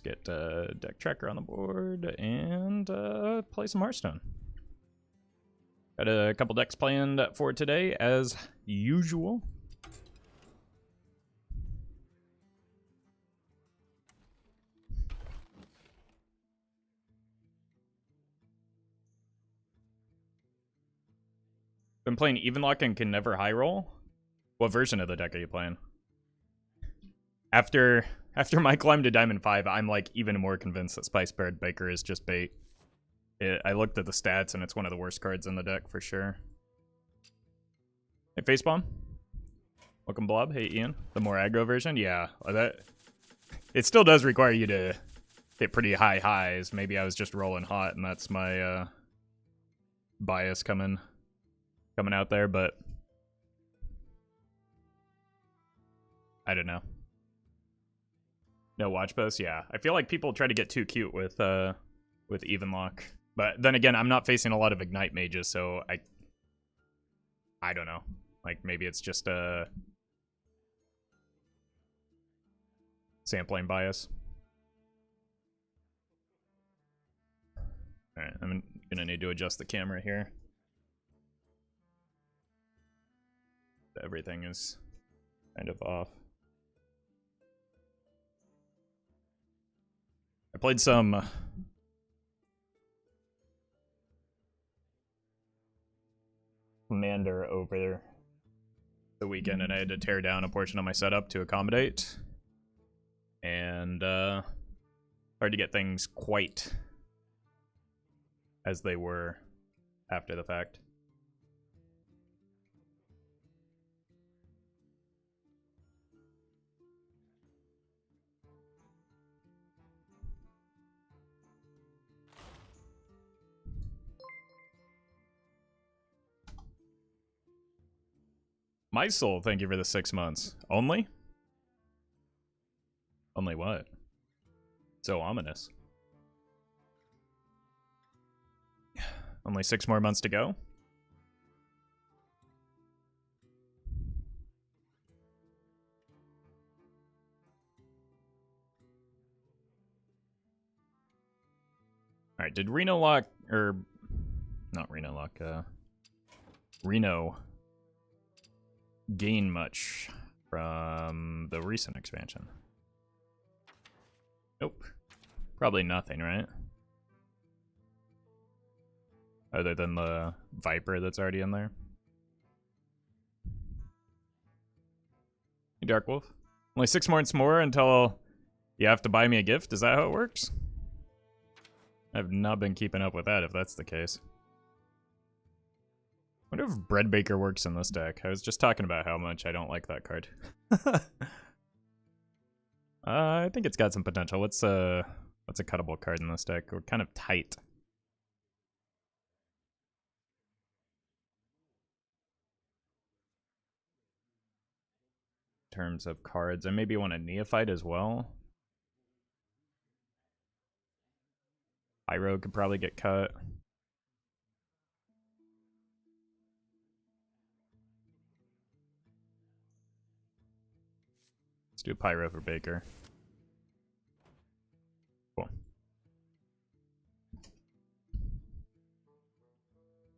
Let's get deck tracker on the board and play some Hearthstone. Got a couple decks planned for today, as usual. Been playing Evenlock and can never high roll. What version of the deck are you playing? After my climb to Diamond 5, I'm like even more convinced that Spice Bird Baker is just bait. I looked at the stats and it's one of the worst cards in the deck for sure. Hey, Facepalm. Welcome, Blob. Hey, Ian. The more aggro version? Yeah. It still does require you to hit pretty high highs. Maybe I was just rolling hot and that's my bias coming out there, but I don't know. No watch posts? Yeah. I feel like people try to get too cute with Evenlock. But then again, I'm not facing a lot of Ignite mages, so I don't know. Like, maybe it's just a sampling bias. Alright, I'm gonna need to adjust the camera here. Everything is kind of off. I played some Commander over the weekend, and I had to tear down a portion of my setup to accommodate. And hard to get things quite as they were after the fact. My soul, thank you for the 6 months. Only? Only what? So ominous. Only 6 more months to go? Alright, did Reno lock, or not Reno lock, Reno gain much from the recent expansion? Nope. Probably nothing, right? Other than the Viper that's already in there. Hey, Dark Wolf. Only 6 months more until you have to buy me a gift? Is that how it works? I've not been keeping up with that, if that's the case. I wonder if Bread Baker works in this deck. I was just talking about how much I don't like that card. I think it's got some potential. What's a cuttable card in this deck? We're kind of tight. In terms of cards, I maybe want a Neophyte as well. Pyro could probably get cut. Let's do Pyro for Baker. Cool.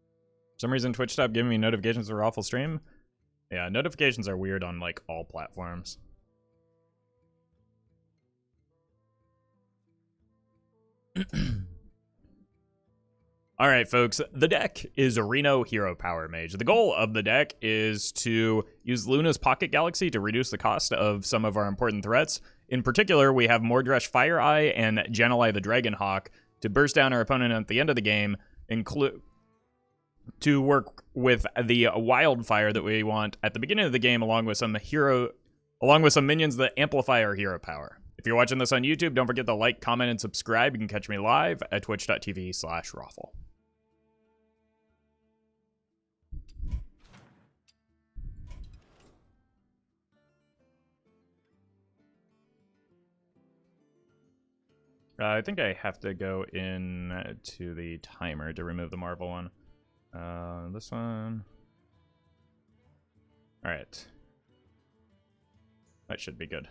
For some reason, Twitch stopped giving me notifications for Roffle stream. Yeah, notifications are weird on, like, all platforms. Alright, folks, the deck is a Reno Hero Power Mage. The goal of the deck is to use Luna's Pocket Galaxy to reduce the cost of some of our important threats. In particular, we have Mordresh Fire Eye and Jan'alai the Dragonhawk to burst down our opponent at the end of the game, to work with the Wildfire that we want at the beginning of the game, along with some minions that amplify our hero power. If you're watching this on YouTube, don't forget to like, comment, and subscribe. You can catch me live at twitch.tv/Roffle. I think I have to go in to the timer to remove the Marvel one. This one. Alright. That should be good.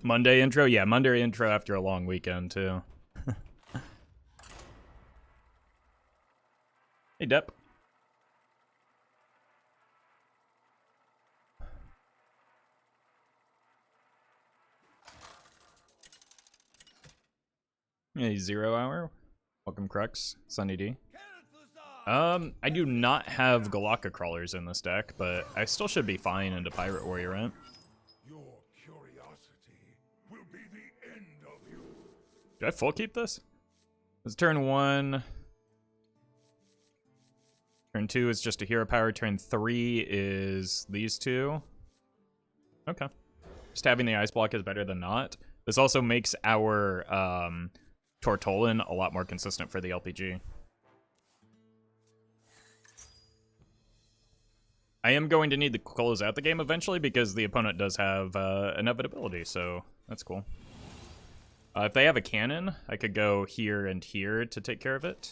Monday intro? Yeah, Monday intro after a long weekend, too. Hey, Depp. Hey, 0 hour. Welcome, Crux. Sunny D. I do not have Galaka crawlers in this deck, but I still should be fine into Pirate Warrior, right? Your curiosity will be the end of you. Do I full keep this? It's turn 1. Turn 2 is just a hero power. Turn 3 is these two. Okay. Just having the ice block is better than not. This also makes our Tortollan a lot more consistent for the LPG. I am going to need to close out the game eventually because the opponent does have inevitability, so that's cool. If they have a cannon, I could go here and here to take care of it.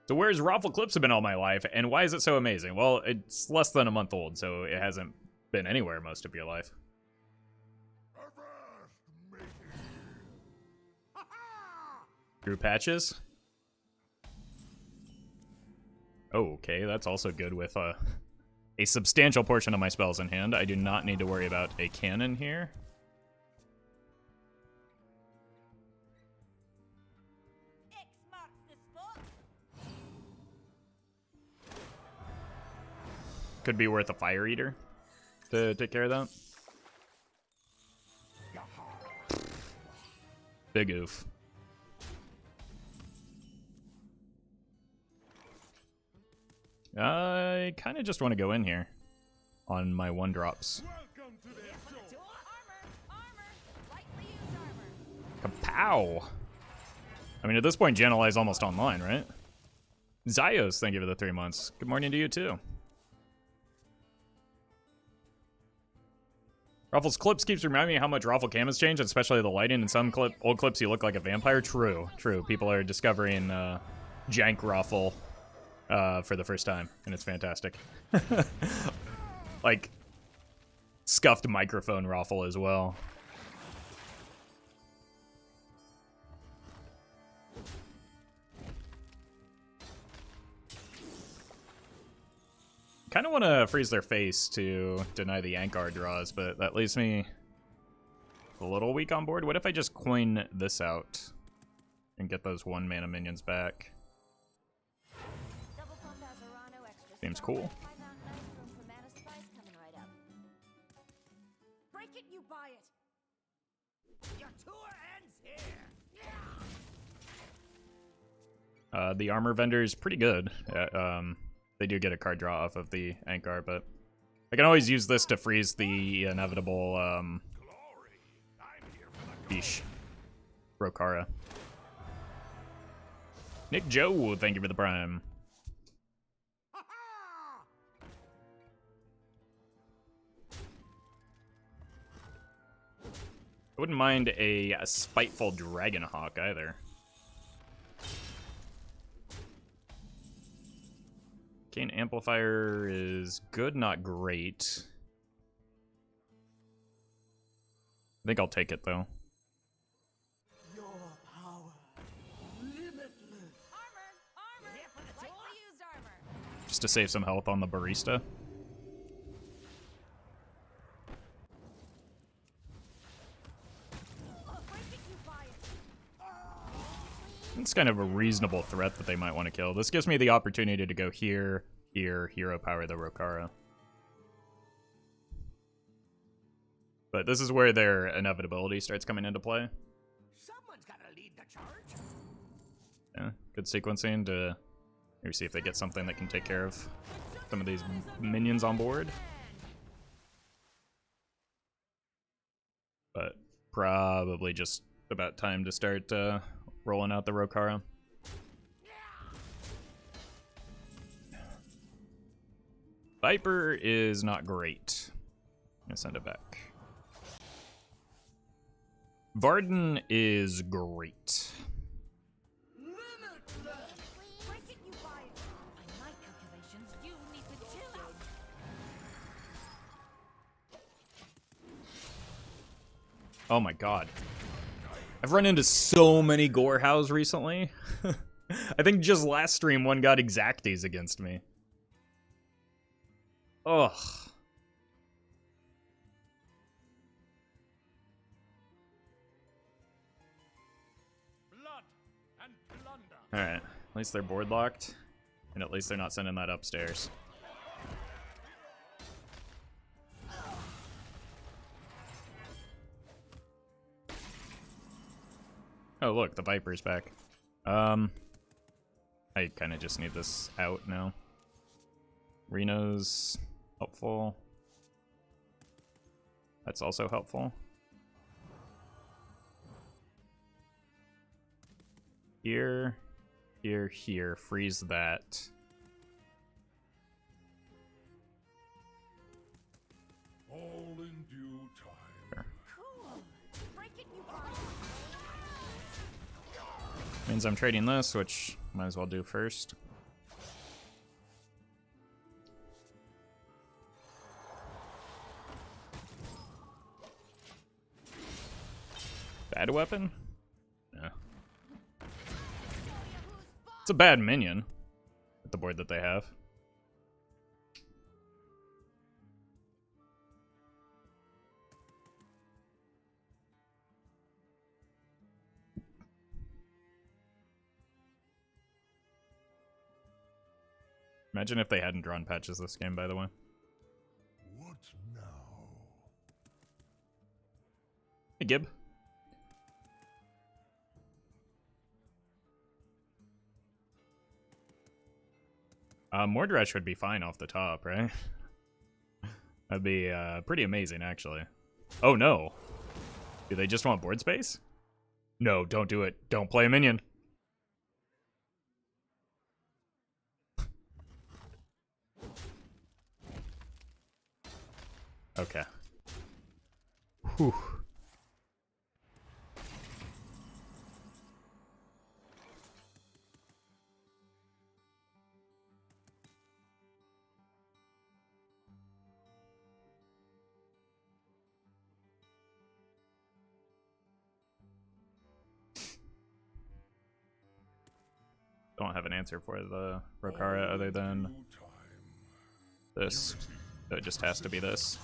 So where's Roffle Clips have been all my life, and why is it so amazing? Well, it's less than a month old, so it hasn't been anywhere most of your life. Drew patches? Oh, okay, that's also good with a substantial portion of my spells in hand. I do not need to worry about a cannon here. Could be worth a Fire Eater to take care of that. Big oof. I kind of just want to go in here on my 1-drops. Kapow! I mean, at this point, Jan'alai's almost online, right? Zyos, thank you for the 3 months. Good morning to you, too. Ruffle's clips keeps reminding me how much Roffle cam has changed, especially the lighting. In some old clips, you look like a vampire. True, true. People are discovering jank Roffle for the first time, and it's fantastic. Like, scuffed microphone Roffle as well. Kind of want to freeze their face to deny the Ankar draws, but that leaves me a little weak on board. What if I just coin this out and get those 1-mana minions back? Seems cool. The armor vendor is pretty good. They do get a card draw off of the Ankar, but I can always use this to freeze the inevitable Bish Rokara. Nick Joe, thank you for the prime. I wouldn't mind a spiteful Dragonhawk either. Arcane Amplifier is good, not great. I think I'll take it though. Your power, limitless. Armor! Rightly used armor. Just to save some health on the Barista. It's kind of a reasonable threat that they might want to kill. This gives me the opportunity to go here, here, hero power the Rokara. But this is where their inevitability starts coming into play. Someone's gotta lead the charge. Yeah, good sequencing to maybe see if they get something that can take care of some of these minions on board. But probably just about time to start rolling out the Rokara. Viper is not great. I'm gonna send it back. Varden is great. Oh my god. I've run into so many Gorehows recently. I think just last stream one got exacties against me. Ugh. Alright, at least they're board locked. And at least they're not sending that upstairs. Oh look, the Viper's back. I kind of just need this out now. Reno's helpful. That's also helpful. Here, here, here. Freeze that. All in due time. Cool. Break it, you are. Means I'm trading this, which might as well do first. Bad weapon? Yeah. It's a bad minion with the board that they have. Imagine if they hadn't drawn patches this game, by the way. What now? Hey, Gib. Mordresh would be fine off the top, right? That'd be pretty amazing, actually. Oh, no. Do they just want board space? No, don't do it. Don't play a minion. Okay. Whew. Don't have an answer for the Rokara other than this. So it just has to be this.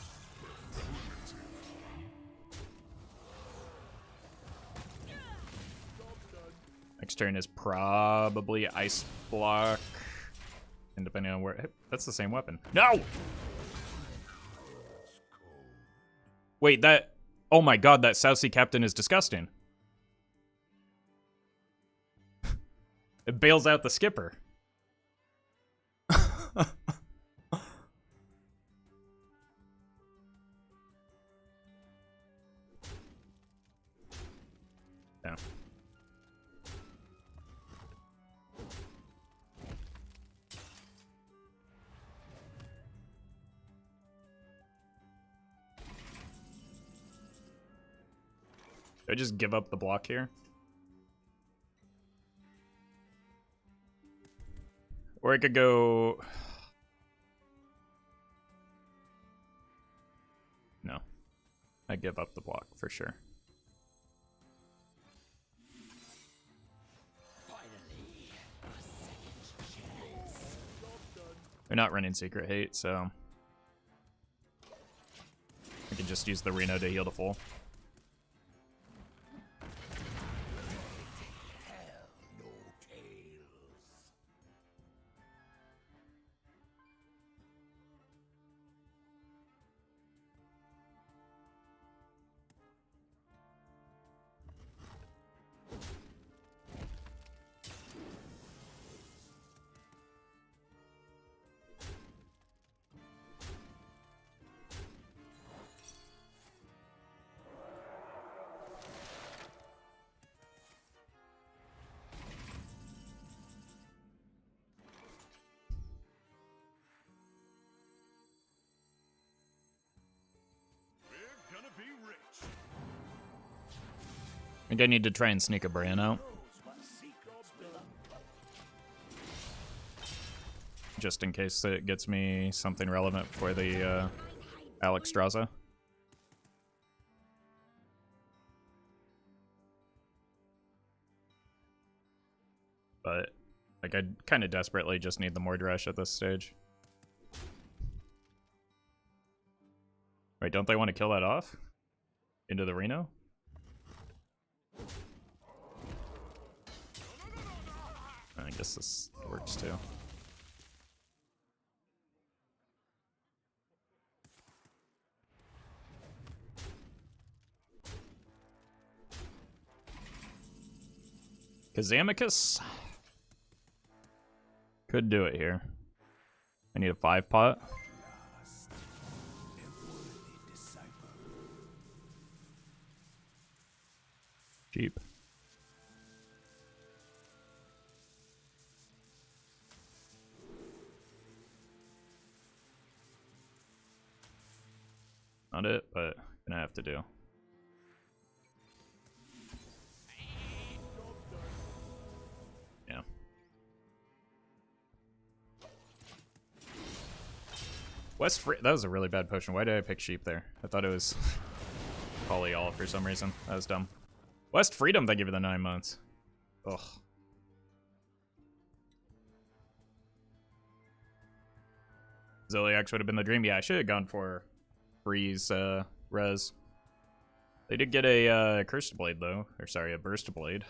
Next turn is probably Ice Block. And depending on where... That's the same weapon. No! Wait, that... Oh my god, that South Sea Captain is disgusting. It bails out the skipper. Yeah. Do I just give up the block here? Or I could go... No. I give up the block for sure. They're not running Secret Hate, so... I can just use the Reno to heal the full. I think I need to try and sneak a Brann out. Just in case it gets me something relevant for the Alexstrasza. But like, I kind of desperately just need the Mordresh at this stage. Wait, don't they want to kill that off? Into the Reno? I guess this works too. Kazakus could do it here. I need a 5-pot. Cheap. Not it, but gonna have to do. Yeah. That was a really bad potion. Why did I pick sheep there? I thought it was Polyall for some reason. That was dumb. West Freedom, thank you for the 9 months. Ugh. Zilliax would have been the dream. Yeah, I should have gone for Freeze res. They did get a Cursed Blade, though. Or sorry, a Burst Blade.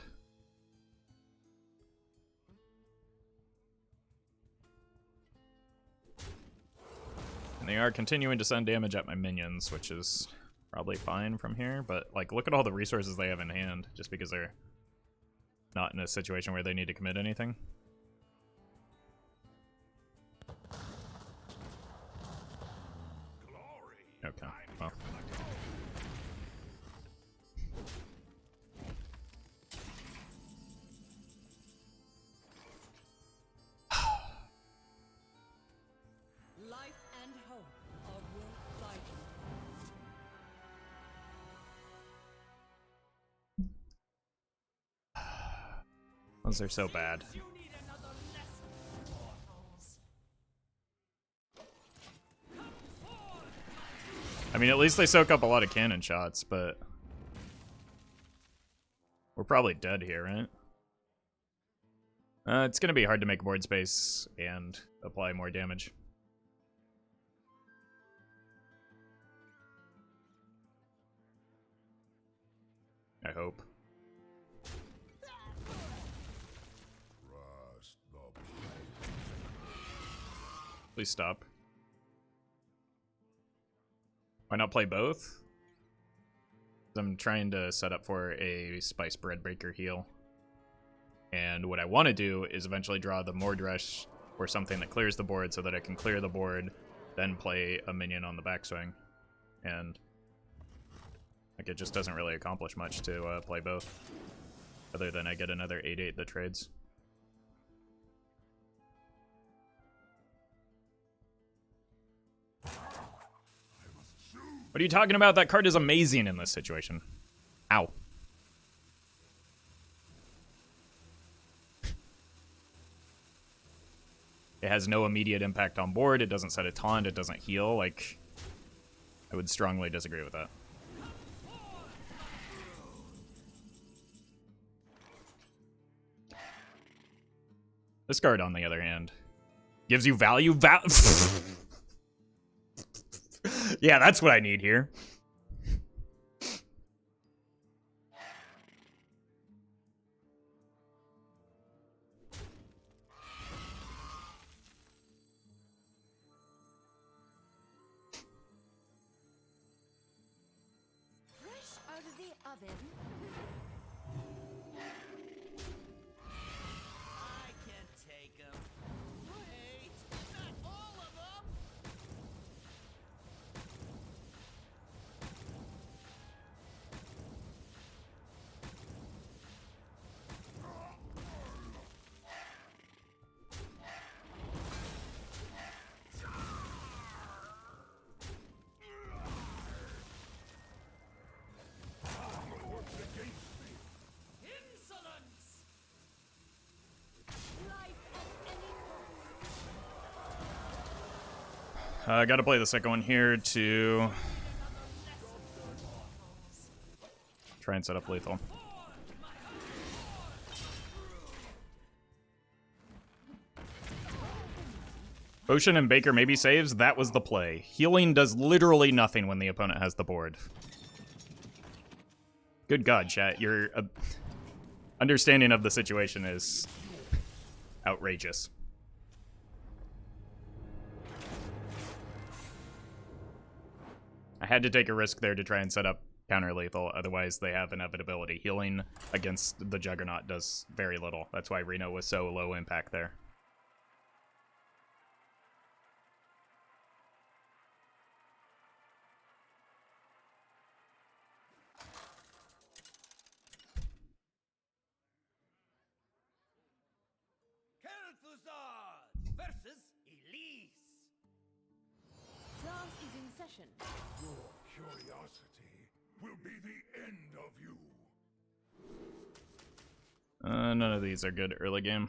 And they are continuing to send damage at my minions, which is probably fine from here. But, like, look at all the resources they have in hand, just because they're not in a situation where they need to commit anything. Okay, well. Life and hope are worth fighting. Those are so bad. You need another lesson, mortals. I mean, at least they soak up a lot of cannon shots, but we're probably dead here, right? It's gonna be hard to make board space and apply more damage. I hope. Please stop. Why not play both? I'm trying to set up for a Spice Bread Breaker heal. And what I want to do is eventually draw the Mordresh or something that clears the board so that I can clear the board, then play a minion on the backswing. And like, it just doesn't really accomplish much to play both. Other than I get another 8/8 that trades. What are you talking about? That card is amazing in this situation. Ow. It has no immediate impact on board. It doesn't set a taunt. It doesn't heal. Like, I would strongly disagree with that. This card, on the other hand, gives you value. Yeah, that's what I need here. Fresh out of the oven. I can take him. Wait, not all of them. Insolence! Life at any cost. I gotta play the second one here to try and set up lethal. Ocean and Baker maybe saves. That was the play. Healing does literally nothing when the opponent has the board. Good God, chat. Your understanding of the situation is outrageous. I had to take a risk there to try and set up counter-lethal, otherwise they have inevitability. Healing against the Juggernaut does very little. That's why Reno was so low impact there. Kel'Thuzad versus Elise. Class is in session. Your curiosity will be the end of you. None of these are good early game.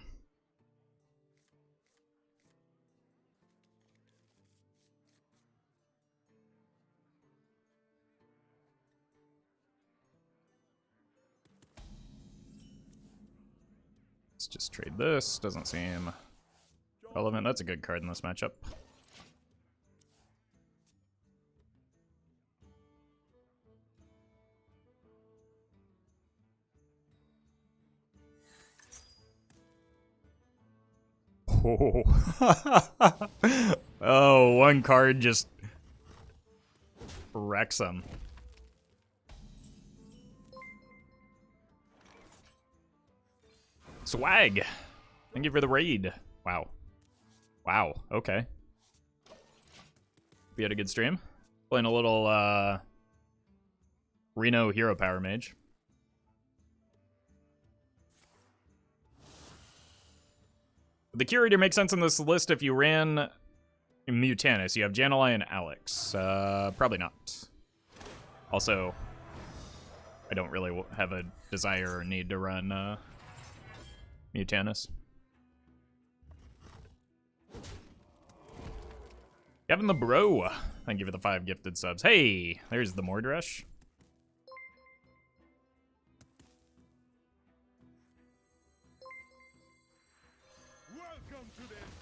Let's just trade this. Doesn't seem relevant. That's a good card in this matchup. Oh. Oh, one card just wrecks him. Swag! Thank you for the raid. Wow. Wow, okay. We had a good stream. Playing a little, Reno Hero Power Mage. The Curator makes sense in this list if you ran Mutanus. You have Jan'alai and Alex. Probably not. Also, I don't really have a desire or need to run Mutanus. Kevin the Bro, thank you for the 5 gifted subs. Hey, there's the Mordresh.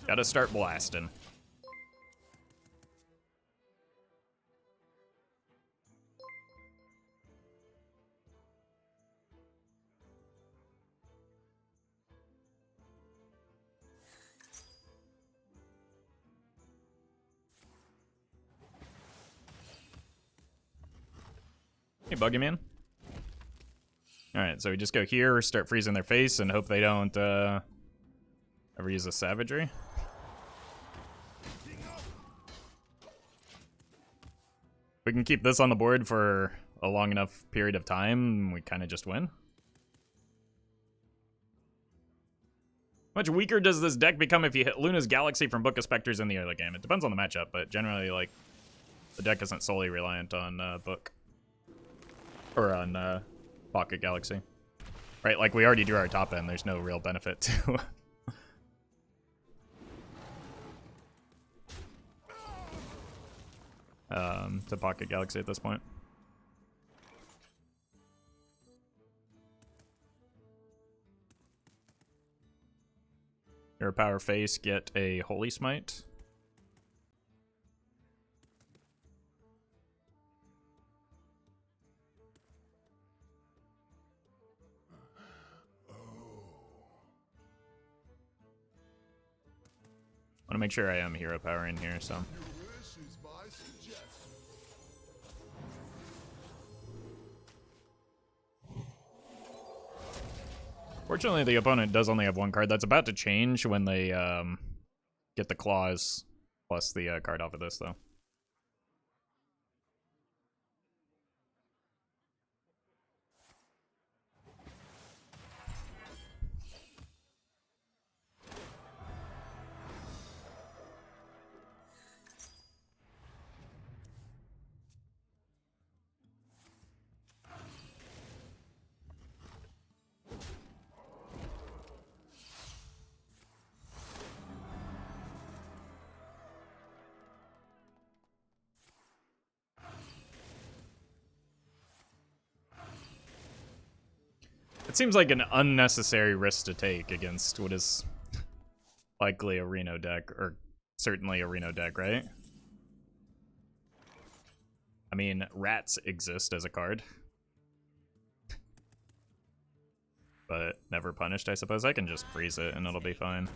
Gotta start blasting. Hey, Buggy Man. Alright, so we just go here, start freezing their face, and hope they don't ever use a savagery. We can keep this on the board for a long enough period of time, we kind of just win. Much weaker does this deck become if you hit Luna's Galaxy from Book of Specters in the early game? It depends on the matchup, but generally, like, the deck isn't solely reliant on Book. Or on Pocket Galaxy. Right, like, we already drew our top end, there's no real benefit to... to Pocket Galaxy at this point. Your power face, get a Holy Smite. I want to make sure I am hero power in here, so. Fortunately, the opponent does only have one card. That's about to change when they get the claws plus the card off of this, though. It seems like an unnecessary risk to take against what is likely a Reno deck, or certainly a Reno deck, right? I mean, rats exist as a card. But never punished, I suppose. I can just freeze it and it'll be fine.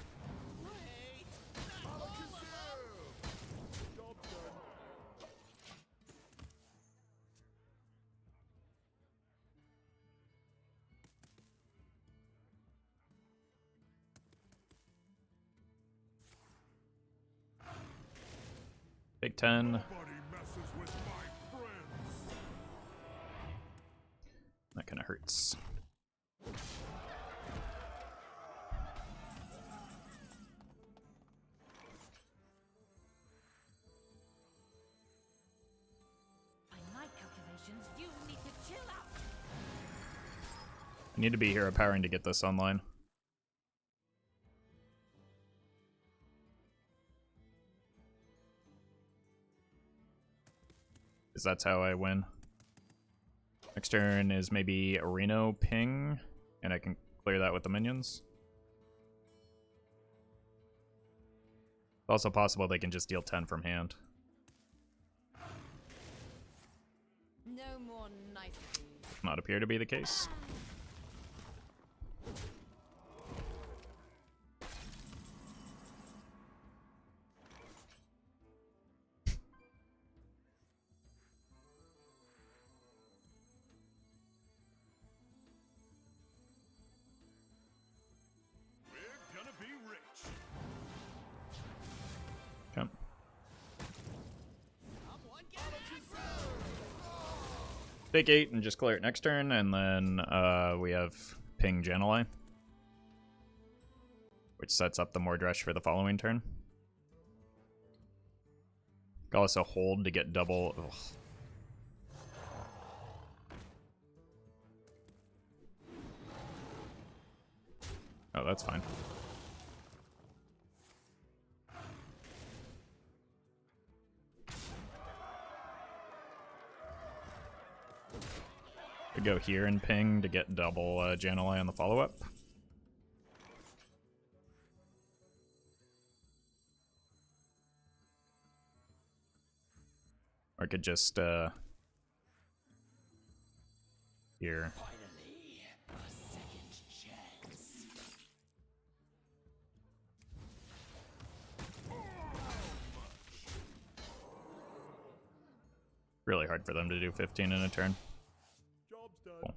Big 10. Nobody messes with my friends. That kind of hurts. By my calculations, you need to chill out. I need to be hero powering to get this online. Because that's how I win. Next turn is maybe a Reno ping, and I can clear that with the minions. It's also possible they can just deal 10 from hand. No more niceties. Does not appear to be the case. We're gonna be rich. Okay. Take 8 and just clear it next turn, and then we have ping Jan'alai, which sets up the Mordresh for the following turn. Can also hold to get double. Ugh. Oh, that's fine. Could go here and ping to get double Jan'alai on the follow-up. Or I could just here. Finally, a second chance. Really hard for them to do 15 in a turn. Job's done. Cool.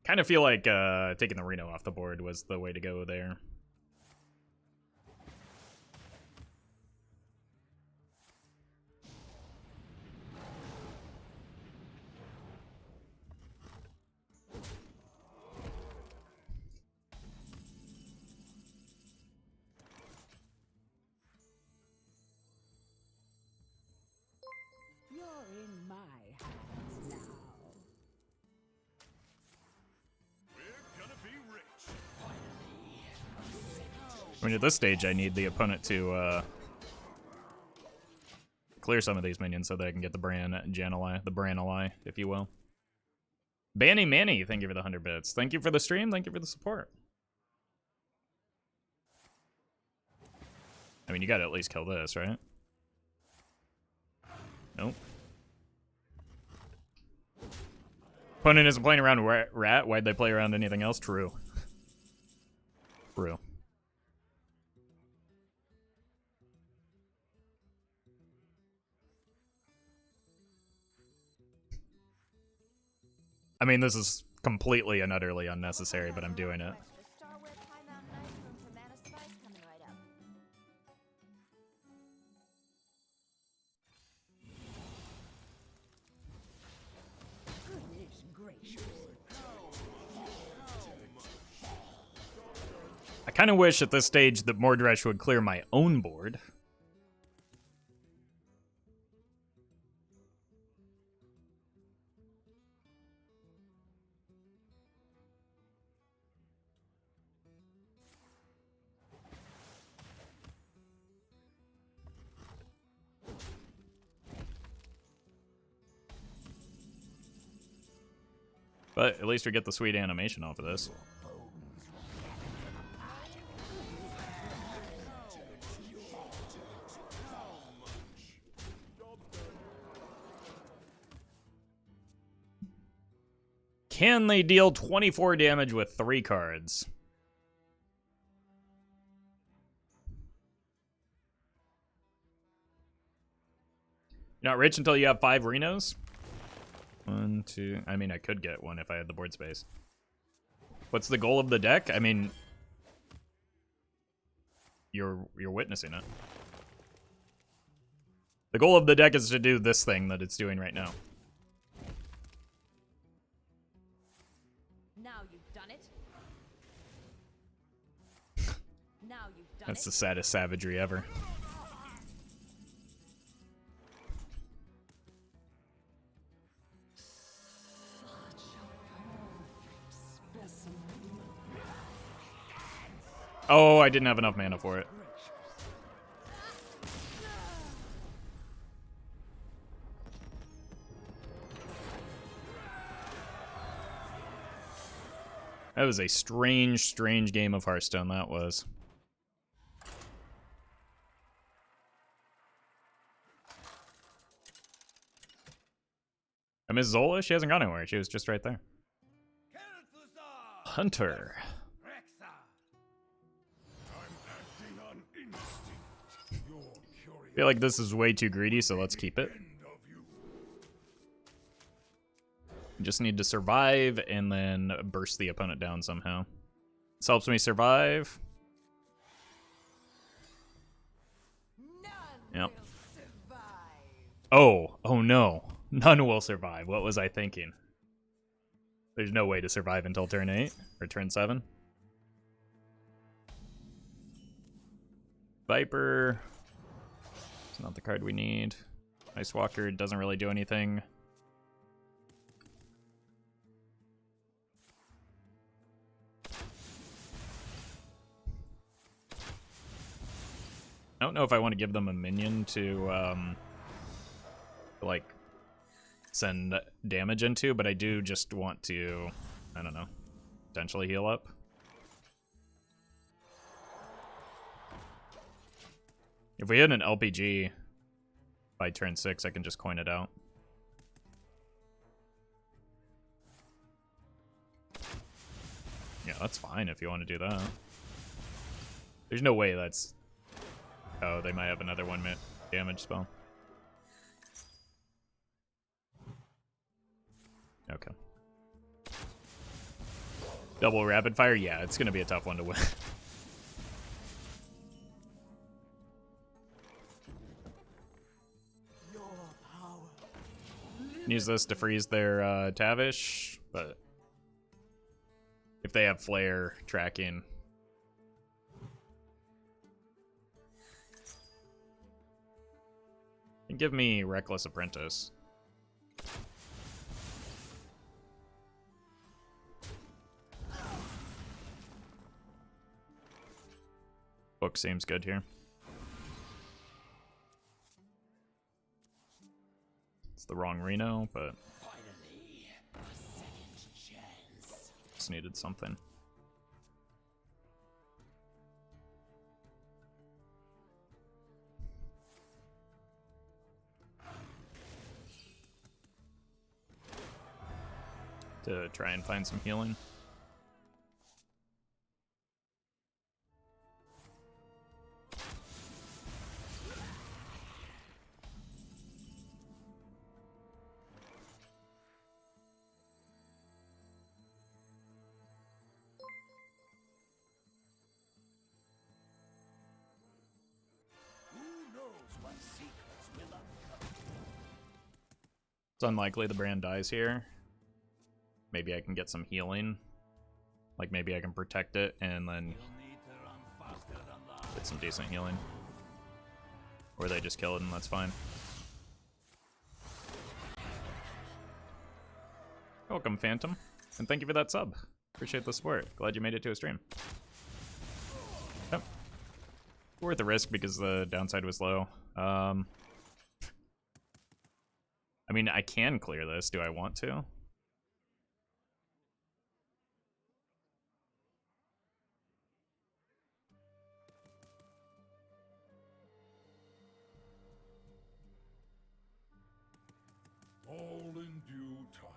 Kind of feel like taking the Reno off the board was the way to go there. You're in my hands now. We're gonna be rich. I mean, at this stage, I need the opponent to clear some of these minions so that I can get the Jan'alai, the Brannalai, if you will. Banny Manny, thank you for the 100 bits. Thank you for the stream. Thank you for the support. I mean, you gotta at least kill this, right? Nope. Opponent isn't playing around Rat. Why'd they play around anything else? True. True. I mean, this is completely and utterly unnecessary, but I'm doing it. Goodness gracious. I kind of wish at this stage that Mordresh would clear my own board. But at least we get the sweet animation off of this. Can they deal 24 damage with 3 cards? You're not rich until you have 5 Renos? 1, 2... I mean, I could get one if I had the board space. What's the goal of the deck? I mean... You're witnessing it. The goal of the deck is to do this thing that it's doing right now. Now you've done it. Now you've done That's it. the saddest savagery ever. Oh, I didn't have enough mana for it. That was a strange, strange game of Hearthstone, that was. I miss Zola. She hasn't gone anywhere. She was just right there. Hunter. I feel like this is way too greedy, so let's keep it. Just need to survive and then burst the opponent down somehow. This helps me survive. Yep. Oh no. None will survive. What was I thinking? There's no way to survive until turn 8 or turn 7. Viper. It's not the card we need. Ice Walker doesn't really do anything. I don't know if I want to give them a minion to like send damage into, but I do just want to, I don't know, potentially heal up. If we hit an LPG by turn 6, I can just coin it out. Yeah, that's fine if you want to do that. There's no way that's... Oh, they might have another 1-minute damage spell. Okay. Double rapid fire? Yeah, it's going to be a tough one to win. Use this to freeze their Tavish, but if they have flare tracking... And give me Reckless Apprentice. Book seems good here. It's the wrong Reno, but Finally, a second chance. just needed something. To try and find some healing. Who knows what secrets will uncover? It's unlikely the Brann dies here. Maybe I can get some healing. Like maybe I can protect it and then You'll need to run faster than that. get some decent healing. Or they just kill it and that's fine. Welcome, Phantom. And thank you for that sub. Appreciate the support. Glad you made it to a stream. Yep. Worth the risk because the downside was low. I mean, I can clear this. Do I want to? All in due time.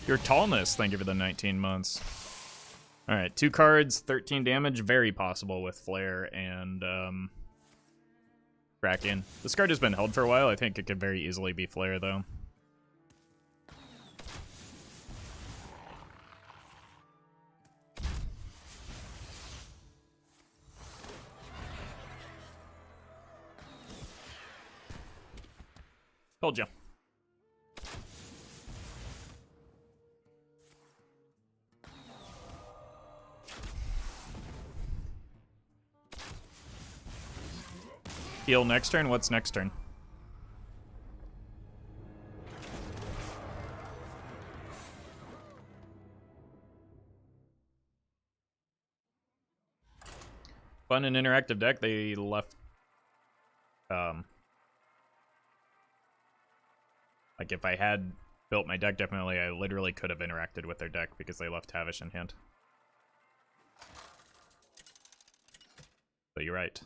Your tallness, thank you for the 19 months. Alright, 2 cards, 13 damage, very possible with Flare and Kraken. This card has been held for a while, I think it could very easily be Flare though. Told you. Heal next turn? What's next turn? Fun and interactive deck. They left... like, if I had built my deck differently, I literally could have interacted with their deck because they left Tavish in hand. So you're right.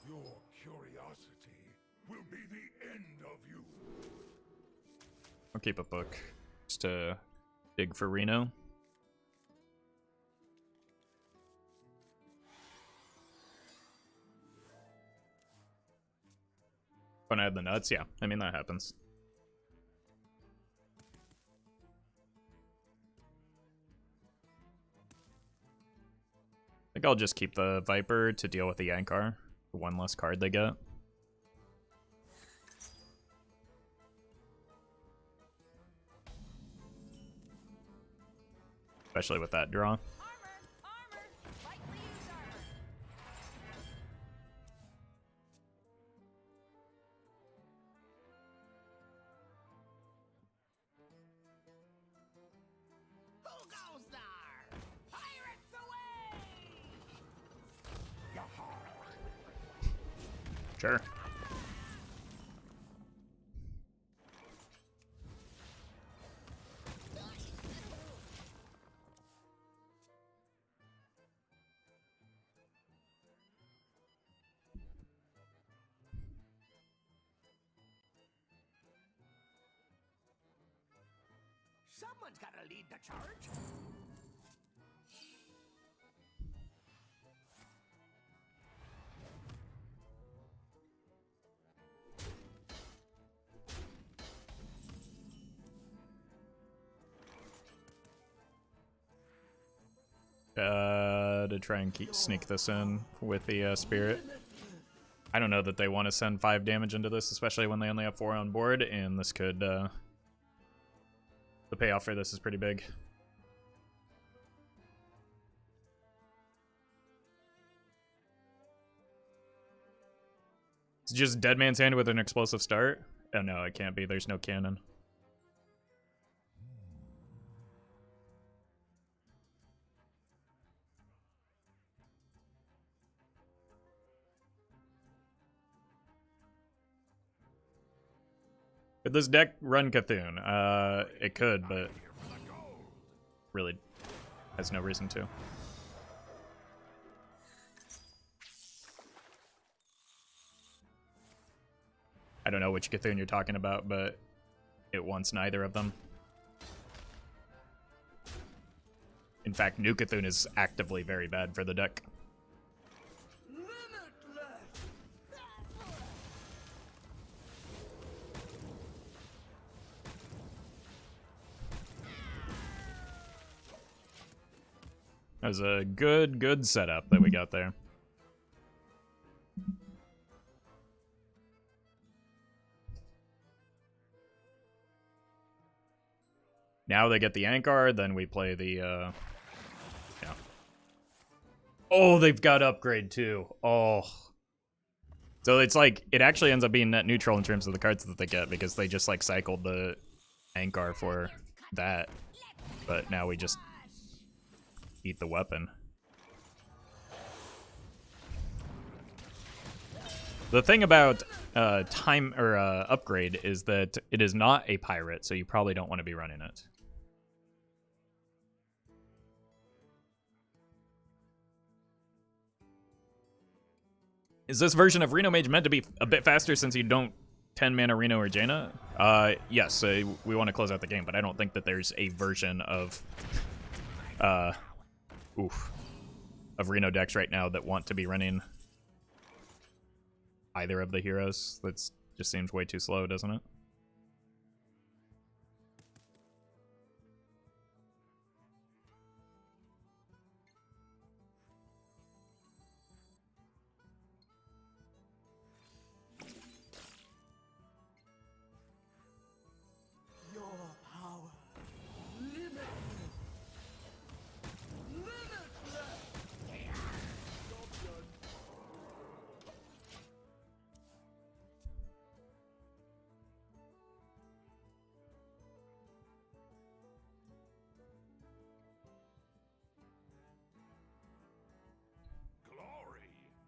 Your curiosity will be the end of you. I'll keep a book just to dig for Reno. When I had the nuts, yeah. I mean, that happens. I think I'll just keep the Viper to deal with the Yankar. One less card they get. Especially with that draw. Sure. Someone's gotta lead the charge. To try and sneak this in with the Spirit. I don't know that they want to send 5 damage into this, especially when they only have 4 on board, and this could, the payoff for this is pretty big. It's just Dead Man's Hand with an explosive start? Oh no, it can't be, there's no cannon. Could this deck run Cthulhu? It could, but really has no reason to. I don't know which Cthulhu you're talking about, but it wants neither of them. In fact, New Cthulhu is actively very bad for the deck. That was a good setup that we got there. Now they get the Ankar, then we play the, yeah. Oh, they've got upgrade too. Oh. So it's like, it actually ends up being net neutral in terms of the cards that they get because they just like cycled the Ankar for that. But now we just eat the weapon. The thing about upgrade is that it is not a pirate, so you probably don't want to be running it. Is this version of Reno Mage meant to be a bit faster since you don't 10 mana Reno or Jaina? Yes, we want to close out the game, but I don't think that there's a version of of Reno decks right now that want to be running either of the heroes. That just seems way too slow, doesn't it?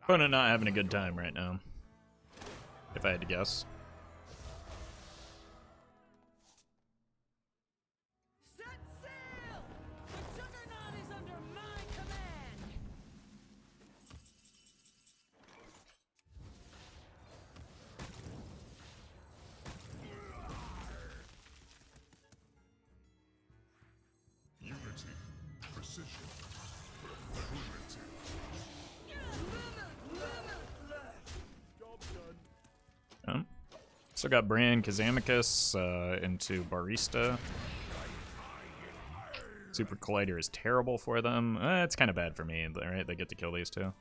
Opponent not having a good time right now, if I had to guess. Set sail! The Juggernaut is under my command! Unity, precision, primitive. Still got Brann, Kazakus into Barista. Super Collider is terrible for them. It's kind of bad for me, right? They get to kill these two.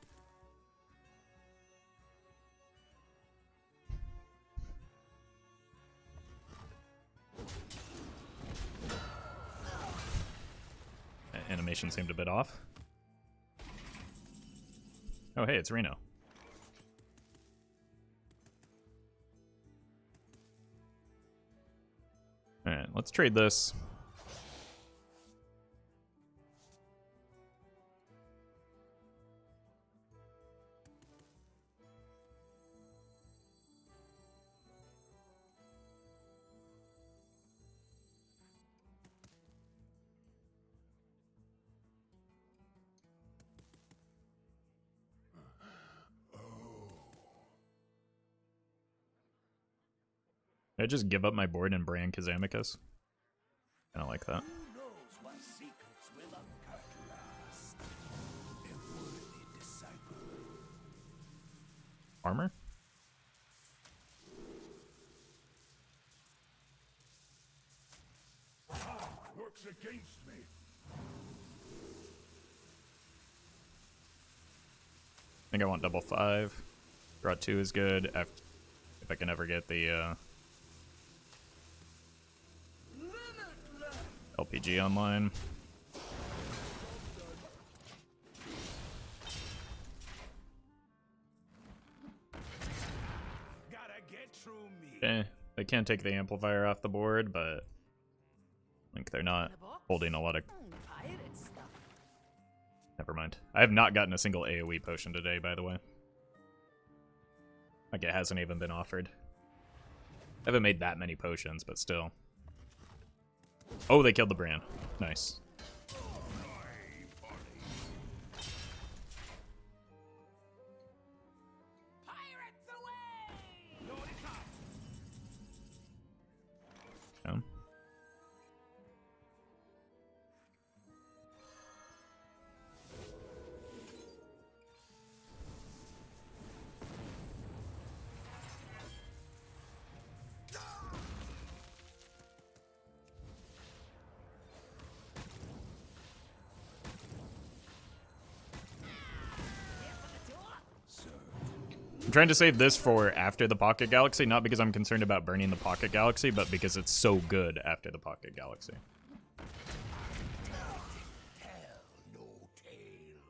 Animation seemed a bit off. Oh, hey, it's Reno. Alright, let's trade this. Did I just give up my board and Brann Kazakus? I don't like that. Who knows what secrets will uncover last? A worthy disciple. Armor? Works against me. I think I want double 5. Draw 2 is good. If I can ever get the LPG online. Gotta get through me. Okay, they can take the amplifier off the board, but I think they're not holding a lot of... Pirate stuff. Never mind. I have not gotten a single AoE potion today, by the way. Like, it hasn't even been offered. I haven't made that many potions, but still. Oh, they killed the Brann. Nice. Pirates away! Yeah. I'm trying to save this for after the Pocket Galaxy, not because I'm concerned about burning the Pocket Galaxy, but because it's so good after the Pocket Galaxy. Tell no tales.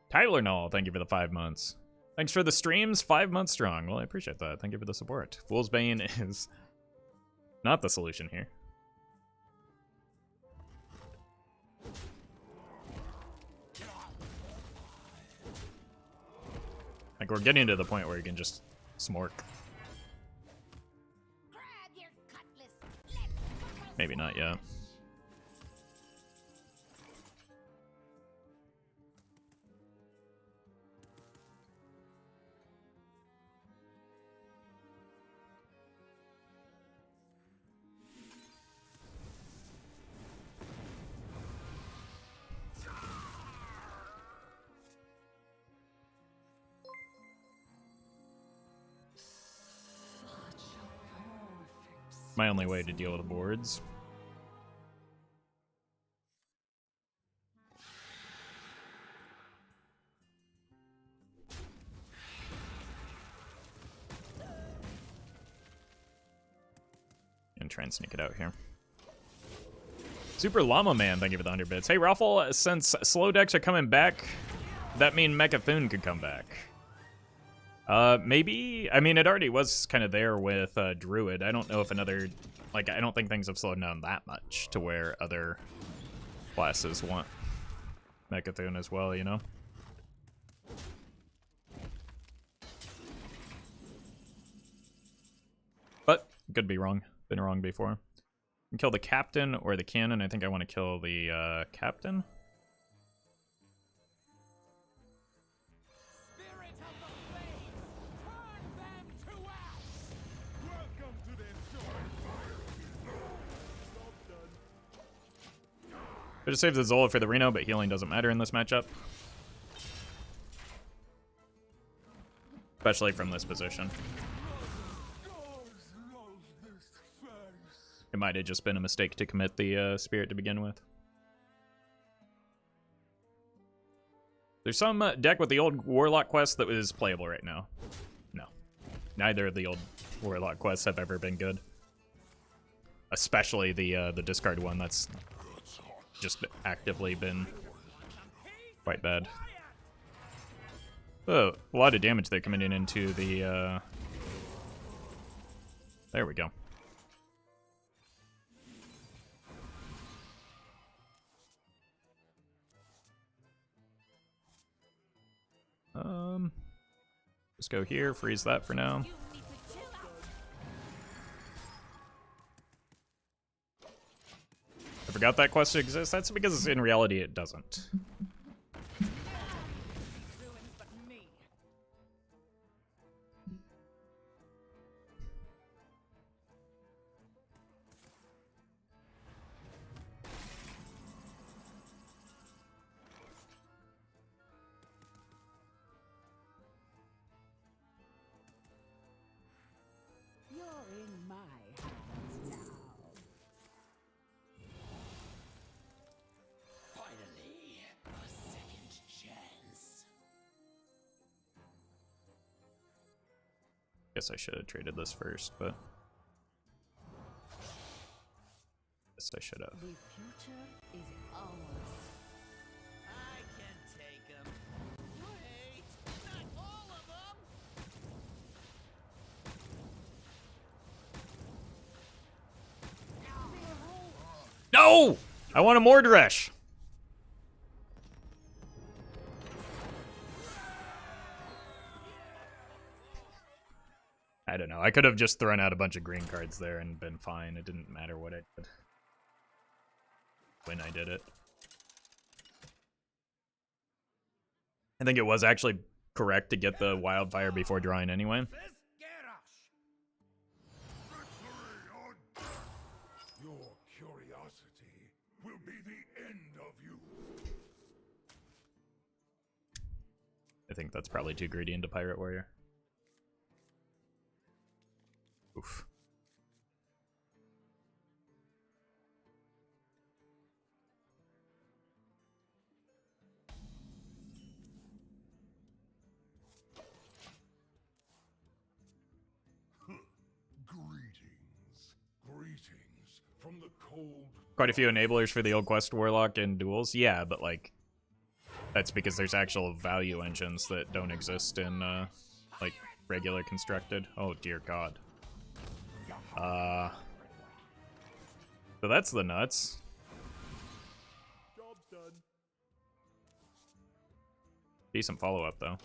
Tyler Null, thank you for the 5 months. Thanks for the streams, 5 months strong. Well, I appreciate that. Thank you for the support. Fool's Bane is not the solution here. Like, we're getting to the point where you can just smork. Grab your cutlass. Let's Maybe not yet. My only way to deal with the boards. And try and sneak it out here. Super Llama Man, thank you for the 100 bits. Hey, Roffle, since slow decks are coming back, that mean Mechathune could come back. Maybe. I mean, it already was kind of there with Druid. I don't know if another, like, I don't think things have slowed down that much to where other classes want Mechathune as well, you know? But could be wrong. Been wrong before. You can kill the captain or the cannon. I think I want to kill the captain. Spirit of the flame, turn them to ash! Welcome to the sword fire. Could have saved the Zola for the Reno, but healing doesn't matter in this matchup. Especially from this position. It might have just been a mistake to commit the spirit to begin with. There's some deck with the old Warlock quest that is playable right now. No. Neither of the old Warlock quests have ever been good. Especially the discard one that's just actively been quite bad. Oh, a lot of damage there coming into the... There we go. Just go here, freeze that for now. You need to chill out. I forgot that quest exists. That's because in reality it doesn't. Ruins but me. You're in my hands now. Finally, a second chance. Guess I should have traded this first, but... Guess I should have. The future is ours. I can take him. Wait, not all of them. No! I want a Mordresh! I don't know. I could have just thrown out a bunch of green cards there and been fine. It didn't matter what I did. When I did it. I think it was actually correct to get the Wildfire before drawing anyway. Your curiosity will be the end of you. I think that's probably too greedy into Pirate Warrior. Oof. Greetings from the cold. Quite a few enablers for the old Quest Warlock in duels. Yeah, but like, that's because there's actual value engines that don't exist in like regular constructed. Oh dear God. So that's the nuts. Job's done. Decent follow-up though.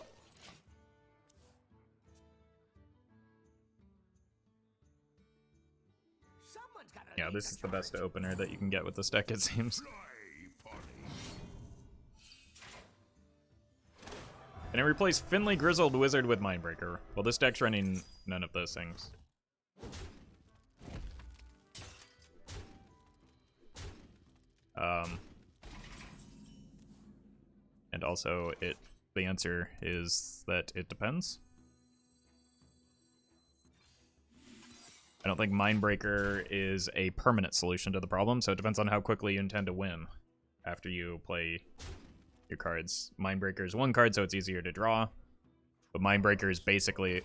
Someone's gotta Yeah, lead this the is the best charge. opener that you can get with this deck, it seems. Can I replace Finley Grizzled Wizard with Mindbreaker? Well, this deck's running none of those things. And also, the answer is that it depends. I don't think Mindbreaker is a permanent solution to the problem, so it depends on how quickly you intend to win after you play your cards. Mindbreaker is one card, so it's easier to draw, but Mindbreaker is basically...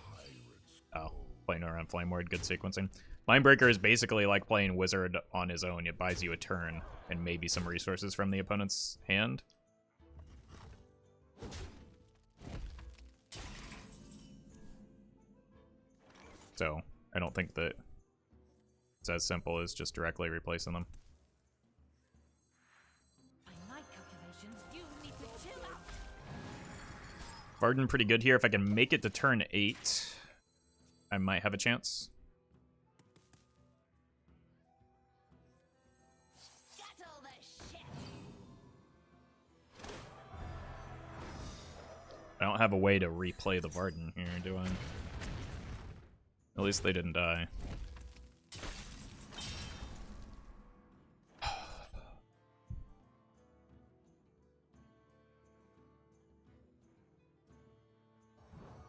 Oh, playing around Flame Ward, good sequencing. Mindbreaker is basically like playing Wizard on his own. It buys you a turn and maybe some resources from the opponent's hand. So, I don't think that it's as simple as just directly replacing them. By my calculations, you need to chill out. Varden pretty good here. If I can make it to turn 8, I might have a chance. Scuttle the ship. I don't have a way to replay the Varden here, do I? At least they didn't die.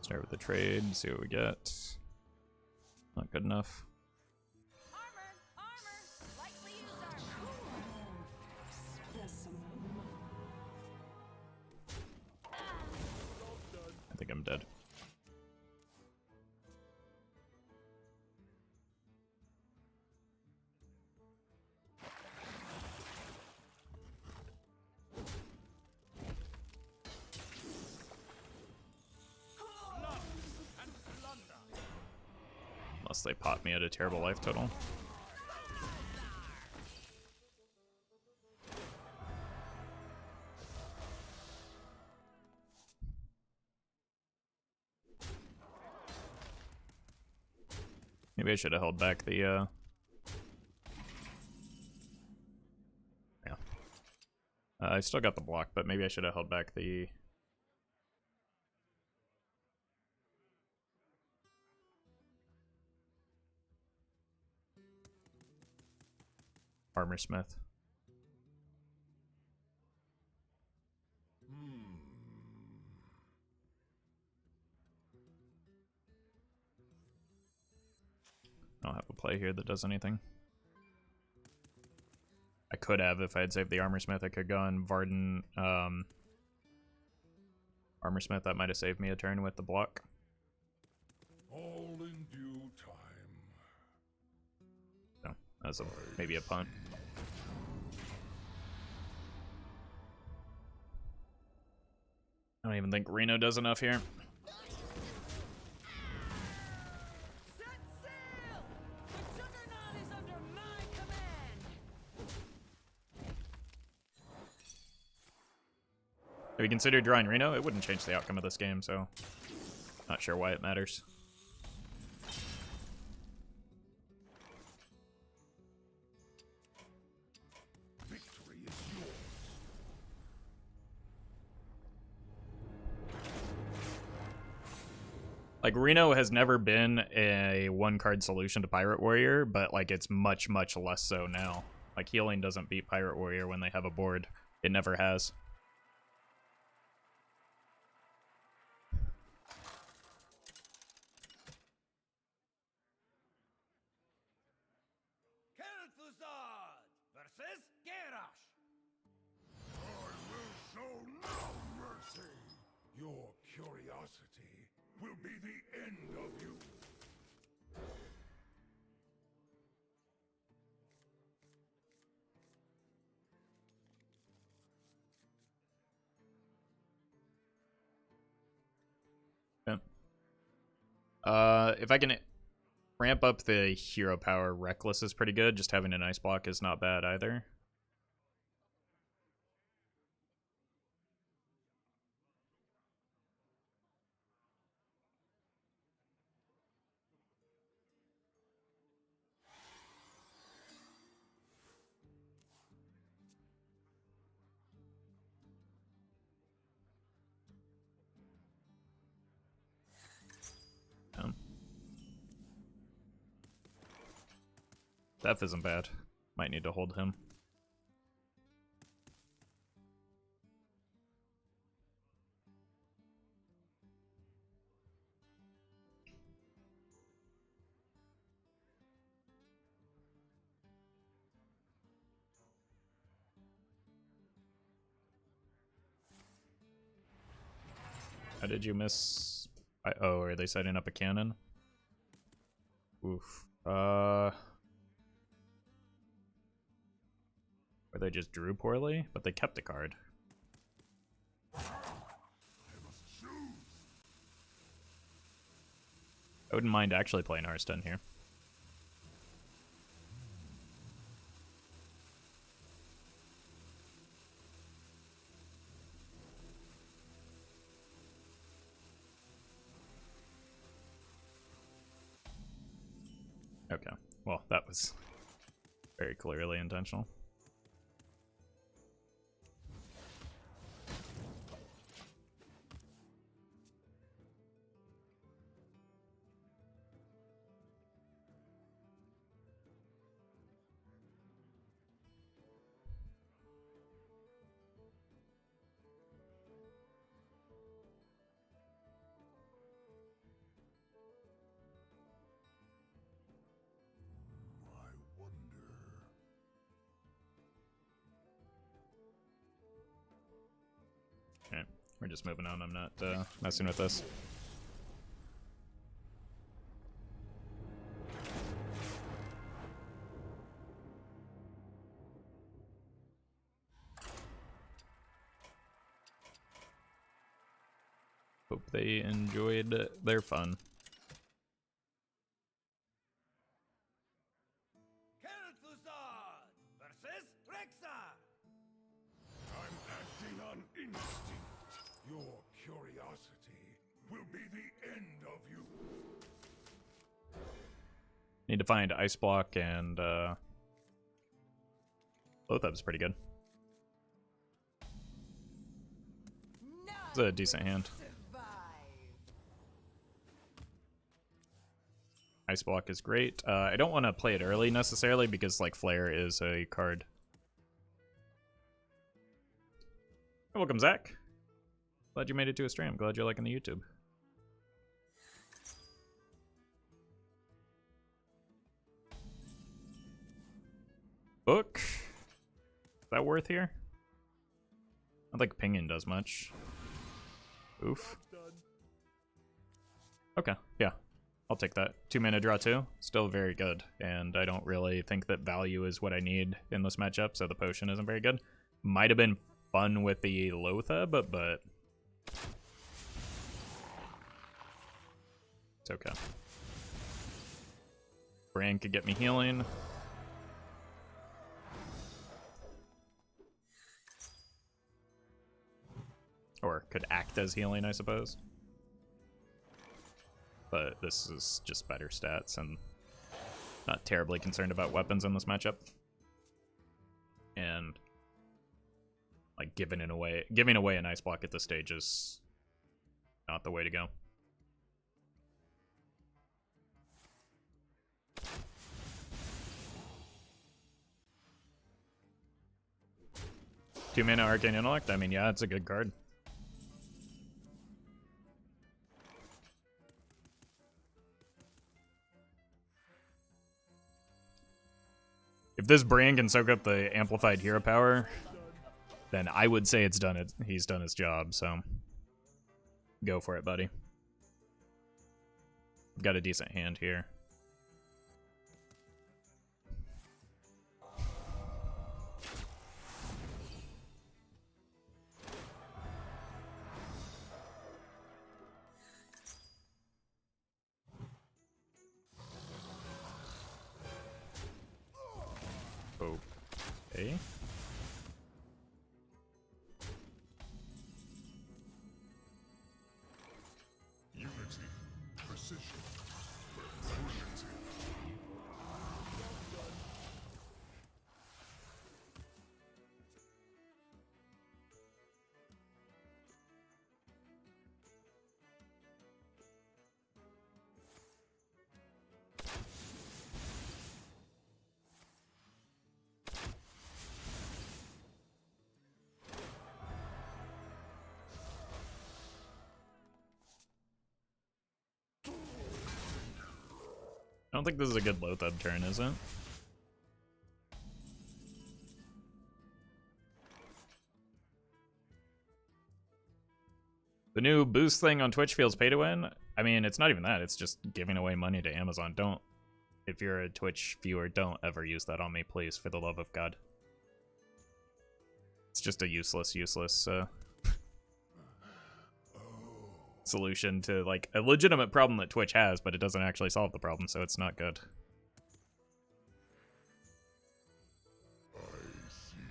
Start with the trade, see what we get. Not good enough. Armor! Lightly used armor. I think I'm dead. Unless they pop me at a terrible life total. Maybe I should have held back the, yeah. I still got the block, but maybe I should have held back the... Armor Smith. I don't have a play here that does anything. I could have if I had saved the Armor Smith. I could go on Varden Armor Smith. That might have saved me a turn with the block. All in due time. So that was maybe a punt. I don't even think Reno does enough here. Set sail! The Juggernaut is under my command! Have you considered drawing Reno? It wouldn't change the outcome of this game, so not sure why it matters. Victory is yours. Like, Reno has never been a one-card solution to Pirate Warrior, but, like, it's much, much less so now. Like, healing doesn't beat Pirate Warrior when they have a board. It never has. Kel'Thuzad versus Garrosh. I will show no mercy. Your curiosity will be the end of you. Yeah. If I can ramp up the hero power, Reckless is pretty good. Just having an ice block is not bad either. Zeph isn't bad. Might need to hold him. How did you miss? Oh, are they setting up a cannon? Oof. Or they just drew poorly, but they kept a card. I must choose. I wouldn't mind actually playing Hearthstone here. Okay, well, that was very clearly intentional. I wonder. Alright, we're just moving on. I'm not messing with this. Hope they enjoyed their fun. Kel'Thuzad versus Rexa. I'm acting on instinct. Your curiosity will be the end of you. Need to find Ice Block and Loatheb's pretty good. It's a decent hand. Ice Block is great. I don't want to play it early necessarily because like Flare is a card. Welcome, Zach. Glad you made it to a stream. Glad you're liking the YouTube. Book. Is that worth here? I don't think Pinging does much. Oof. Okay, yeah. I'll take that. 2 mana draw 2. Still very good. And I don't really think that value is what I need in this matchup, so the potion isn't very good. Might have been fun with the Loatheb, but it's okay. Brann could get me healing. Or could act as healing, I suppose. But this is just better stats, and not terribly concerned about weapons in this matchup. And like giving away an Ice Block at this stage is not the way to go. Two mana Arcane Intellect. I mean, yeah, it's a good card. If this Brann can soak up the amplified hero power, then I would say it's done. He's done his job. So go for it, buddy. Got a decent hand here. Okay. Unity, precision, primitive. I don't think this is a good Loatheb turn, is it? The new boost thing on Twitch feels pay to win. I mean, it's not even that. It's just giving away money to Amazon. Don't, if you're a Twitch viewer, don't ever use that on me, please, for the love of God. It's just a useless solution to, like, a legitimate problem that Twitch has, but it doesn't actually solve the problem, so it's not good.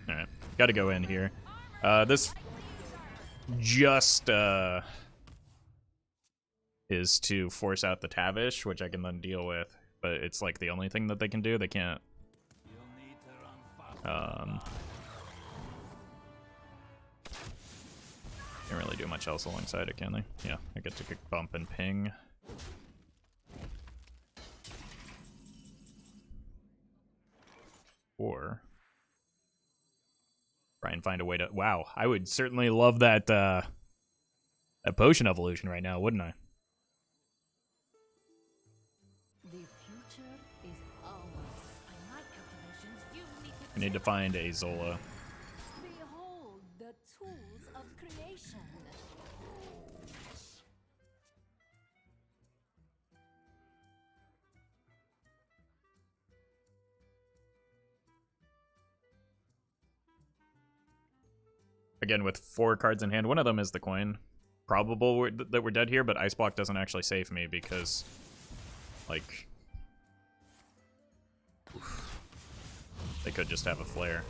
Alright, gotta go in here. This just is to force out the Tavish, which I can then deal with, but it's like the only thing that they can do. They can't can't really do much else alongside it, can they? Yeah, I get to kick bump and ping. Or try and find a way to... Wow, I would certainly love that that potion evolution right now, wouldn't I? The future is ours. By my calculations, you I need to find a Zola. behold the tools of creation. Again, with 4 cards in hand. One of them is the coin. Probable that we're dead here, but Ice Block doesn't actually save me because, like... Oof. They could just have a flare.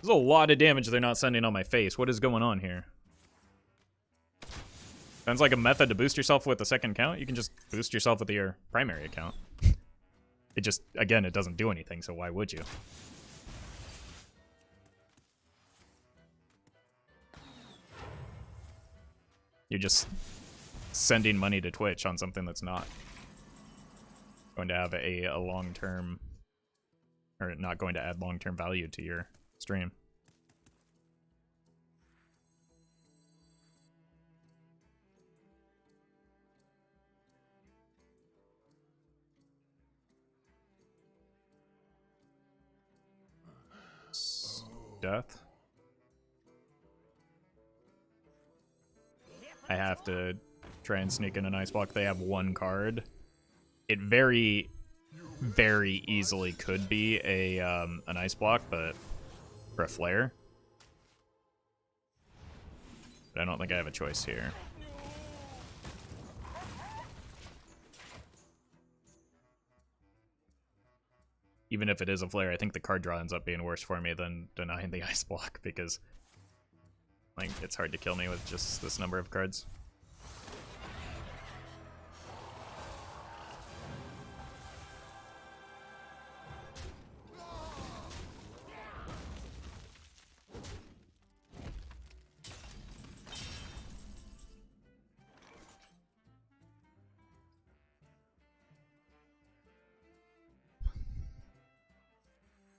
There's a lot of damage they're not sending on my face. What is going on here? Sounds like a method to boost yourself with the second count. You can just boost yourself with your primary account. It just, again, it doesn't do anything, so why would you? You're just sending money to Twitch on something that's not going to have a long-term, or not going to add long-term value to your stream. Death. I have to try and sneak in an Ice Block. They have 1 card. It very, very easily could be a an Ice Block, but for a flare. But I don't think I have a choice here. Even if it is a flare, I think the card draw ends up being worse for me than denying the Ice Block, because like it's hard to kill me with just this number of cards.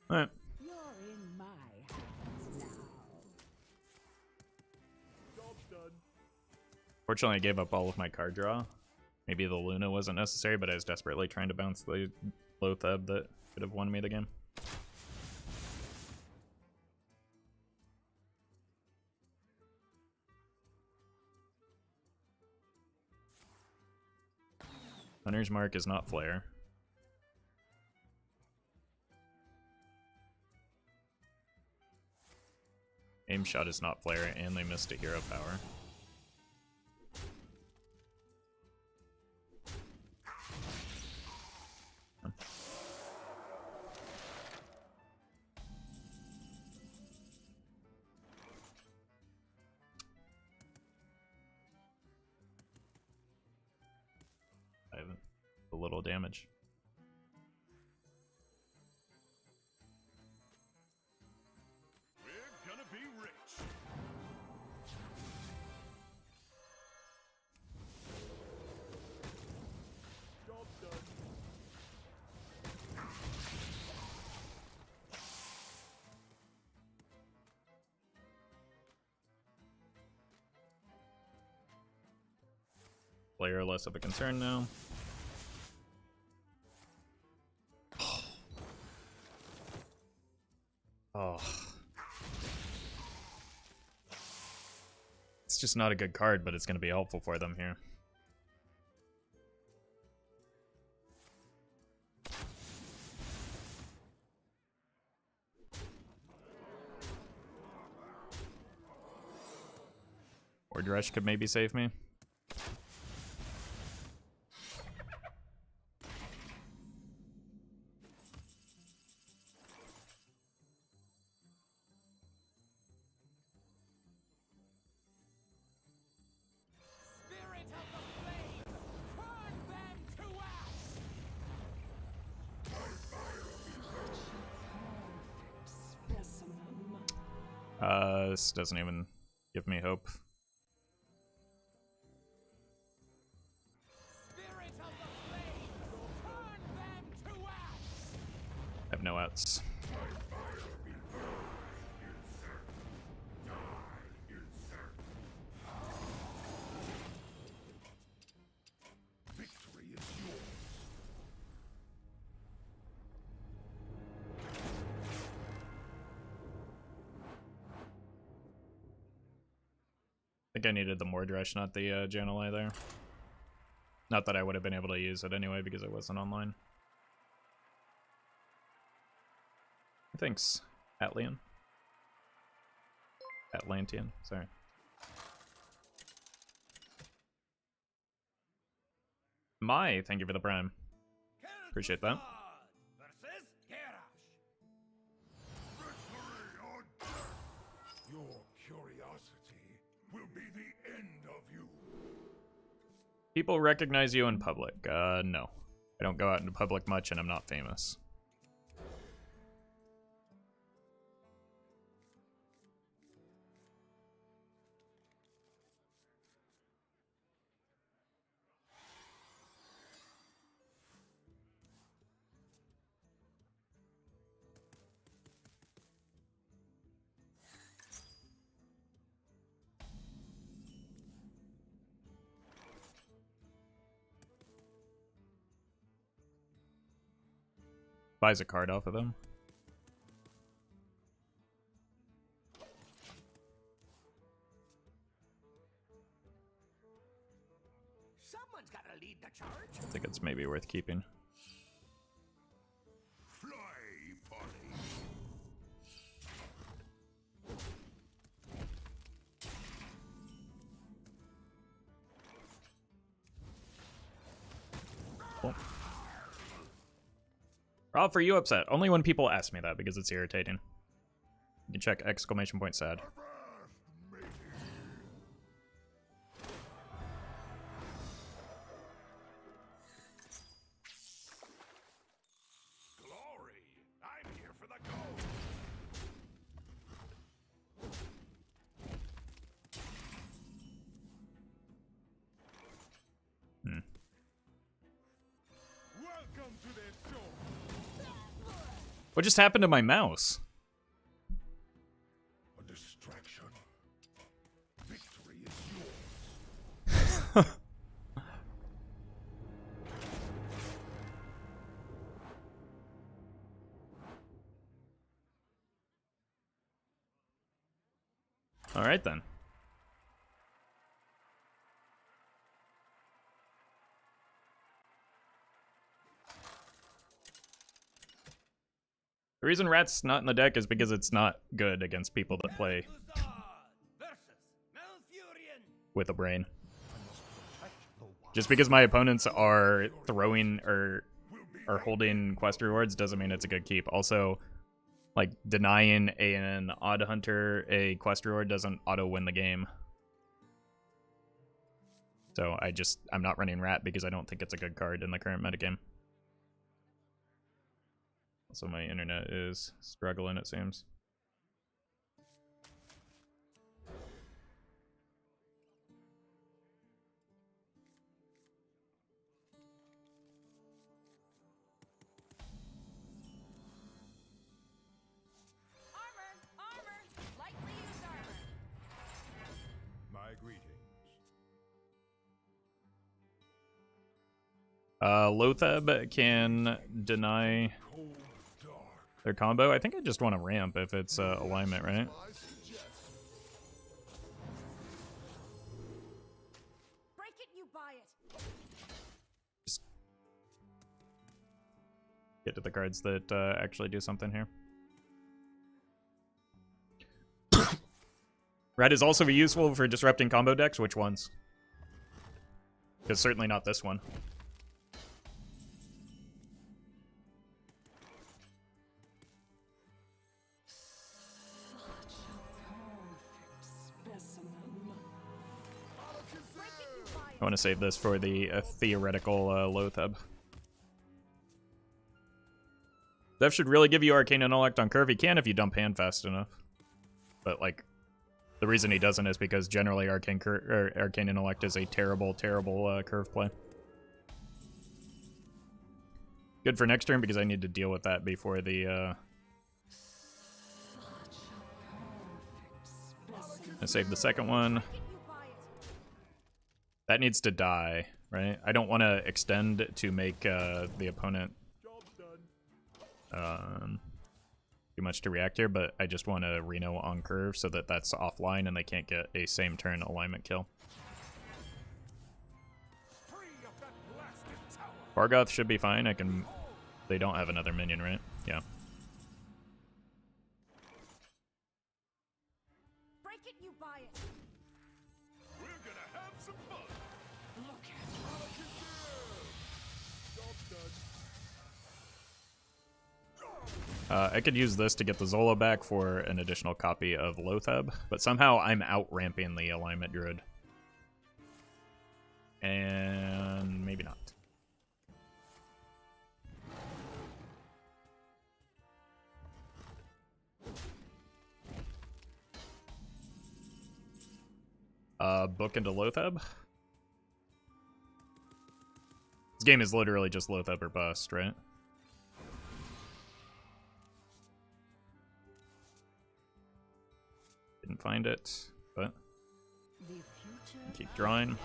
Alright. You're in my hands now. Fortunately, I gave up all of my card draw. Maybe the Luna wasn't necessary, but I was desperately trying to bounce the Loatheb that could have won me the game. Hunter's Mark is not Flare. Aim Shot is not Flare, and they missed a hero power. I have a little damage. We're gonna be rich. Job done. Player less of a concern now. It's just not a good card, but it's going to be helpful for them here. Or Dresh could maybe save me. This doesn't even give me hope. I have no outs. I think I needed the Mordresh, not the Jan'alai there. Not that I would have been able to use it anyway because it wasn't online. Thanks, Atlantean, sorry. Thank you for the prime. Appreciate that. Your curiosity will be the end of you. People recognize you in public. No. I don't go out into public much and I'm not famous. Buys a card off of them. Someone's gotta lead the charge. I think it's maybe worth keeping. Fly, party. Cool. Rob, are you upset? Only when people ask me that because it's irritating. You can check exclamation point sad. Glory! I'm here for the gold. Welcome to the show. What just happened to my mouse? A distraction. Victory is yours. All right then. The reason Rat's not in the deck is because it's not good against people that play with a brain. Just because my opponents are throwing or are holding quest rewards doesn't mean it's a good keep. Also, like denying an odd hunter a quest reward doesn't auto win the game. So I'm not running Rat because I don't think it's a good card in the current metagame. Also, my internet is struggling, it seems. Armor! Lightly used armor! My greetings. Loatheb can deny Cold dark. their combo. I think I just want to ramp if it's alignment, right? I suggest. you buy it. Just get to the cards that actually do something here. Red is also useful for disrupting combo decks. Which ones? Because certainly not this one. I want to save this for the theoretical Loatheb. Zeph should really give you Arcane Intellect on curve. He can if you dump hand fast enough. But, like, the reason he doesn't is because generally Arcane Intellect is a terrible, terrible curve play. Good for next turn because I need to deal with that before the... I save the second one. That needs to die, right? I don't want to extend to make the opponent too much to react here, but I just want to Reno on curve so that that's offline and they can't get a same turn alignment kill. Bargoth should be fine. I can... They don't have another minion, right? Yeah. Break it, you buy it. We're gonna have some fun. Look at I could use this to get the Zola back for an additional copy of Loatheb, but somehow I'm out-ramping the alignment druid. And maybe not. Book into Loatheb. This game is literally just Loatheb or bust, right? Didn't find it, but keep drawing.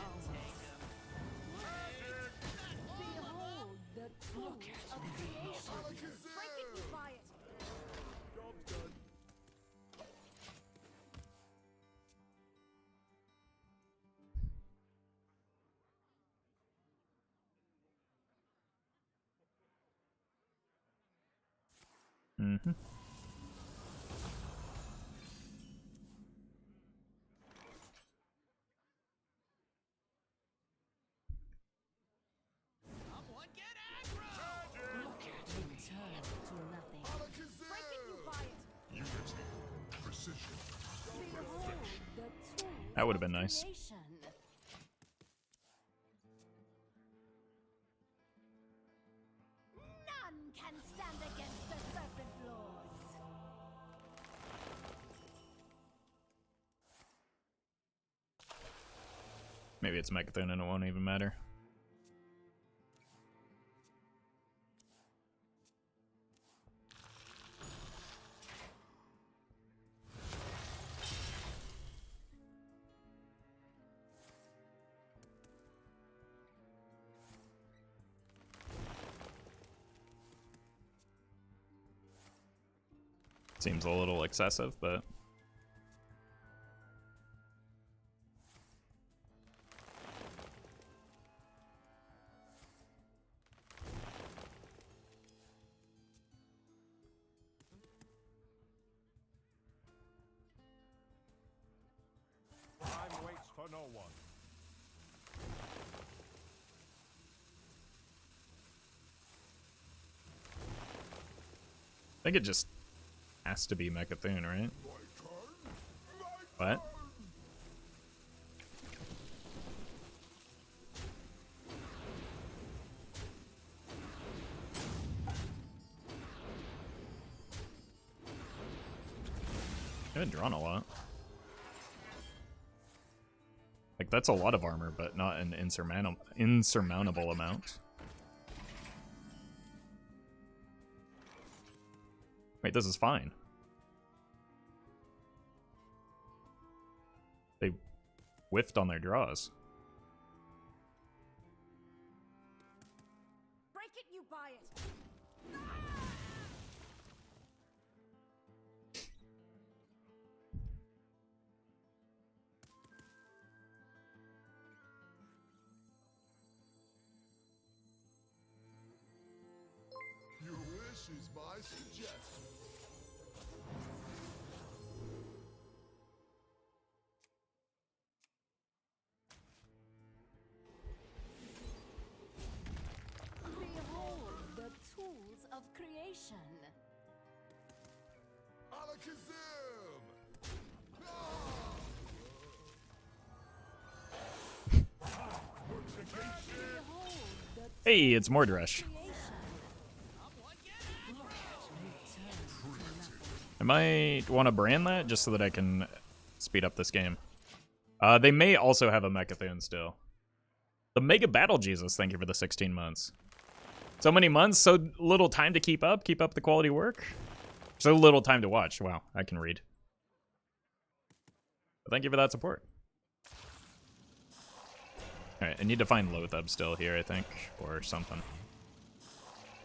Mm-hmm. someone get aggro. Look at me. Turn to nothing. Break it, you buy it. Unity, precision, Behold the tools That would have of been nice. creation. None can stand against the Serpent Lords. Maybe it's Mechathon and it won't even matter. Seems a little excessive, but... time waits for no one. I think it just has to be Mechathon, right? What? I haven't drawn a lot. Like, that's a lot of armor, but not an insurmountable amount. Wait, this is fine. They whiffed on their draws. Break it, you buy it. suggest. Behold the tools of creation. Alakazam! Behold the Hey, it's Mordresh. creation. I might want to brand that just so that I can speed up this game. They may also have a Mechathune still. The Mega Battle Jesus, thank you for the 16 months. So many months, so little time to keep up the quality work. So little time to watch. Wow, I can read. But thank you for that support. Alright, I need to find Loatheb still here, I think, or something.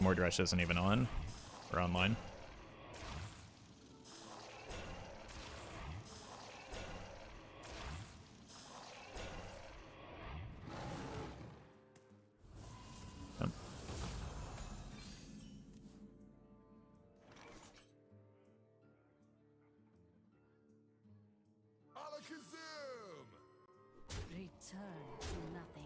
Mordresh isn't even on, or online. Yep. Alakazam! Return to nothing.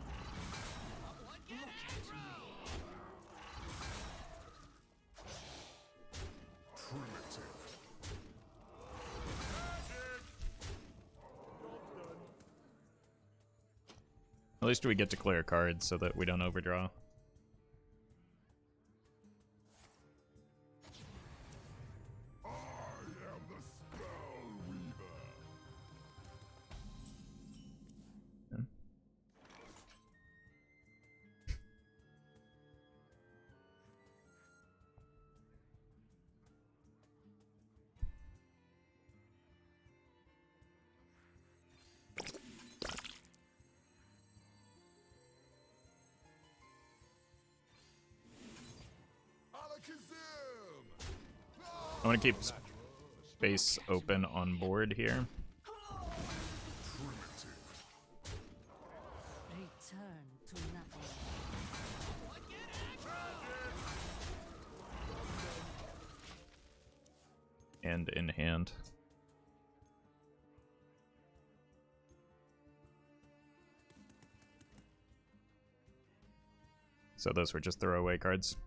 At least we get to clear cards so that we don't overdraw. I am the Spell Weaver. Alakazam! I want to keep space open on board here. Return to nothing. And in hand. So those were just throwaway cards.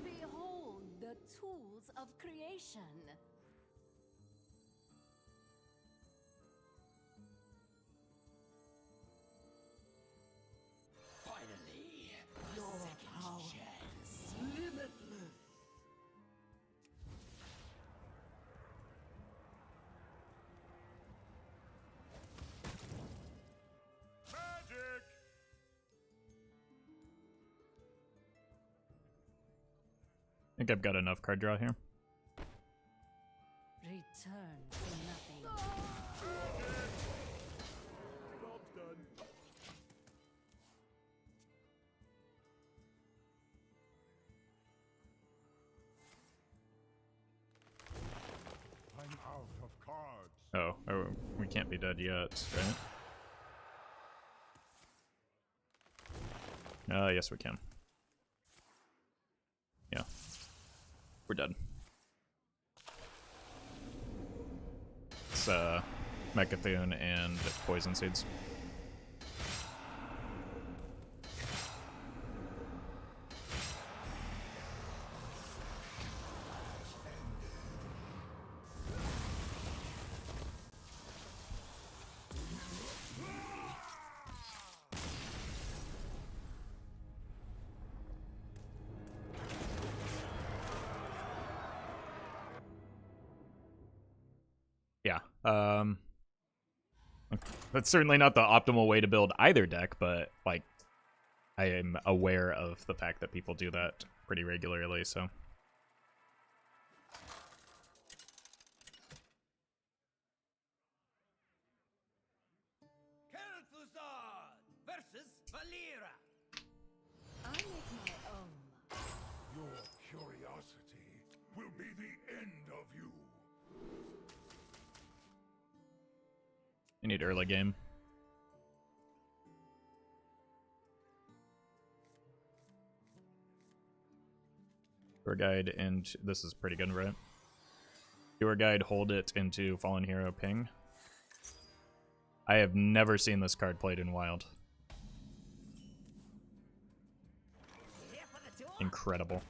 Behold the tools of creation. Finally, your power is limitless. Magic! I think I've got enough card draw here. Return to nothing. Job's done. I'm out of cards. Oh, we can't be dead yet, right? Yes we can. Yeah. We're dead. It's Mechathune and Poison Seeds. Yeah. That's certainly not the optimal way to build either deck, but like I am aware of the fact that people do that pretty regularly, so. I need early game. Tour guide, and this is pretty good, right? Tour guide, hold it into Fallen Hero ping. I have never seen this card played in Wild. Incredible.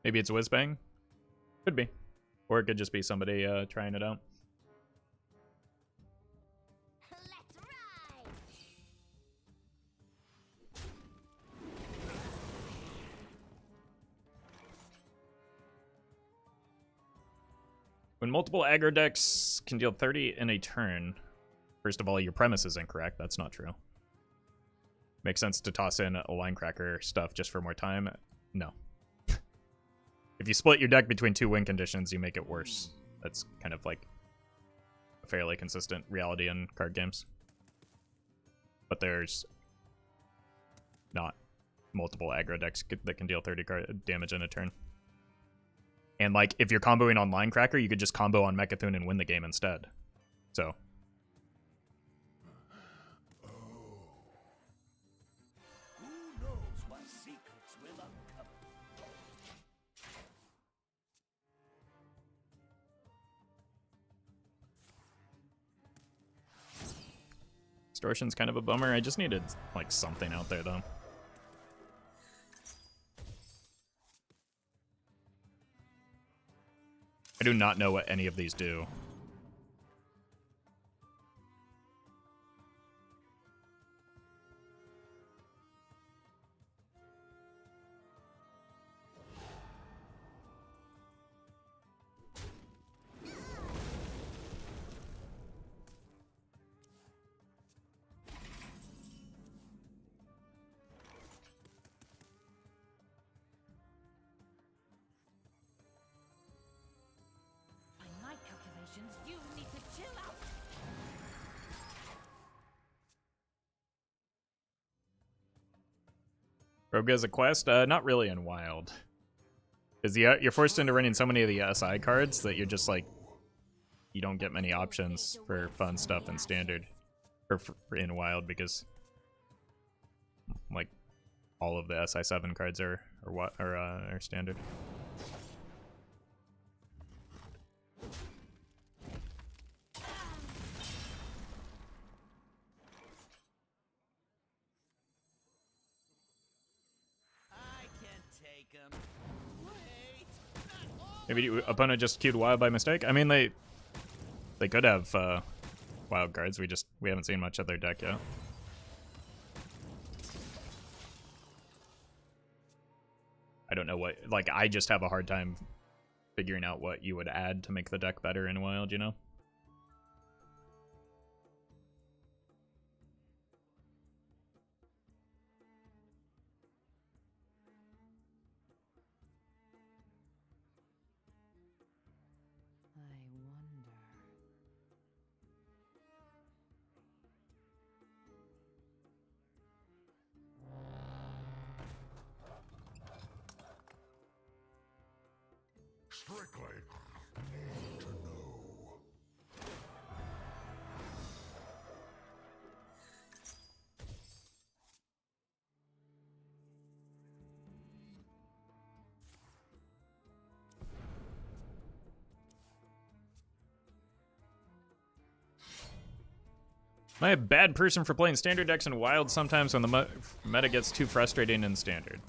Maybe it's Whizbang? Could be. Or it could just be somebody trying it out. Let's ride. When multiple aggro decks can deal 30 in a turn, first of all, your premise is incorrect. That's not true. Makes sense to toss in a line cracker stuff just for more time? No. If you split your deck between two win conditions, you make it worse. That's kind of like a fairly consistent reality in card games. But there's not multiple aggro decks that can deal 30 damage in a turn. And like, if you're comboing on Line Cracker, you could just combo on Mecha'thun and win the game instead. So. Who knows what secrets will uncover? Extortion's kind of a bummer. I just needed like something out there though. I do not know what any of these do. You need to chill out. Rogue as a quest? Not really in Wild. Because you're forced into running so many of the SI cards that you're just like, you don't get many options for fun stuff in Standard. Or in Wild, because like all of the SI7 cards are Standard. Maybe opponent just queued Wild by mistake? I mean, they could have Wild cards. We haven't seen much of their deck yet. I don't know what, like, I just have a hard time figuring out what you would add to make the deck better in Wild, you know? Strictly need to know. Am I a bad person for playing Standard decks in Wild sometimes when the meta gets too frustrating in Standard?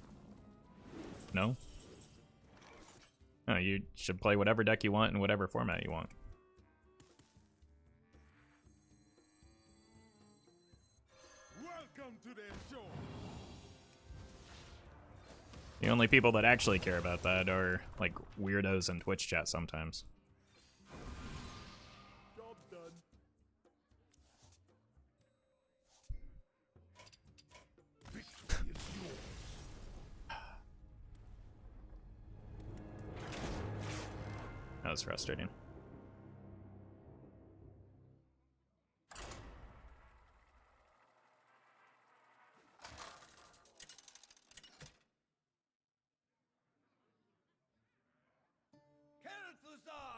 No? No, you should play whatever deck you want in whatever format you want. Welcome to the show. The only people that actually care about that are like weirdos in Twitch chat sometimes. Job done. Victory is yours. That was frustrating.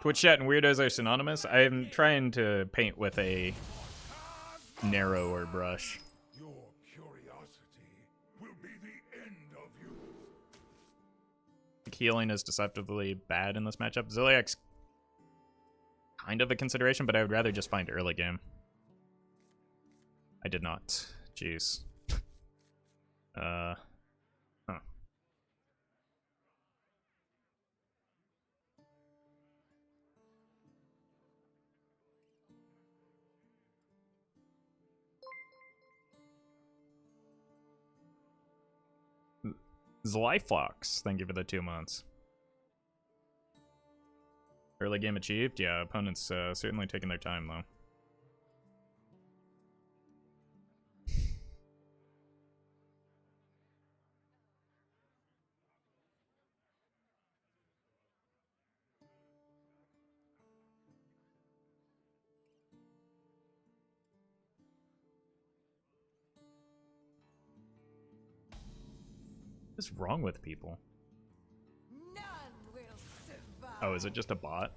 Twitch chat and weirdos are synonymous. I'm trying to paint with a narrower brush. Your curiosity will be the end of you. Healing is deceptively bad in this matchup. Zilliax, kind of a consideration, but I would rather just find early game. I did not. Jeez. Huh. Zlyflox, thank you for the 2 months. Early game achieved? Yeah, opponents certainly taking their time, though. What's wrong with people? None will survive. Oh, is it just a bot?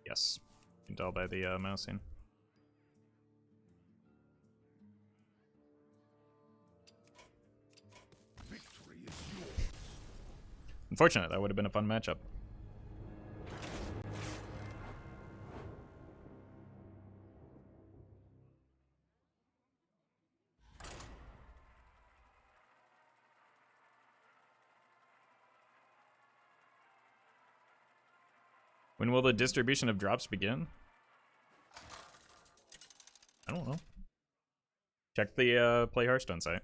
Yes. You can tell by the mousing. Victory is yours. Unfortunate, that would have been a fun matchup. When will the distribution of drops begin? I don't know. Check the Play Hearthstone site.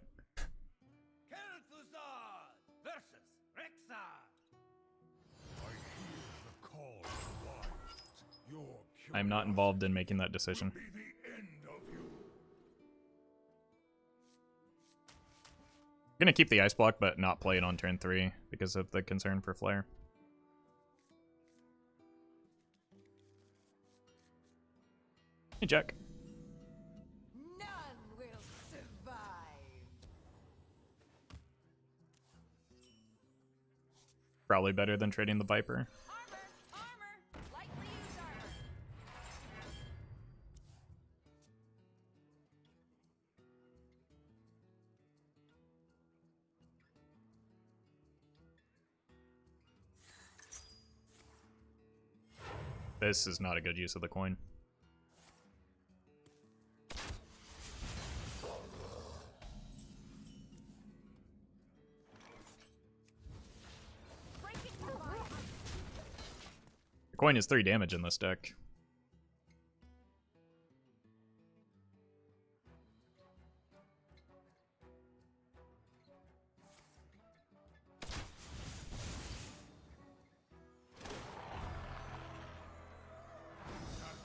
I'm not involved in making that decision. Be the end of you. I'm gonna keep the ice block, but not play it on turn 3 because of the concern for flare. Hey, Jack. None will survive. Probably better than trading the Viper. Armor! Lightly used armor. This is not a good use of the coin. The coin is 3 damage in this deck.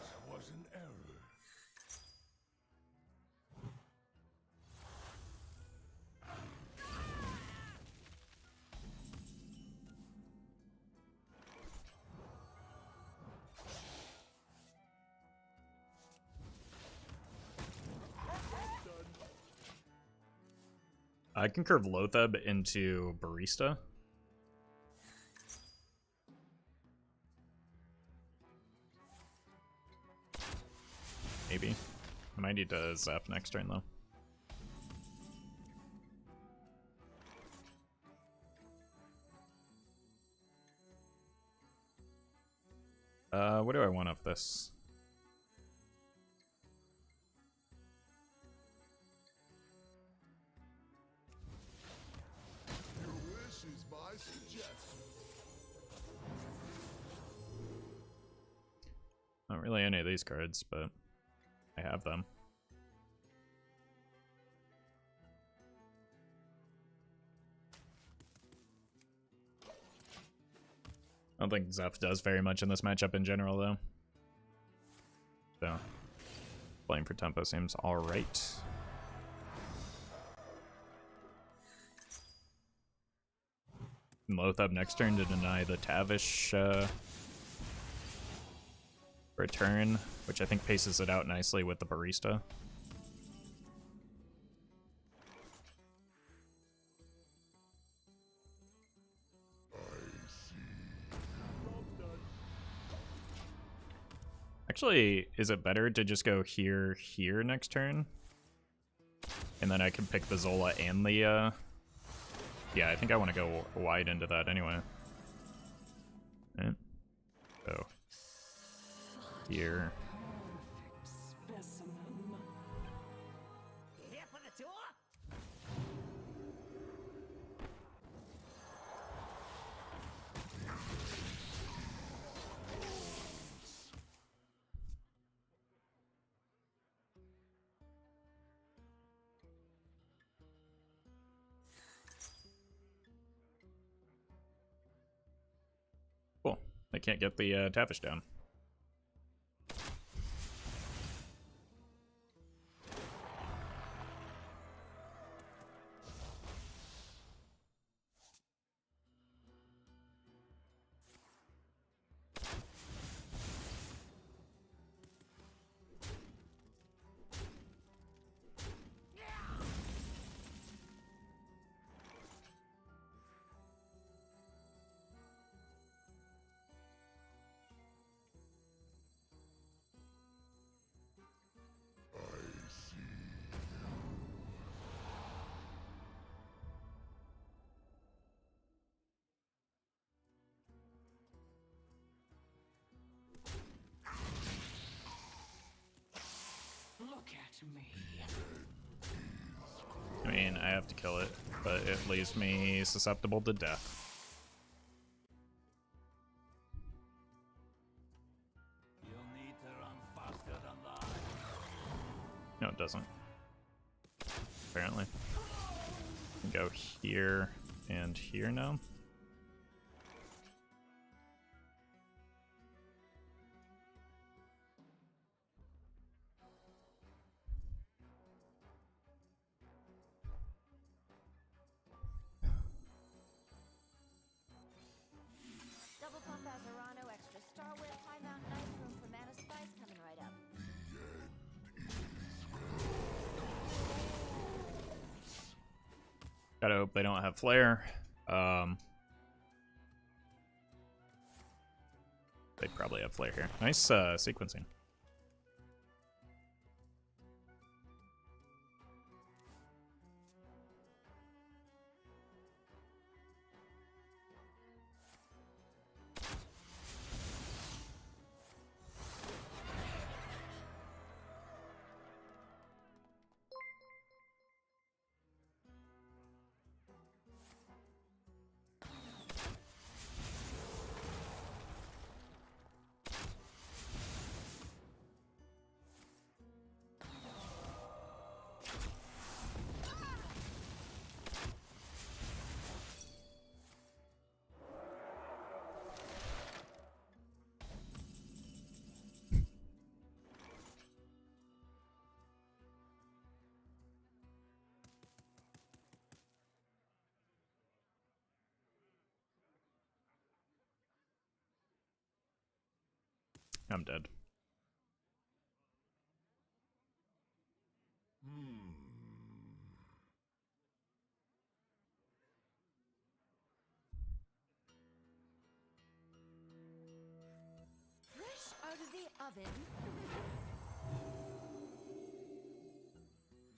That was an error. I can curve Loatheb into Barista. Maybe. I might need to zap next turn, though. What do I want of this? Your wish is my suggestion. Not really any of these cards, but I have them. I don't think Zeph does very much in this matchup in general, though. So, playing for tempo seems alright. Loatheb next turn to deny the Tavish return, which I think paces it out nicely with the Barista. Actually, is it better to just go here next turn? And then I can pick the Zola and the, yeah, I think I want to go wide into that anyway. Right. So, here. Here for the tour? Cool. I can't get the Tavish down. Look at me. I mean, I have to kill it, but it leaves me susceptible to death. You'll need to run faster than that. No, it doesn't. Apparently. Go here and here now. Double pump Azarano, extra Star Whip, high mountain ice room for mana spice coming right up. Gotta hope they don't have flare. They probably have flare here. Nice sequencing. I'm dead. Fresh out of the oven.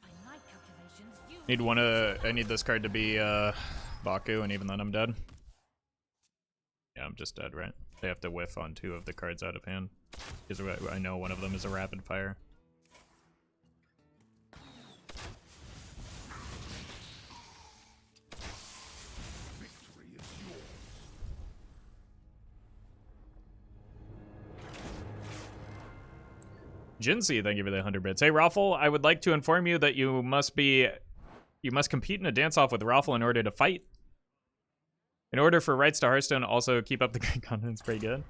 By my calculations, you I need this card to be Baku, and even then I'm dead. Yeah, I'm just dead, right? They have to whiff on 2 of the cards out of hand. Because I know one of them is a rapid fire. Victory is yours. Jinsey, thank you for the 100 bits. Hey, Roffle, I would like to inform you that you must compete in a dance-off with Roffle in order to fight. In order for rights to Hearthstone, also keep up the great content. It's pretty good.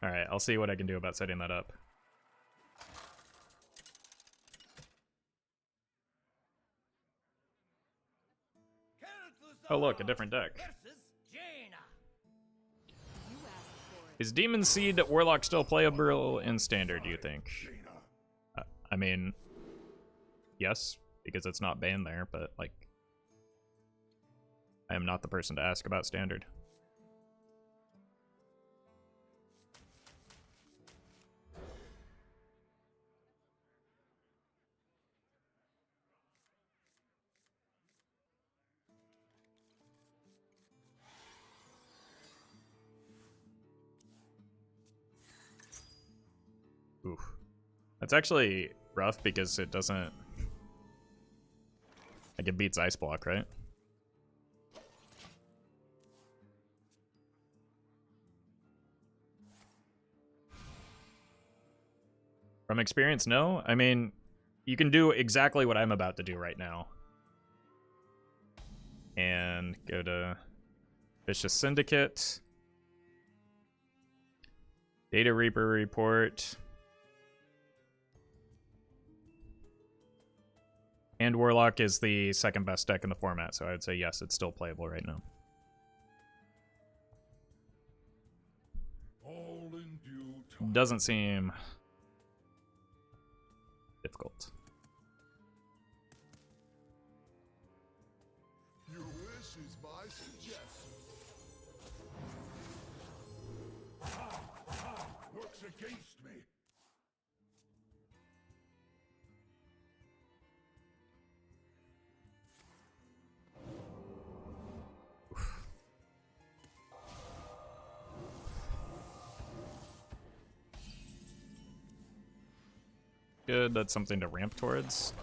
Alright, I'll see what I can do about setting that up. Oh look, a different deck. Versus James. Is Demon Seed Warlock still playable in Standard, do you think? I mean, yes, because it's not banned there, but, like, I am not the person to ask about Standard. Oof. That's actually rough because it doesn't... Like, it beats Ice Block, right? From experience, no. I mean, you can do exactly what I'm about to do right now. And go to Vicious Syndicate. Data Reaper report. And Warlock is the second best deck in the format, so I would say yes, it's still playable right now. All in due time. Doesn't seem difficult. Your wish is my suggestion. Works against me. Good, that's something to ramp towards.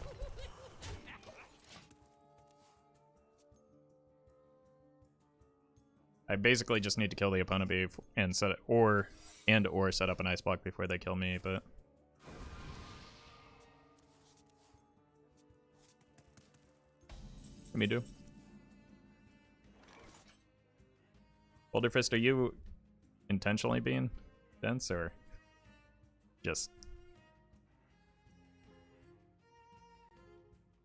I basically just need to kill the opponent and set it, or set up an ice block before they kill me, but let me do. Boulder Fist, are you intentionally being dense or just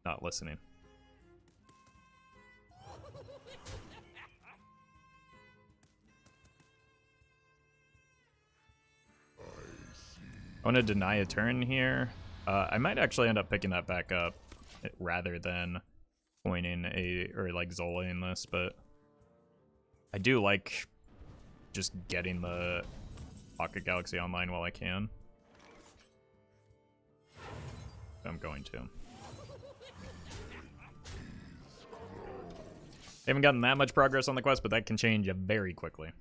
not listening? I want to deny a turn here. I might actually end up picking that back up rather than pointing or like Zola-ing this, but I do like just getting the Pocket Galaxy online while I can. So I'm going to. Haven't gotten that much progress on the quest, but that can change very quickly.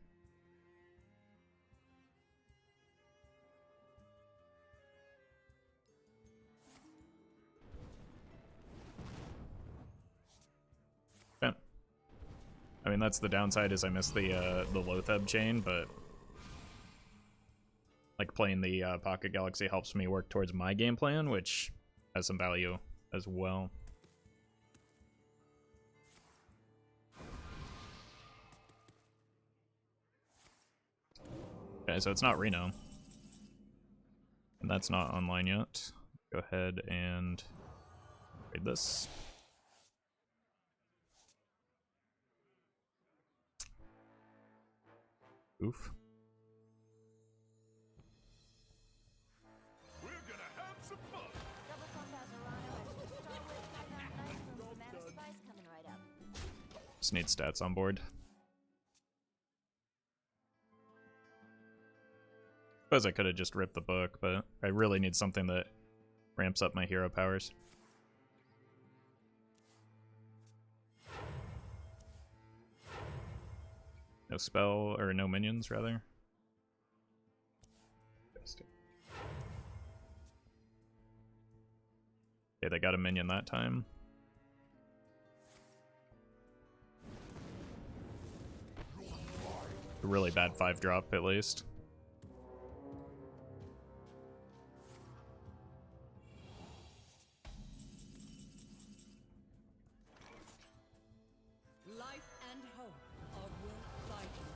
Okay. I mean, that's the downside, is I missed the Loatheb chain, but like playing the Pocket Galaxy helps me work towards my game plan, which has some value as well. Okay, so it's not Reno. And that's not online yet. Go ahead and read this. Oof. We're gonna have some fun. Double compounds are nice from Mana Spice coming right up. Just need stats on board. Suppose I could have just ripped the book, but I really need something that ramps up my hero powers. No spell, or no minions, rather. Okay, they got a minion that time. A really bad 5-drop, at least. Life and hope are worth fighting.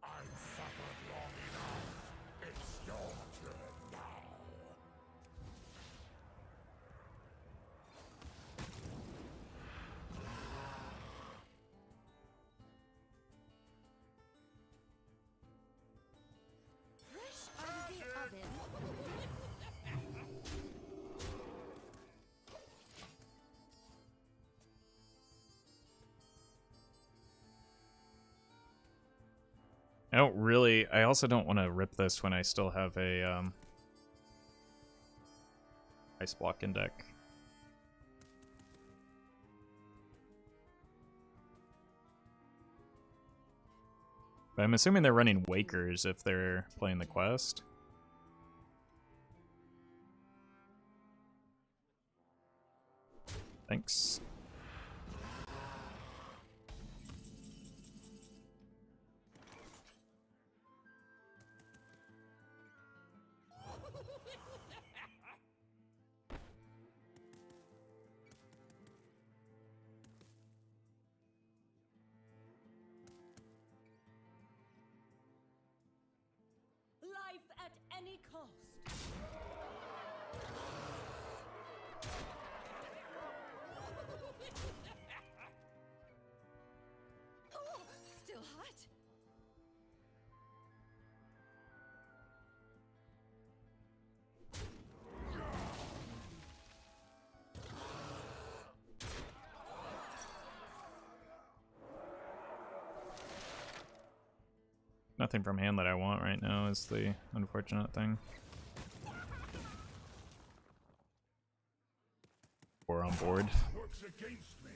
I've suffered long enough. It's your turn now. I also don't want to rip this when I still have a ice block in deck. But I'm assuming they're running Wakers if they're playing the quest. Thanks. Life at any cost. Oh, still hot. Nothing from hand that I want right now is the unfortunate thing. Or on board. Works against me.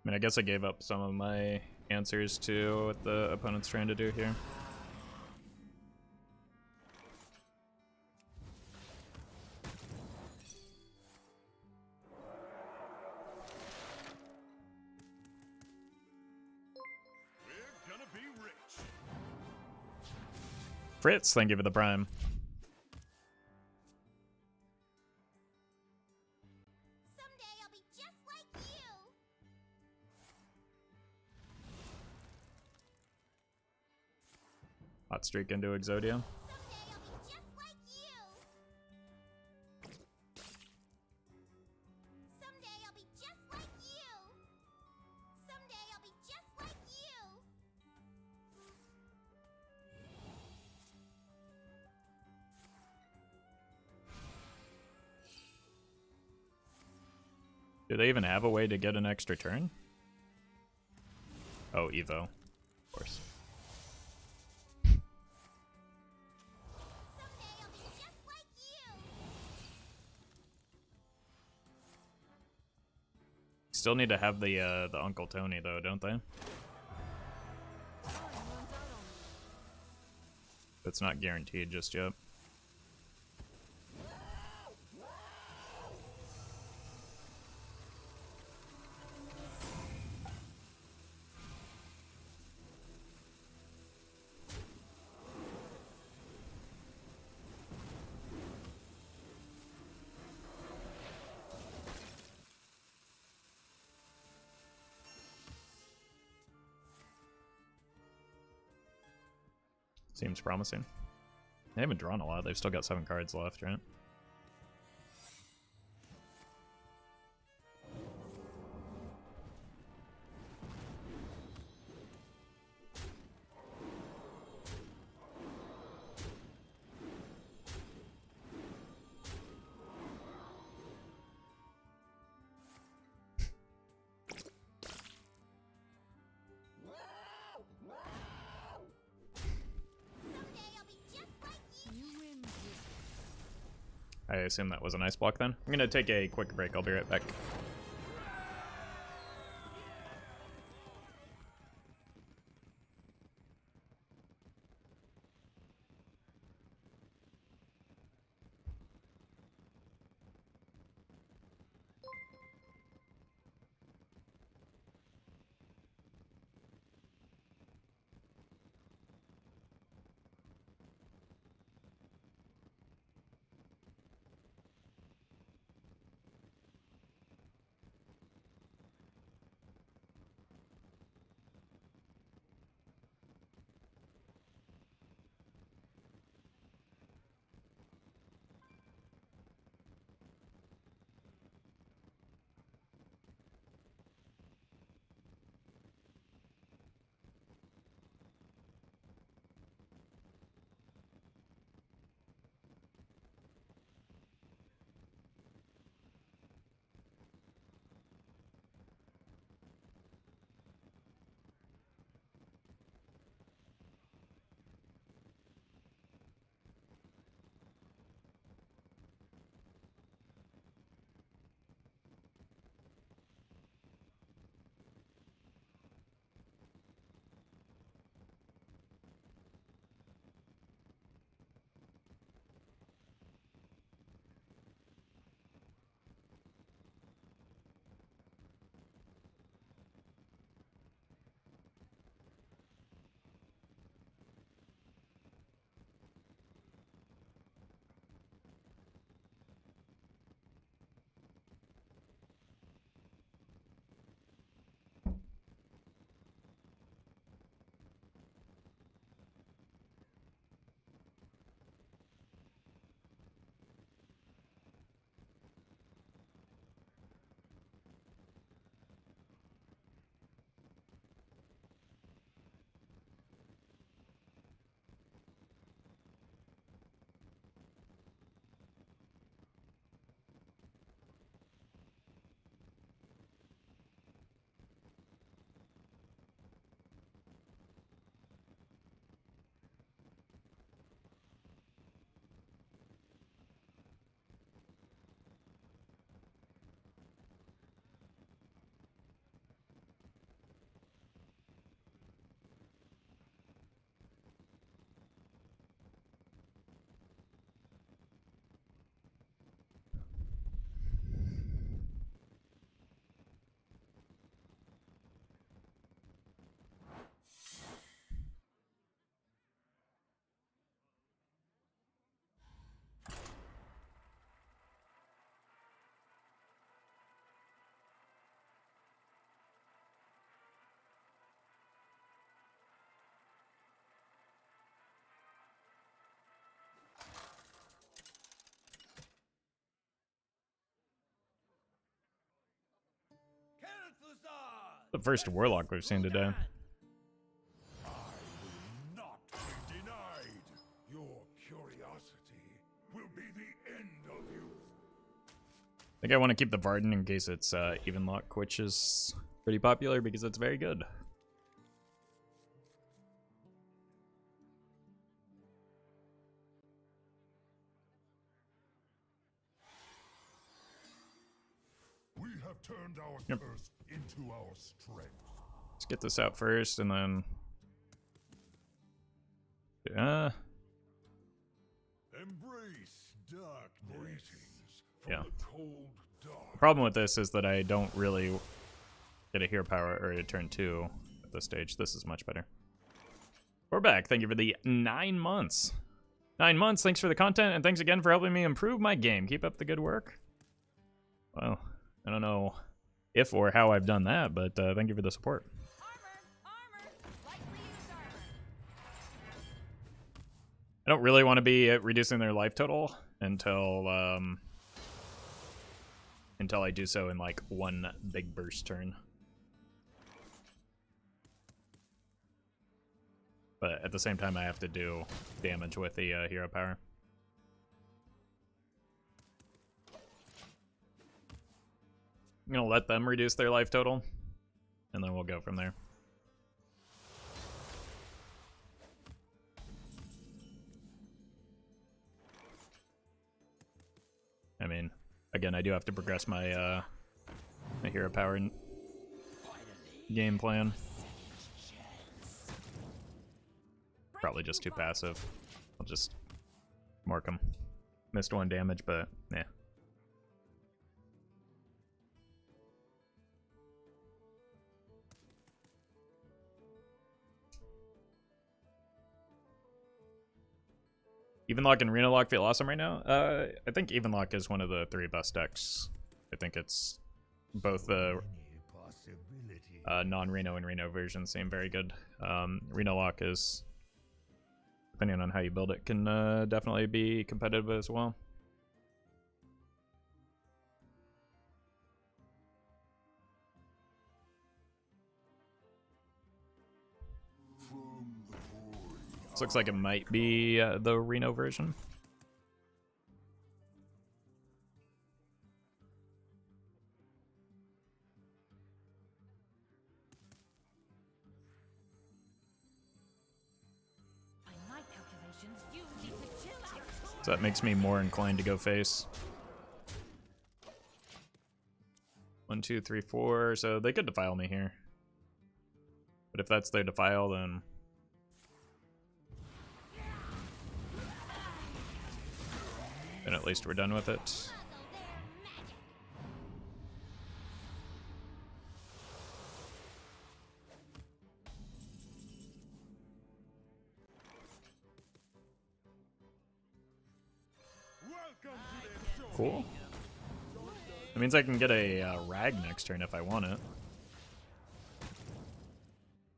I mean, I guess I gave up some of my answers to what the opponent's trying to do here. We're gonna be rich. Fritz, thank you for the prime. Someday I'll be just like you. Hot streak into Exodia. Someday I'll be just like you. Someday I'll be just like you. Someday I'll be just like you. Do they even have a way to get an extra turn? Oh, Evo. Of course. Someday I'll be just like you. Still need to have the Uncle Tony though, don't they? It's not guaranteed just yet. Seems promising. They haven't drawn a lot. They've still got 7 cards left, right? Someday I'll be just like you. You win. I assume that was an ice block then. I'm gonna take a quick break. I'll be right back. The first Warlock we've seen today. Not be denied. Your curiosity will be the end of you. I think I want to keep the Varden in case it's even luck, which is pretty popular because it's very good. We have turned our curse into our strength. Let's get this out first, and then Embrace darkness. Greetings from Yeah. the cold dark. The problem with this is that I don't really get a hero power or a turn 2 at this stage. This is much better. We're back. Thank you for the 9 months. 9 months. Thanks for the content, and thanks again for helping me improve my game. Keep up the good work. Well, I don't know if or how I've done that, but thank you for the support. Armor! Lightly used armor. I don't really want to be reducing their life total until I do so in like one big burst turn. But at the same time, I have to do damage with the hero power. I'm gonna let them reduce their life total, and then we'll go from there. I mean, again, I do have to progress my my hero power game plan. Probably just too passive. I'll just mark him. Missed 1 damage, but yeah. Evenlock and Reno Lock feel awesome right now. I think Evenlock is one of the 3 best decks. I think it's both the non-Reno and Reno versions seem very good. Reno Lock is, depending on how you build it, can definitely be competitive as well. This looks like it might be the Reno version. By my calculations, you need to chill out. So that makes me more inclined to go face. 1, 2, 3, 4. So they could defile me here. But if that's their defile, then at least we're done with it. Cool. That means I can get a rag next turn if I want it.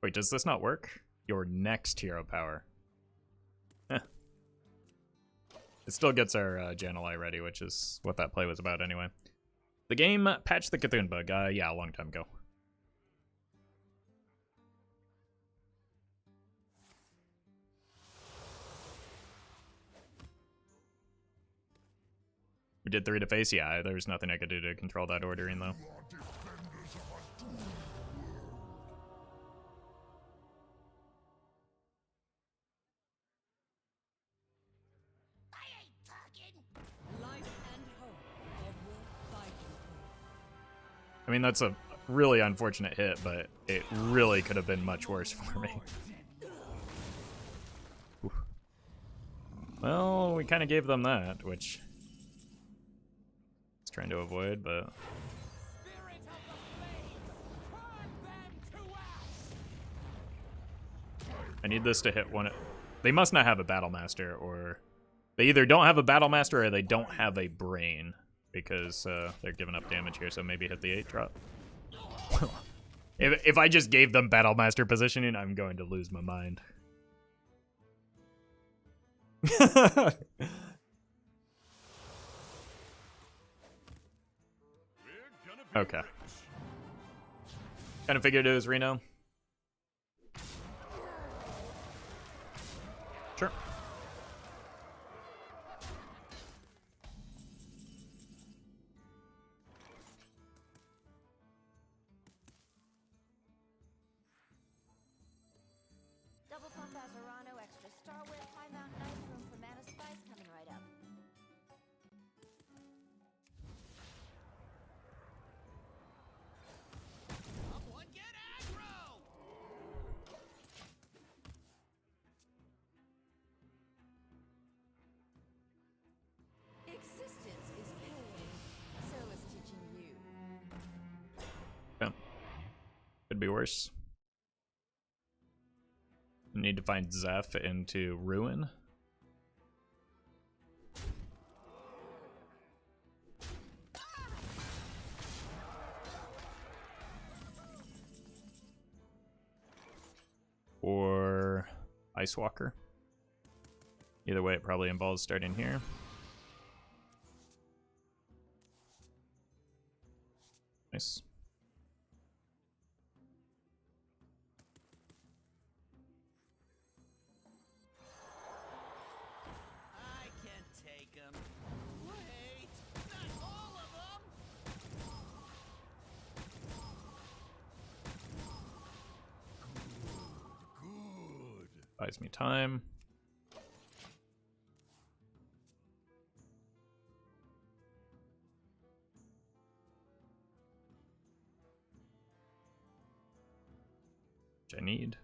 Wait, does this not work? Your next hero power. Heh. It still gets our Jan'alai ready, which is what that play was about anyway. The game patched the Cthulhu bug. Yeah, a long time ago. We did 3 to face. Yeah, there's nothing I could do to control that ordering though. I mean, that's a really unfortunate hit, but it really could have been much worse for me. Oof. Well, we kind of gave them that, which I was trying to avoid, but I need this to hit one. They must not have a Battle Master, or they either don't have a Battle Master or they don't have a Brain, because they're giving up damage here, so maybe hit the 8-drop. if I just gave them Battle Master positioning, I'm going to lose my mind. Okay. Kind of figured it was Reno. Sure. Double pump Azarano, extra Star Whip, high mountain ice room for mana spice coming right up. Someone get aggro! Existence is pain. So is teaching you. Yeah. Could be worse. Need to find Zeph into Ruin. Or Ice Walker. Either way, it probably involves starting here. Nice. I can take him. Wait, not all of them. Good. Buys me time. Which I need.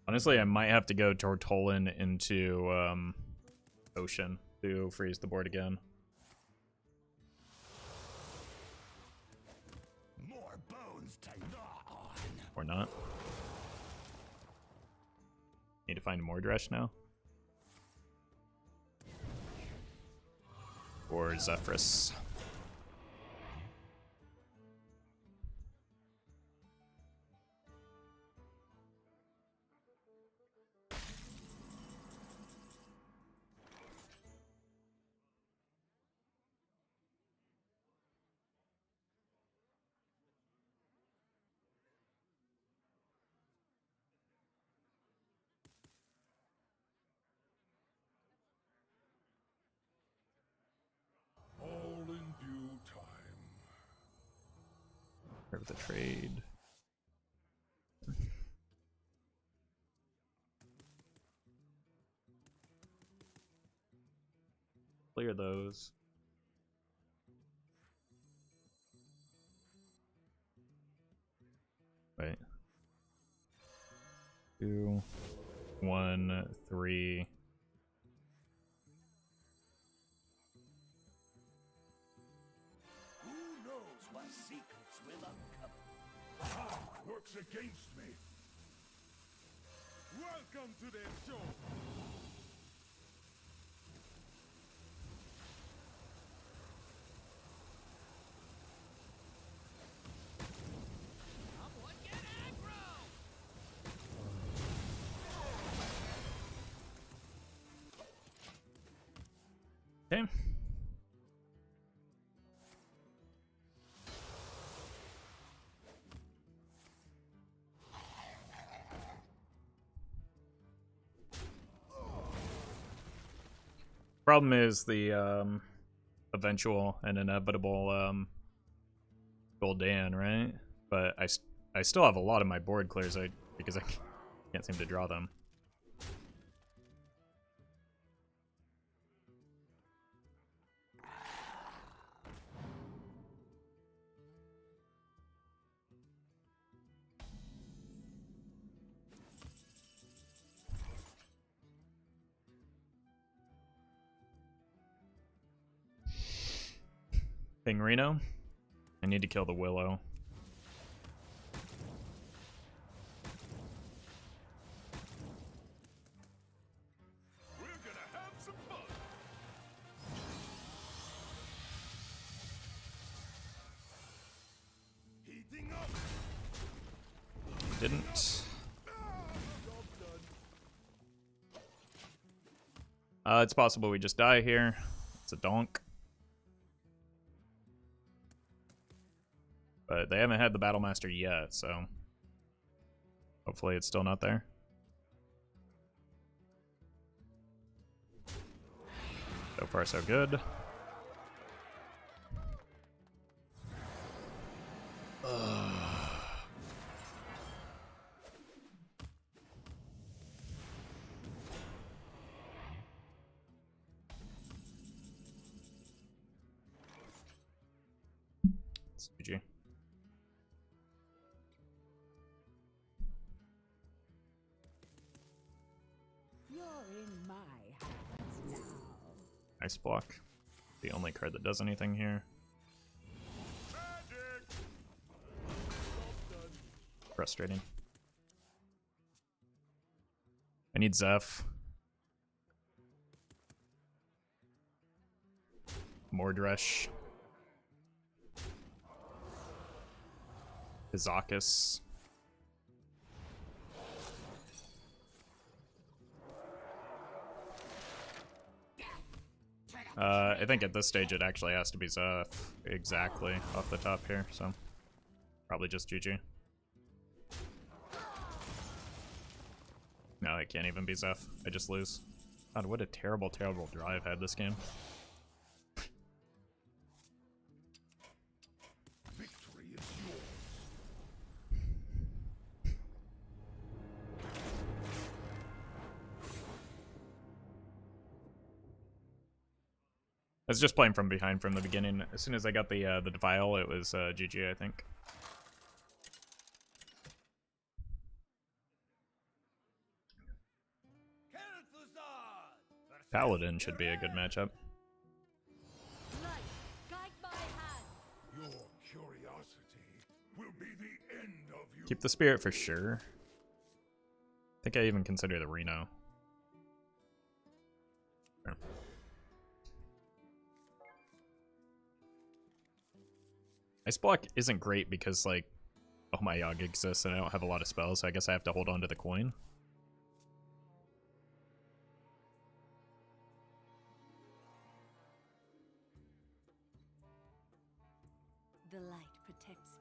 Honestly, I might have to go Tortolin into Ocean to freeze the board again. More bones to gnaw on. Or not. Need to find Mordresh now. Or Zephrys. All in due time. Of the trade. Clear those. Wait. 2, 1, 3. Who knows what secrets will uncover? Time works against me. Welcome to the show. Someone get aggro! Okay. Problem is the eventual and inevitable Gul'dan, right? But I still have a lot of my board clears because I can't seem to draw them. Ping Reno. I need to kill the Willow. We're gonna have some fun. Heating up. Didn't. Job done. It's possible we just die here. It's a donk. But they haven't had the Battlemaster yet, so hopefully it's still not there. So far, so good. It's GG. You're in my hands now. Ice block. The only card that does anything here. Frustrating. I need Zeph. Mordresh. Kazakus. I think at this stage it actually has to be Zeph exactly off the top here, so probably just GG. No, it can't even be Zeph. I just lose. God, what a terrible, terrible draw I've had this game. Victory is yours. I was just playing from behind from the beginning. As soon as I got the Defile, it was GG, I think. Paladin should be a good matchup. Light, guide my hand. Your curiosity will be the end of you. Keep the Spirit for sure. I think I even consider the Reno. Sure. Ice block isn't great because, like, oh my Yogg exists and I don't have a lot of spells, so I guess I have to hold on to the coin. The light protects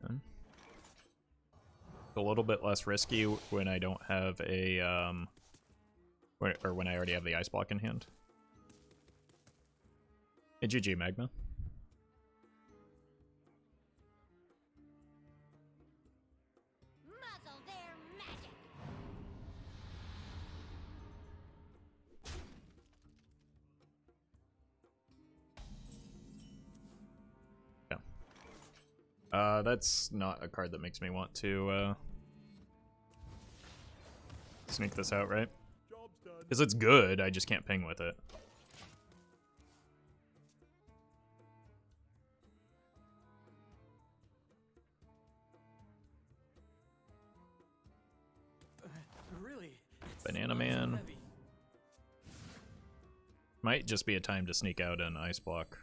me. A little bit less risky when I don't have a, or when I already have the ice block in hand. Hey, GG, Magma. Muzzle their magic. That's not a card that makes me want to sneak this out, right? Because it's good, I just can't ping with it. Really? Banana Man. Might just be a time to sneak out an ice block.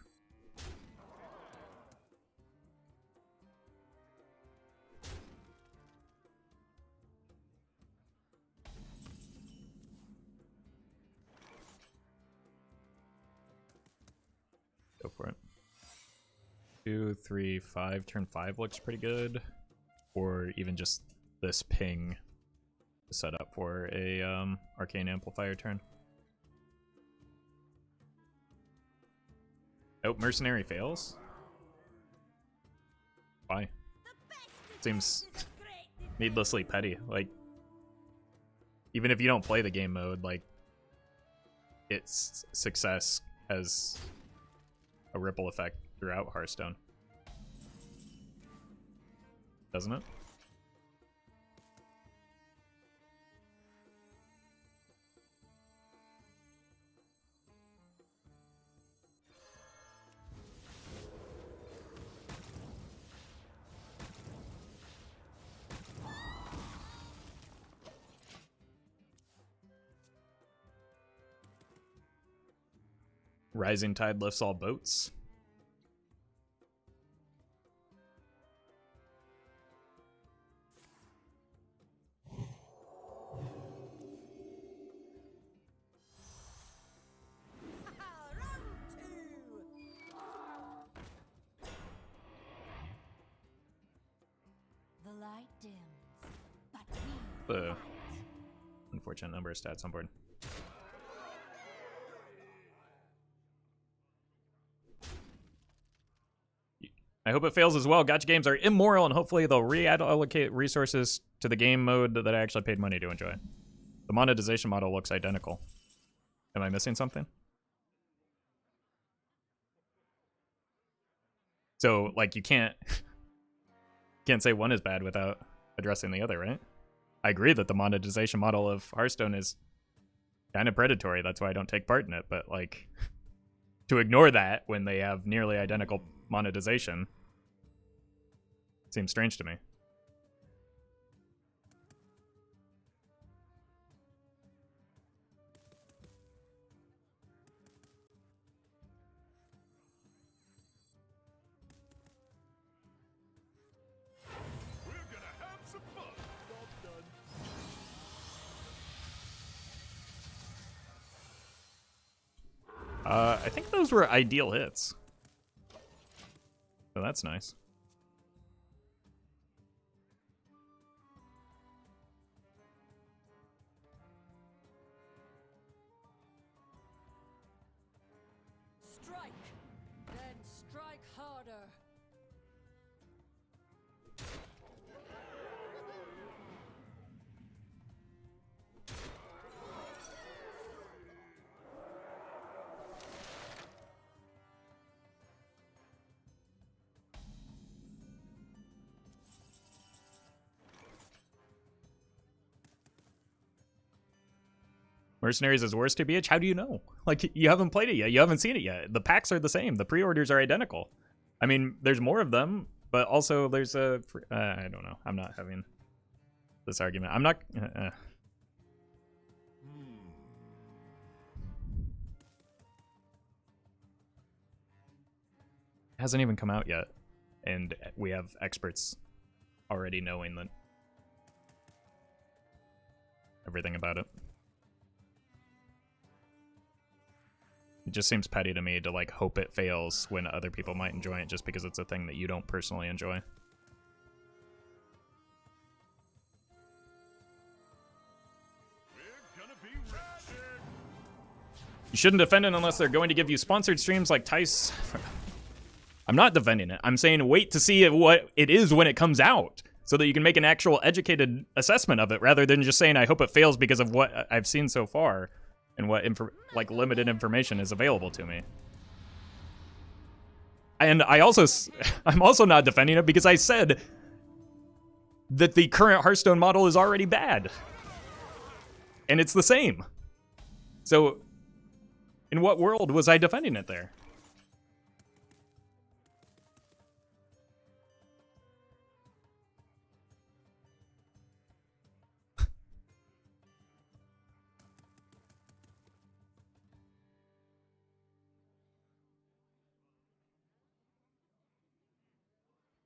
Go for it. 2, 3, 5. Turn 5 looks pretty good. Or even just this ping set up for a Arcane Amplifier turn. Oh, Mercenary fails? Why? Seems needlessly petty. Like, even if you don't play the game mode, like, its success has a ripple effect throughout Hearthstone. Doesn't it? Rising tide lifts all boats. light dims, but we The fight. unfortunate number of stats on board. I hope it fails as well. Gacha games are immoral, and hopefully they'll reallocate resources to the game mode that I actually paid money to enjoy. The monetization model looks identical. Am I missing something? So, like, you can't say one is bad without addressing the other, right? I agree that the monetization model of Hearthstone is kind of predatory. That's why I don't take part in it. But, like, to ignore that when they have nearly identical monetization seems strange to me. We're gonna have some fun. All done. I think those were ideal hits. So that's nice. Strike, then strike harder. Mercenaries is worse to BH? How do you know? Like, you haven't played it yet. You haven't seen it yet. The packs are the same. The pre-orders are identical. I mean, there's more of them, but also there's a... I don't know. I'm not having this argument. I'm not... It hasn't even come out yet. And we have experts already knowing that everything about it. It just seems petty to me to, like, hope it fails when other people might enjoy it just because it's a thing that you don't personally enjoy. We're gonna be rich. You shouldn't defend it unless they're going to give you sponsored streams like Tice. I'm not defending it. I'm saying wait to see what it is when it comes out so that you can make an actual educated assessment of it rather than just saying I hope it fails because of what I've seen so far and what like limited information is available to me. And I'm also not defending it because I said that the current Hearthstone model is already bad. And it's the same. So in what world was I defending it there?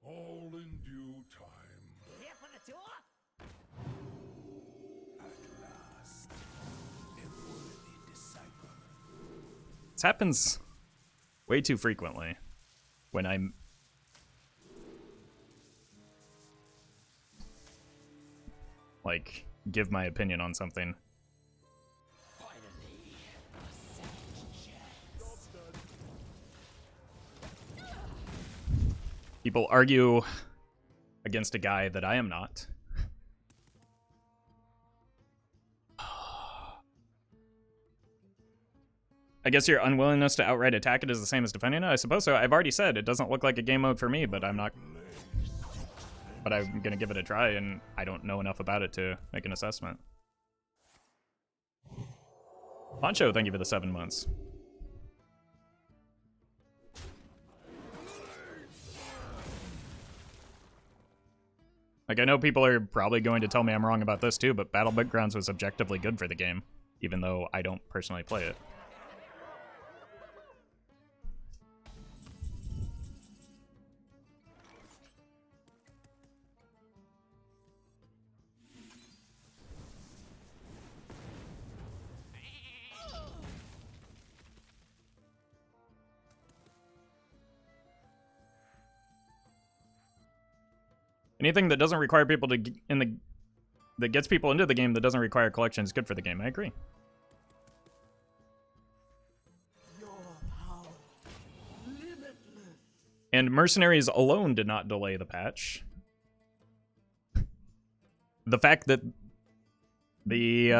All in due time. Here for the tour? At last, a worthy disciple. This happens way too frequently when I'm like give my opinion on something. Finally, a second chance. People argue against a guy that I am not. I guess your unwillingness to outright attack it is the same as defending it? I suppose so. I've already said it doesn't look like a game mode for me, but I'm gonna give it a try, and I don't know enough about it to make an assessment. Poncho, thank you for the 7 months. Like, I know people are probably going to tell me I'm wrong about this too, but Battlegrounds was objectively good for the game, even though I don't personally play it. Anything that doesn't require people to that gets people into the game that doesn't require collection is good for the game. I agree. And mercenaries alone did not delay the patch. The fact that the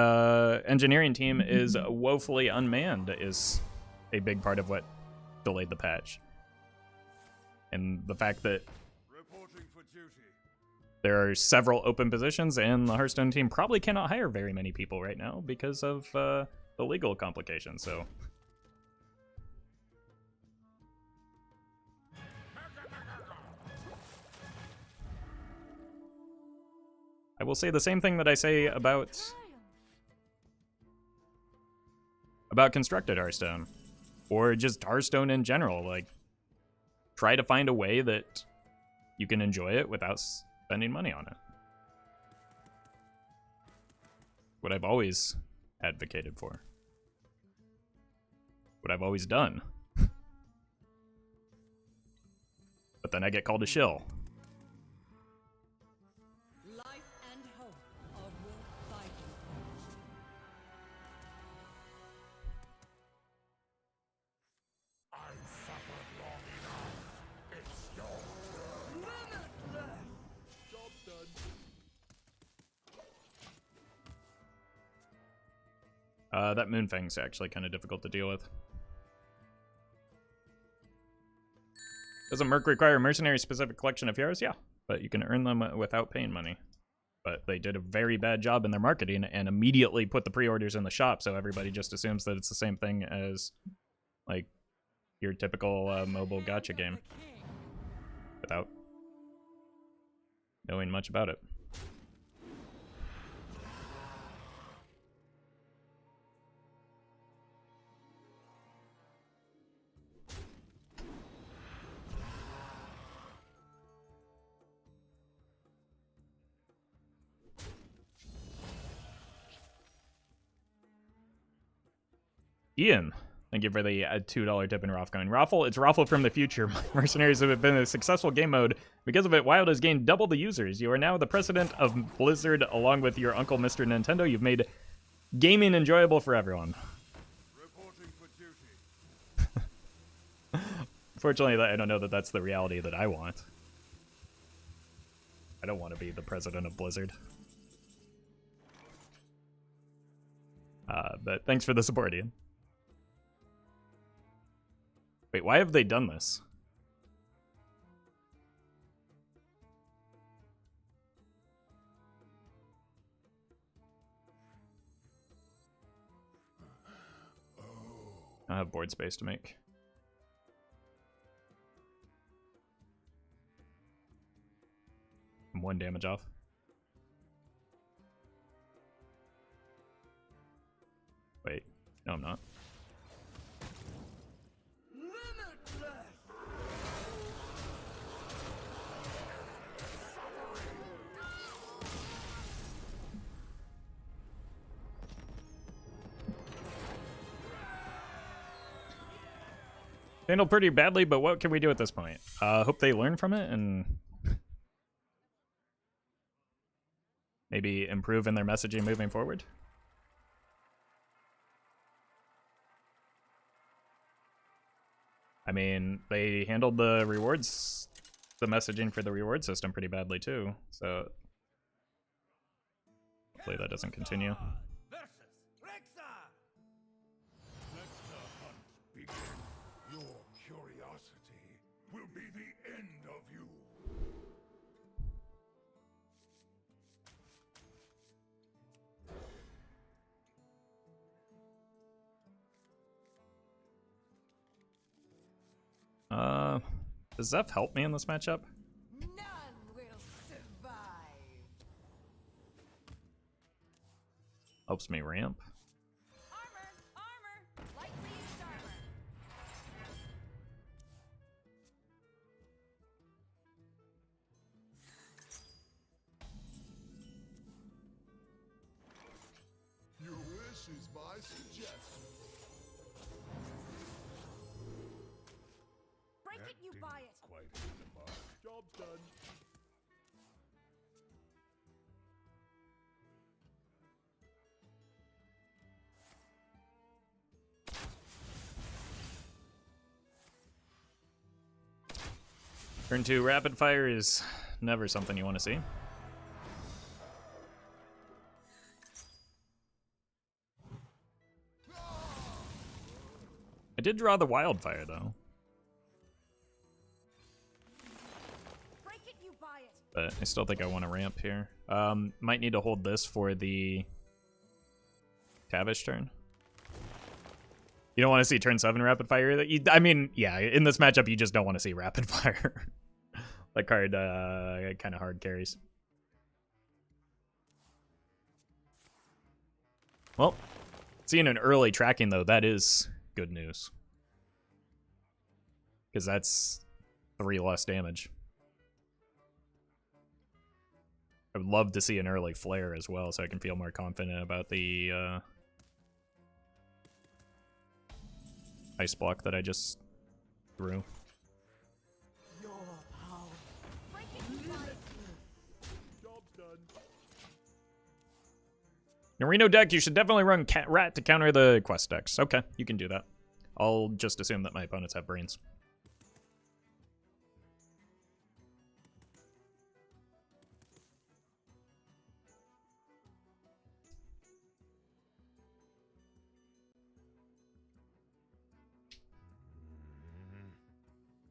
engineering team is woefully unmanned is a big part of what delayed the patch. And the fact that there are several open positions and the Hearthstone team probably cannot hire very many people right now because of the legal complications, so... I will say the same thing that I say about constructed Hearthstone, or just Hearthstone in general. Like, try to find a way that you can enjoy it without spending money on it. What I've always advocated for. What I've always done. But then I get called a shill. That Moonfang's actually kind of difficult to deal with. Doesn't Merc require a mercenary-specific collection of heroes? Yeah, but you can earn them without paying money. But they did a very bad job in their marketing and immediately put the pre-orders in the shop, so everybody just assumes that it's the same thing as, like, your typical mobile gacha game. Without knowing much about it. Ian, thank you for the $2 tip in Roffcoin. Roffle, it's Roffle from the future. Mercenaries have been a successful game mode. Because of it, Wild has gained double the users. You are now the president of Blizzard, along with your uncle, Mr. Nintendo. You've made gaming enjoyable for everyone. Reporting for duty. Fortunately, I don't know that that's the reality that I want. I don't want to be the president of Blizzard. But thanks for the support, Ian. Wait, why have they done this? I have board space to make. I'm 1 damage off. Wait, no I'm not. Handled pretty badly, but what can we do at this point? Hope they learn from it and maybe improve in their messaging moving forward. I mean, they handled the rewards, the messaging for the reward system pretty badly too, so hopefully that doesn't continue. Does Zeph help me in this matchup? None will survive. Helps me ramp. Armor! Lightly used armor! Your wish is my suggestion. Break it, you buy it! Quite hit the mark. Job's done. Turn 2 rapid fire is never something you want to see. I did draw the Wildfire though. Break it, you buy it. But I still think I want to ramp here. Might need to hold this for the Tavish turn. You don't want to see turn 7 rapid fire? I mean, yeah, in this matchup, you just don't want to see rapid fire. That card kind of hard carries. Well, seeing an early tracking, though, that is good news. Because that's 3 less damage. I would love to see an early flare as well, so I can feel more confident about the ice block that I just threw. Break it, you buy it. In a Reno deck, you should definitely run Rat to counter the quest decks. Okay, you can do that. I'll just assume that my opponents have brains.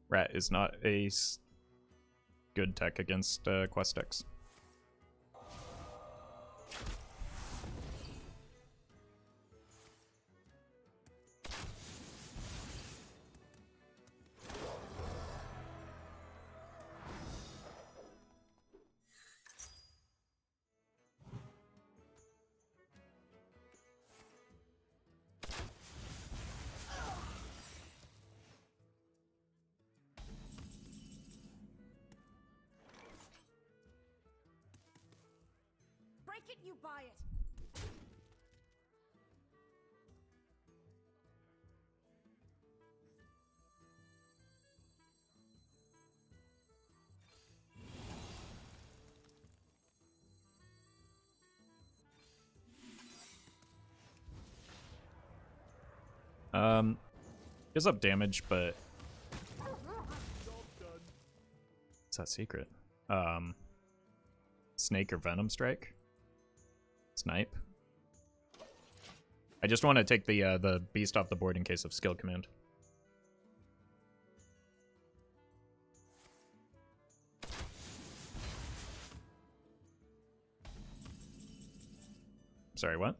Rat is not a good tech against quest decks. Break it, you buy it. Gives up damage, but what's that secret? Snake or Venom Strike? Snipe. I just want to take the beast off the board in case of skill command. Sorry, what?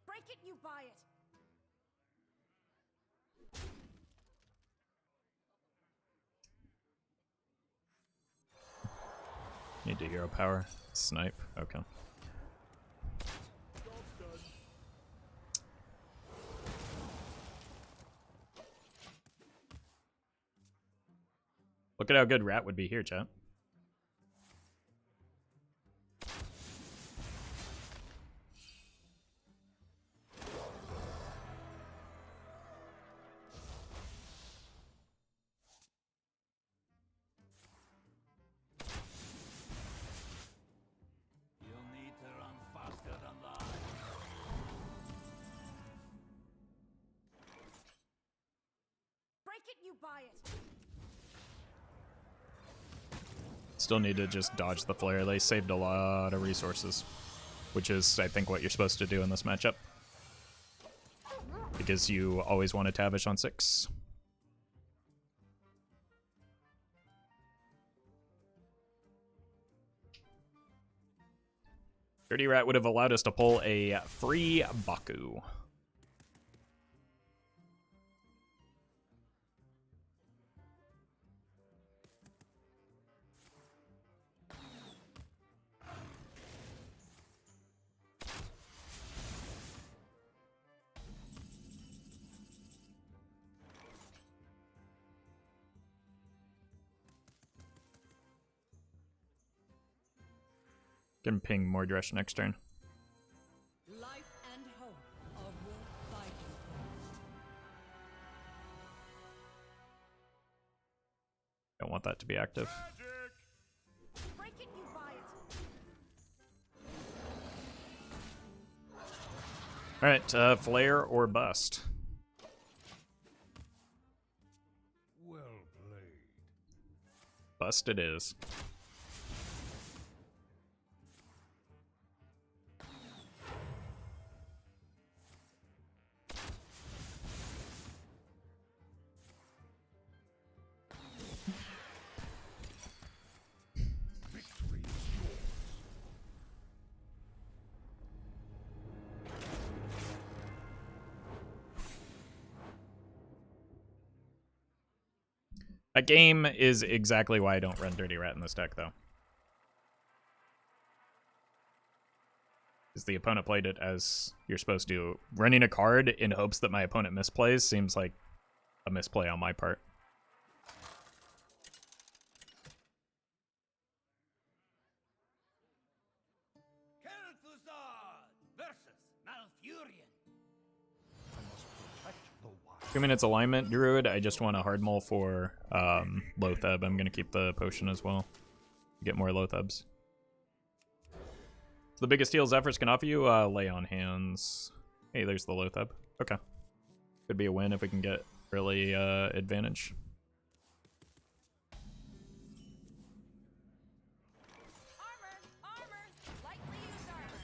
Break it, you buy it. Need to hero power. Snipe. Okay. Look at how good Rat would be here, chat. You'll need to run faster than that. Break it, you buy it. Still need to just dodge the flare. They saved a lot of resources, which is, I think, what you're supposed to do in this matchup. Because you always want to Tavish on 6. Dirty Rat would have allowed us to pull a free Baku. Can ping more direction next turn. Life and hope are worth fighting for. Don't want that to be active. Break it, you buy it. Alright, flare or bust. Well played. Bust it is. Victory is yours. That game is exactly why I don't run Dirty Rat in this deck, though. Because the opponent played it as you're supposed to. Running a card in hopes that my opponent misplays seems like a misplay on my part. Versus Malfurion. I mean, it's alignment druid. I just want a hard mull for Loatheb. I'm gonna keep the potion as well. Get more Loathebs. So the biggest deal Zephrys can offer you, lay on hands. Hey, there's the Loatheb. Okay. Could be a win if we can get early advantage. Armor! Lightly used armor.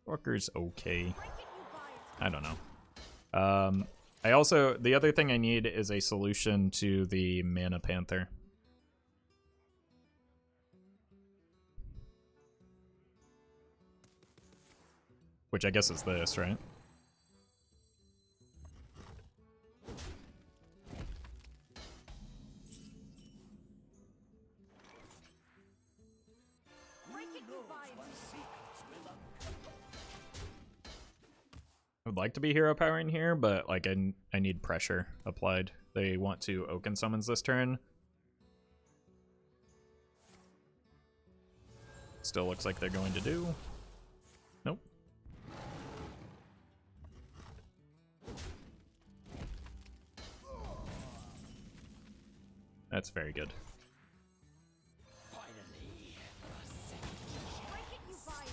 Walker's okay. Break it, you buy it. I don't know. I also, the other thing I need is a solution to the Mana Panther. Which I guess is this, right? Break it, you buy it. I would like to be hero powering here, but like I need pressure applied. They want to Oaken summons this turn. Still looks like they're going to do. Nope. That's very good. Finally, Break it, you buy it.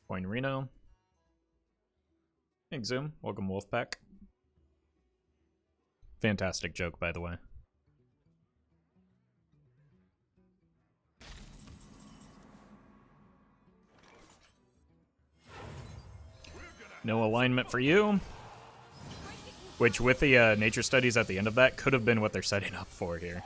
Coin Reno. Thanks, Zoom. Welcome, Wolfpack. Fantastic joke, by the way. No alignment for you. Which, with the nature studies at the end of that, could have been what they're setting up for here.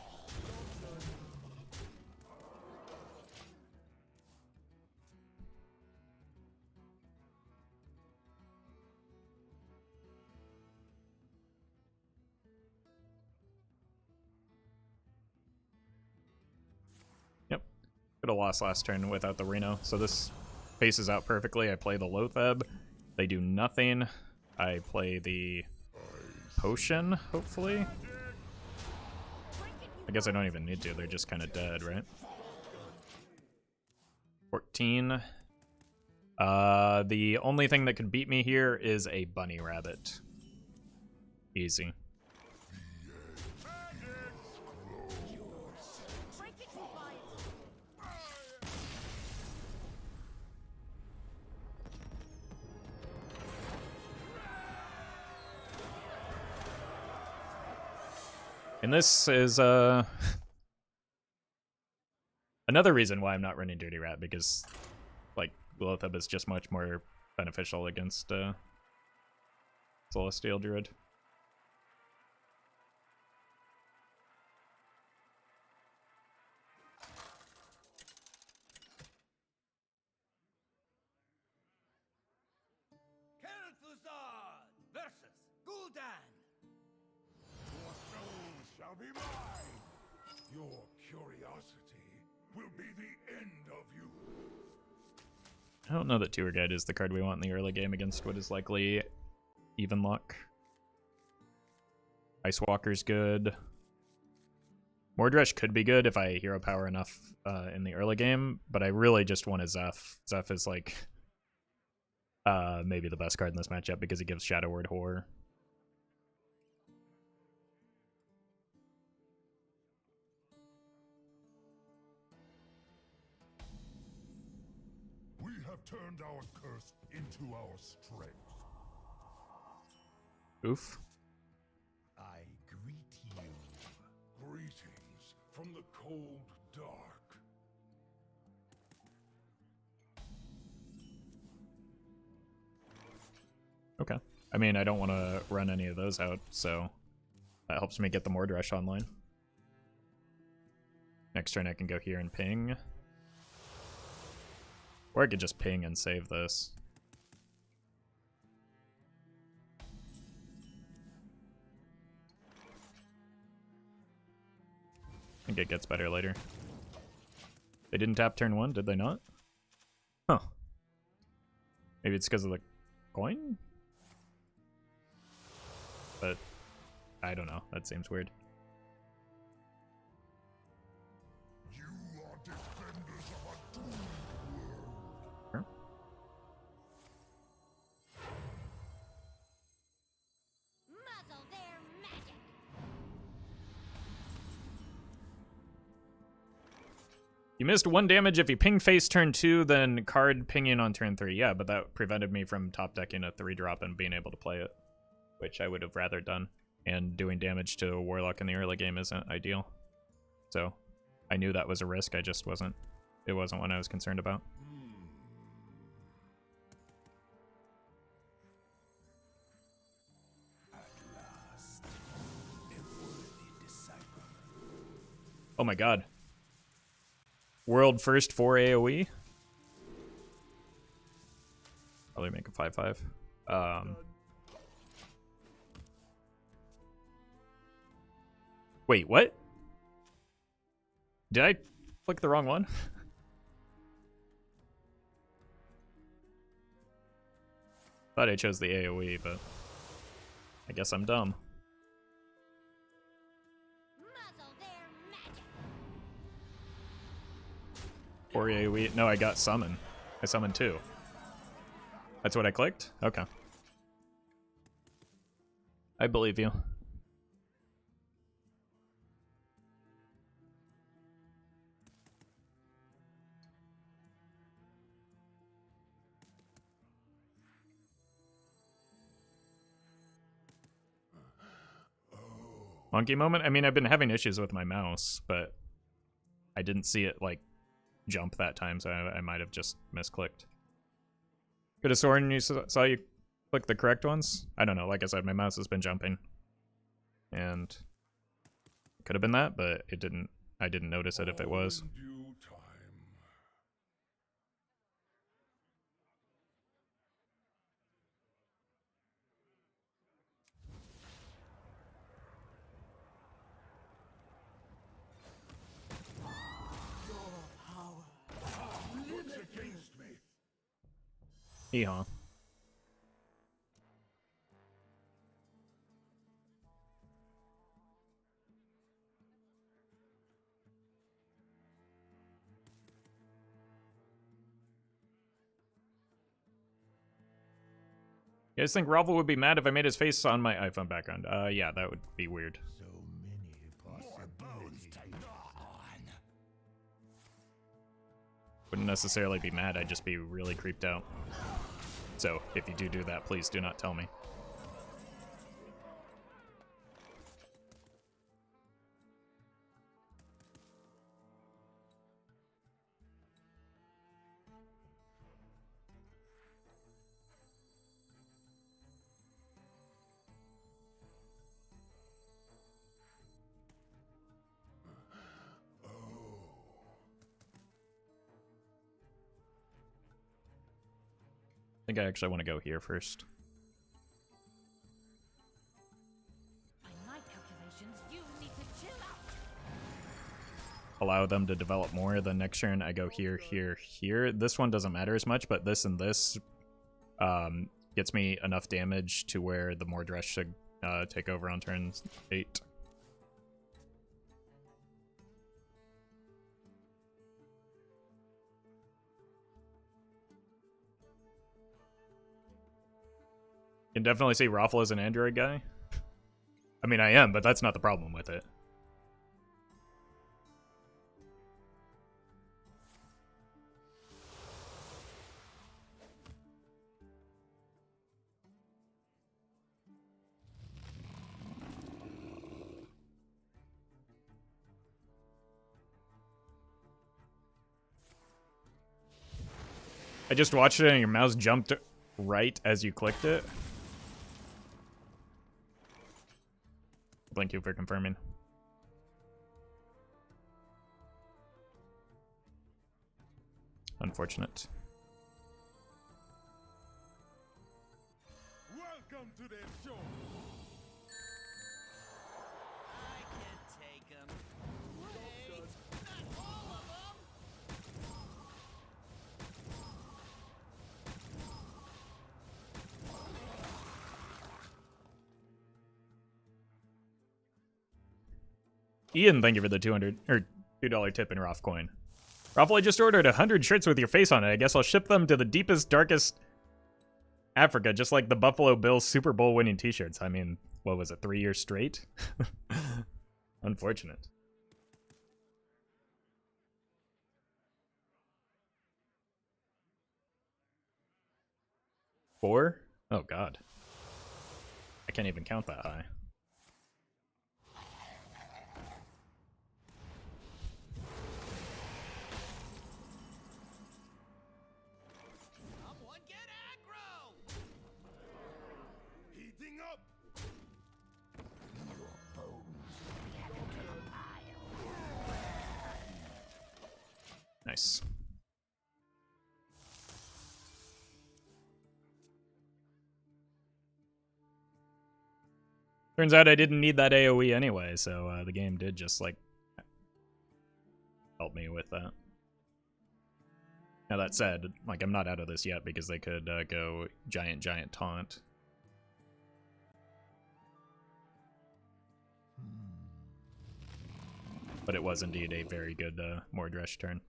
Yep. Could have lost last turn without the Reno, so this faces out perfectly. I play the Loatheb. They do nothing. I play the potion, hopefully. I guess I don't even need to. They're just kind of dead, right? 14. The only thing that could beat me here is a bunny rabbit. Easy. Break it, you buy it. And this is another reason why I'm not running Dirty Rat, because like Loatheb is just much more beneficial against Celestial Druid. Kel'Thuzad versus Gul'dan. Your soul shall be mine. Your curiosity will be the end of you. I don't know that Tour Guide is the card we want in the early game against what is likely even luck. Ice Walker's good. Mordresh could be good if I hero power enough in the early game, but I really just want a Zeph. Zeph is like maybe the best card in this matchup because he gives Shadow Word Horror. We have turned our curse into our strength. Oof. I greet you. Greetings from the cold dark. Okay. I mean, I don't want to run any of those out, so that helps me get the Mordresh online. Next turn I can go here and ping. Or I could just ping and save this. I think it gets better later. They didn't tap turn 1, did they not? Huh. Maybe it's because of the coin? But I don't know. That seems weird. You are defenders of a doomed world. Sure. Muzzle their magic. You missed 1 damage if you ping face turn 2, then card pinging on turn 3. Yeah, but that prevented me from top decking a 3-drop and being able to play it, which I would have rather done. And doing damage to a Warlock in the early game isn't ideal. So I knew that was a risk, I just wasn't. It wasn't one I was concerned about. At last, a worthy disciple. Oh my god. World first 4 AoE? Probably make a 5/5. Wait, what? Did I click the wrong one? Thought I chose the AoE, but I guess I'm dumb. Muzzle their magic. 4 AoE. No, I got summon. I summoned 2. That's what I clicked? Okay. I believe you. Monkey moment? I mean, I've been having issues with my mouse, but I didn't see it, like, jump that time, so I might have just misclicked. Could have sworn you saw you click the correct ones? I don't know. Like I said, my mouse has been jumping. And it could have been that, but it didn't. I didn't notice it if it was. All in due time. What's against me? Hee-haw. You guys think Roffle would be mad if I made his face on my iPhone background? Yeah, that would be weird. So many possibilities. Wouldn't necessarily be mad, I'd just be really creeped out. So, if you do that, please do not tell me. I think I actually want to go here first. By my calculations, you need to chill out. Allow them to develop more. Then next turn I go here, here, here. This one doesn't matter as much, but this and this gets me enough damage to where the Mordresh should take over on turn 8. Can definitely see Roffle as an Android guy. I mean, I am, but that's not the problem with it. I just watched it and your mouse jumped right as you clicked it. Thank you for confirming. Unfortunate. Welcome to their show. I can take him. Wait, not all of them. Ian, thank you for the $2 tip in Roff coin. Roffle, I just ordered 100 shirts with your face on it. I guess I'll ship them to the deepest, darkest Africa, just like the Buffalo Bills Super Bowl winning t-shirts. I mean, what was it, 3 years straight? Unfortunate. Four? Oh, God. I can't even count that high. Someone get aggro! Heating up. Nice. Turns out I didn't need that AoE anyway, so the game did just, like, help me with that. Now that said, like, I'm not out of this yet because they could go giant taunt. But it was indeed a very good Mordresh turn.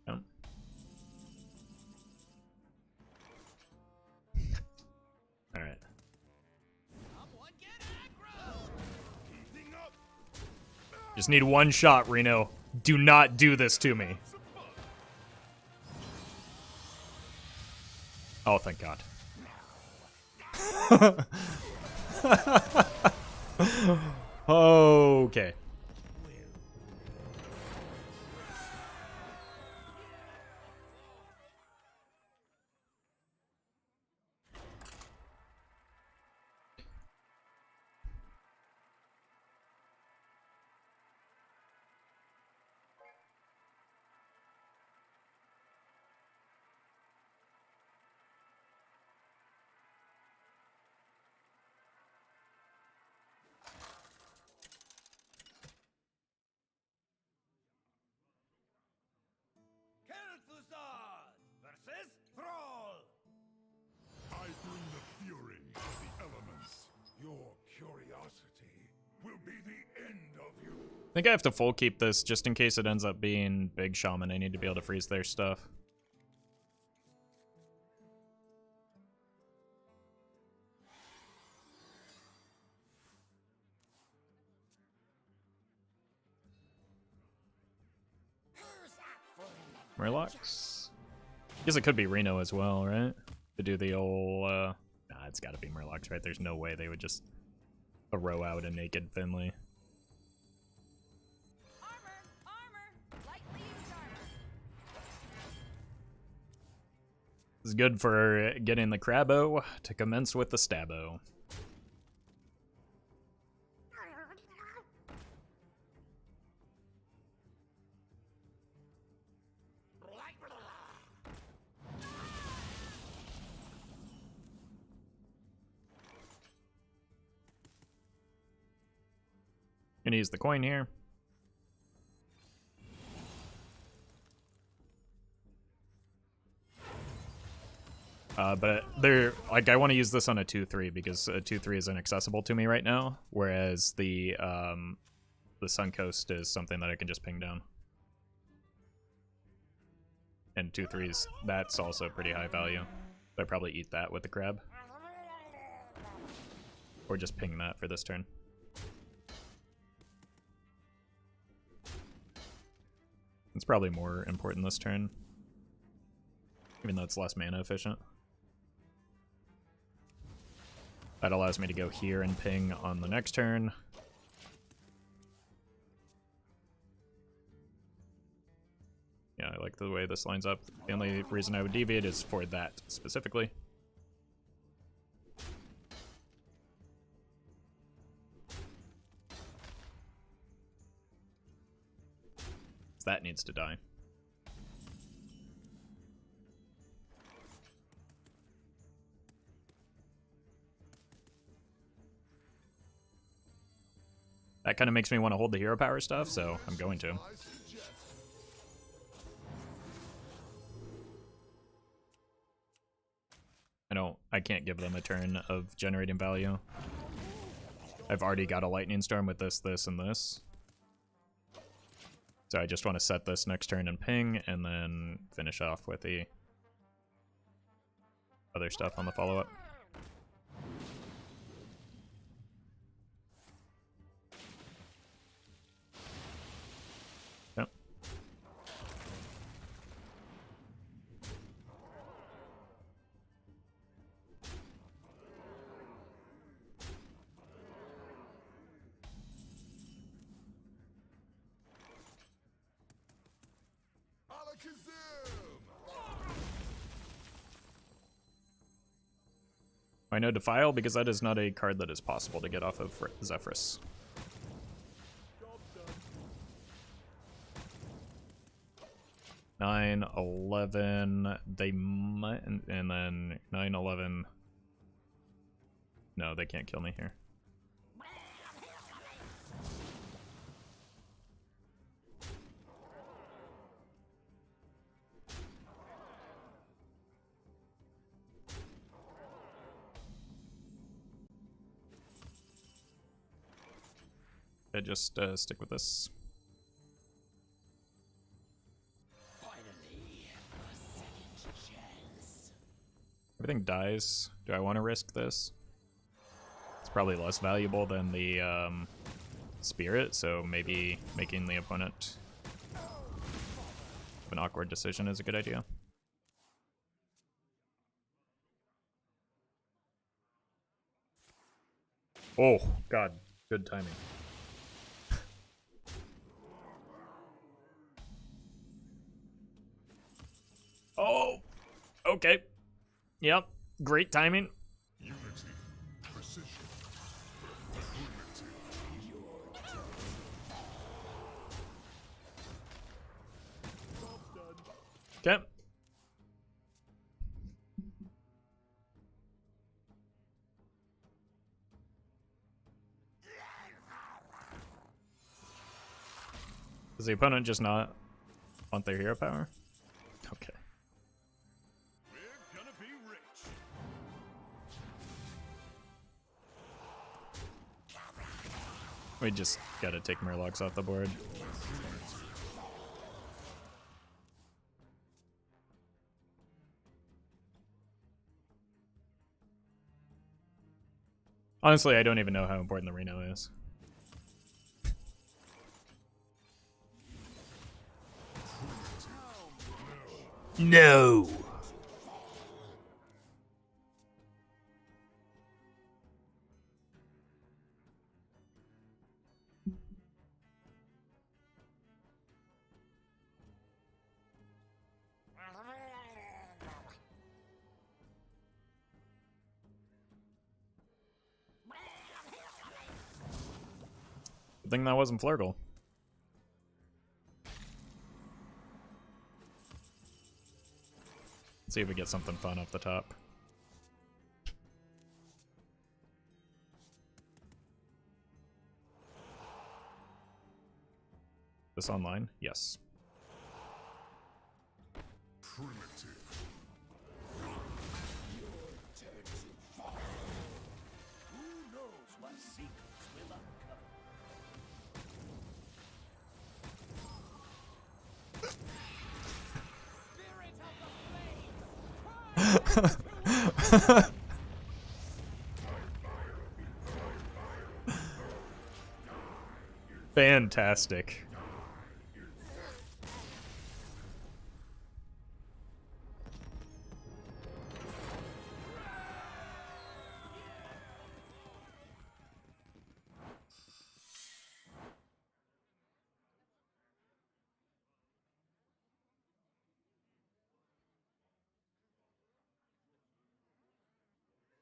Oh. All right. Someone get aggro! Heating up. Just need one shot, Reno. Do not do this to me. Oh, thank God. Okay. Kel'Thuzad versus Thrall! I bring the fury of the elements. Your curiosity will be the end of you. I think I have to full keep this just in case it ends up being Big Shaman. I need to be able to freeze their stuff. Murlocs? I guess it could be Reno as well, right? To do the old, nah, it's gotta be Murlocs, right? There's no way they would just throw out a naked Finley. Armor! Lightly used armor. This is good for getting the Crabbo to commence with the Stabbo. Gonna use the coin here. But they're like, I want to use this on a 2/3 because a 2/3 is inaccessible to me right now, whereas the Suncoast is something that I can just ping down. And 2/3s, that's also pretty high value. So I probably eat that with the crab. Or just ping that for this turn. It's probably more important this turn, even though it's less mana efficient. That allows me to go here and ping on the next turn. Yeah, I like the way this lines up. The only reason I would deviate is for that specifically. That needs to die. That kind of makes me want to hold the hero power stuff, so I'm going to. I can't give them a turn of generating value. I've already got a lightning storm with this, this, and this. So I just want to set this next turn and ping, and then finish off with the other stuff on the follow-up. Yep. I know Defile because that is not a card that is possible to get off of Zephrys. Nine, 11, they might, and then 9, 11. No, they can't kill me here. I just stick with this. Finally, a second chance. Everything dies. Do I want to risk this? It's probably less valuable than the spirit, so maybe making the opponent have an awkward decision is a good idea. Oh, God. Good timing. Oh, okay. Yep, great timing. Unity, precision, Okay. Does the opponent just not want their hero power? Okay. we're gonna be rich. We just gotta take Murlocs off the board. Honestly, I don't even know how important the Reno is. No! Good thing that wasn't Flurgle. Let's see if we get something fun off the top. This online? Yes. Primitive. Who knows what secrets will uncover? Fantastic.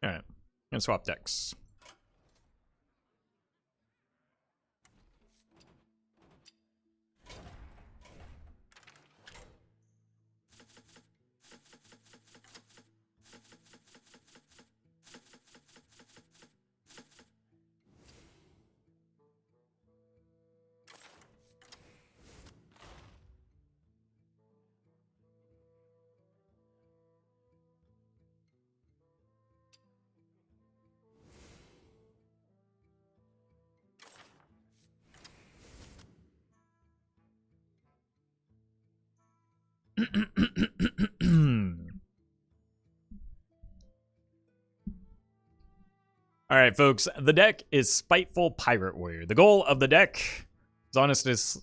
All right, gonna swap decks. All right, folks. The deck is Spiteful Pirate Warrior. The goal of the deck is honest as...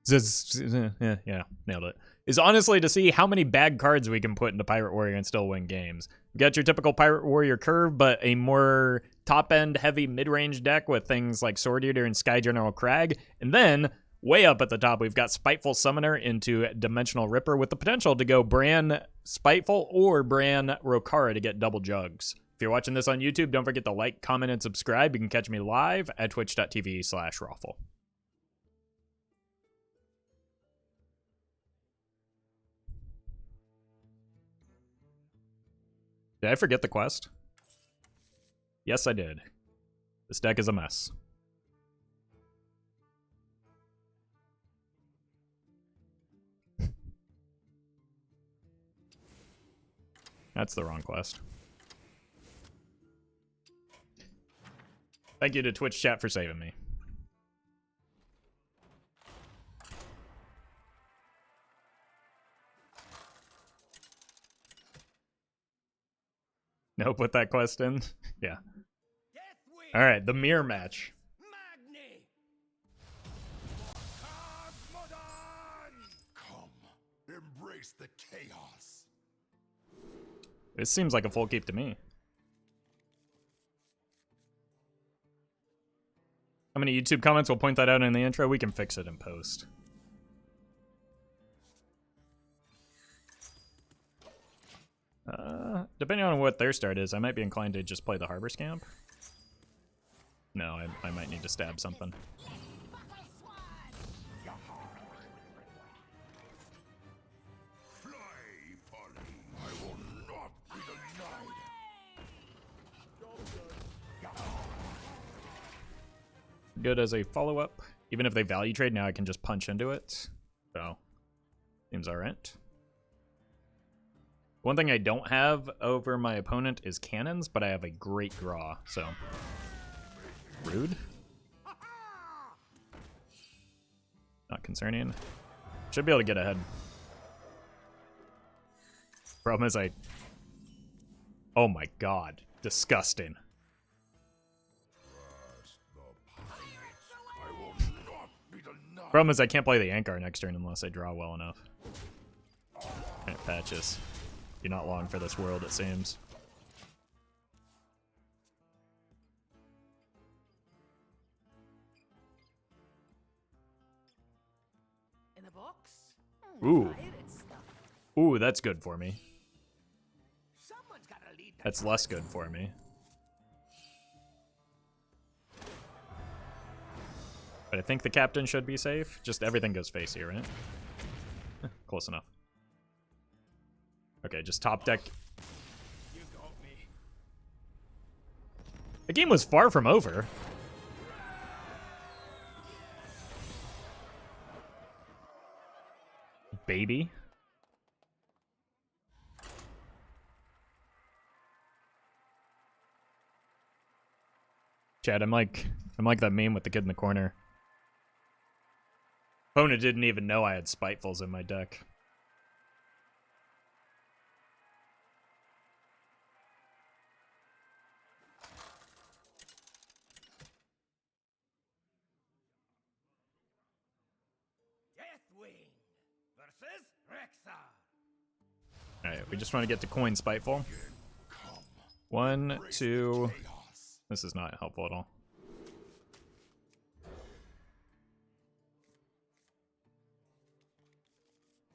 Yeah, nailed it. Is honestly to see how many bad cards we can put into Pirate Warrior and still win games. You got your typical Pirate Warrior curve, but a more top-end heavy mid-range deck with things like Sword Eater and Sky General Crag. And then, way up at the top, we've got Spiteful Summoner into Dimensional Ripper with the potential to go Brann Spiteful or Brann Rokara to get double jugs. If you're watching this on YouTube, don't forget to like, comment, and subscribe. You can catch me live at twitch.tv/Roffle. Did I forget the quest? Yes, I did. This deck is a mess. That's the wrong quest. Thank you to Twitch chat for saving me. No, put that quest in. Yeah. All right, the mirror match. Come, embrace the chaos. This seems like a full keep to me. How many YouTube comments will point that out in the intro? We can fix it in post. Depending on what their start is, I might be inclined to just play the Harbor Scamp. No, I might need to stab something. Fly, Polly. I will not be denied. Good as a follow-up. Even if they value trade, now I can just punch into it. So, seems alright. One thing I don't have over my opponent is cannons, but I have a great draw, so... Rude? Not concerning. Should be able to get ahead. Problem is oh my god. Disgusting. Problem is I can't play the Ankar next turn unless I draw well enough. Alright, patches. You're not long for this world, it seems. In the box? Ooh. Ooh, that's good for me. Someone's gotta lead the That's less good for me. But I think the captain should be safe. Just everything goes face here, right? Close enough. Okay, just top deck. You got me. The game was far from over. baby. Chad, I'm like that meme with the kid in the corner. Opponent didn't even know I had Spitefuls in my deck. Deathwing versus Rexar. Alright, we just want to get to coin Spiteful. 1, 2. This is not helpful at all.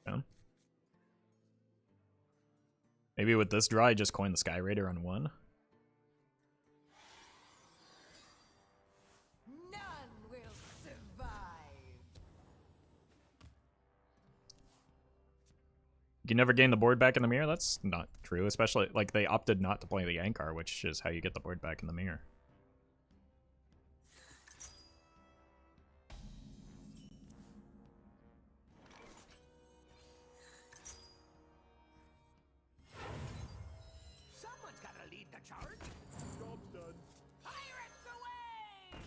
Yeah. Maybe with this draw, I just coin the Sky Raider on 1. None will survive. You can never gain the board back in the mirror? That's not true, especially, like, they opted not to play the Ankar, which is how you get the board back in the mirror. Someone's gotta lead the charge. Job's done. Pirates away!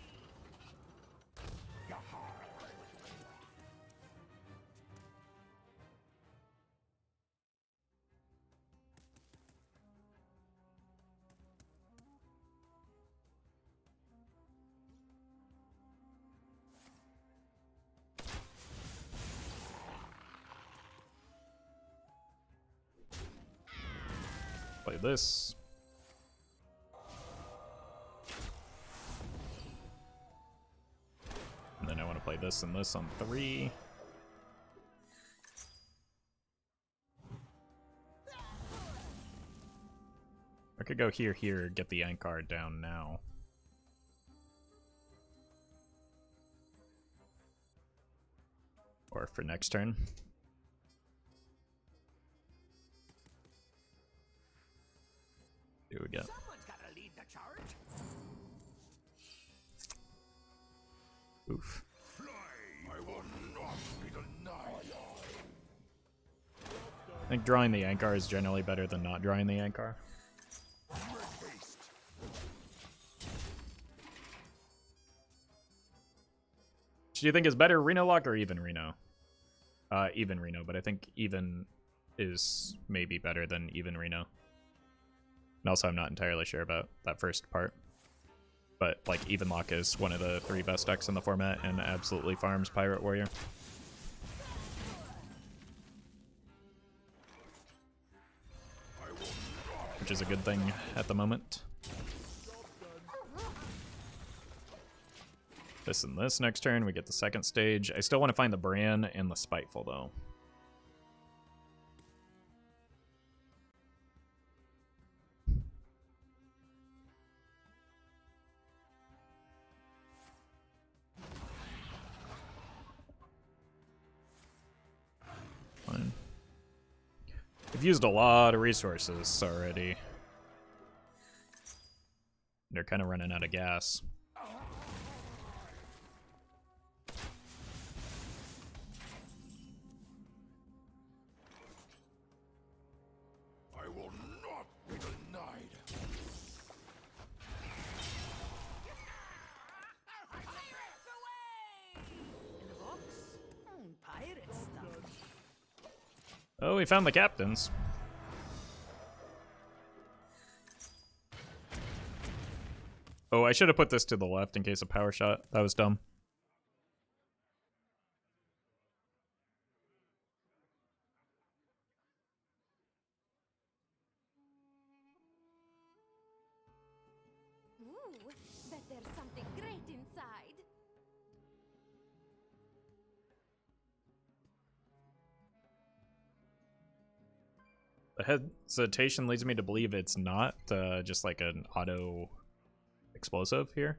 Play this. And then I want to play this and this on 3. I could go here, get the Ankar down now. Or for next turn. Here we go. Someone's gotta lead the charge. Oof. I will not be denied. I think drawing the Ankar is generally better than not drawing the Ankar. Haste. Do you think is better, Reno Lock or even Reno? Even Reno, but I think even is maybe better than even Reno. And also, I'm not entirely sure about that first part. But, like, Even Lock is one of the 3 best decks in the format and absolutely farms Pirate Warrior. Which is a good thing at the moment. This and this next turn, we get the second stage. I still want to find the Brann and the Spiteful, though. Fine. We've used a lot of resources already. They're kind of running out of gas. I will not be denied. Pirates away! In a box? Pirate stuff. Oh, we found the captains. Oh, I should have put this to the left in case of power shot. That was dumb. Ooh, bet there's something great inside. The hesitation leads me to believe it's not just like an auto explosive here.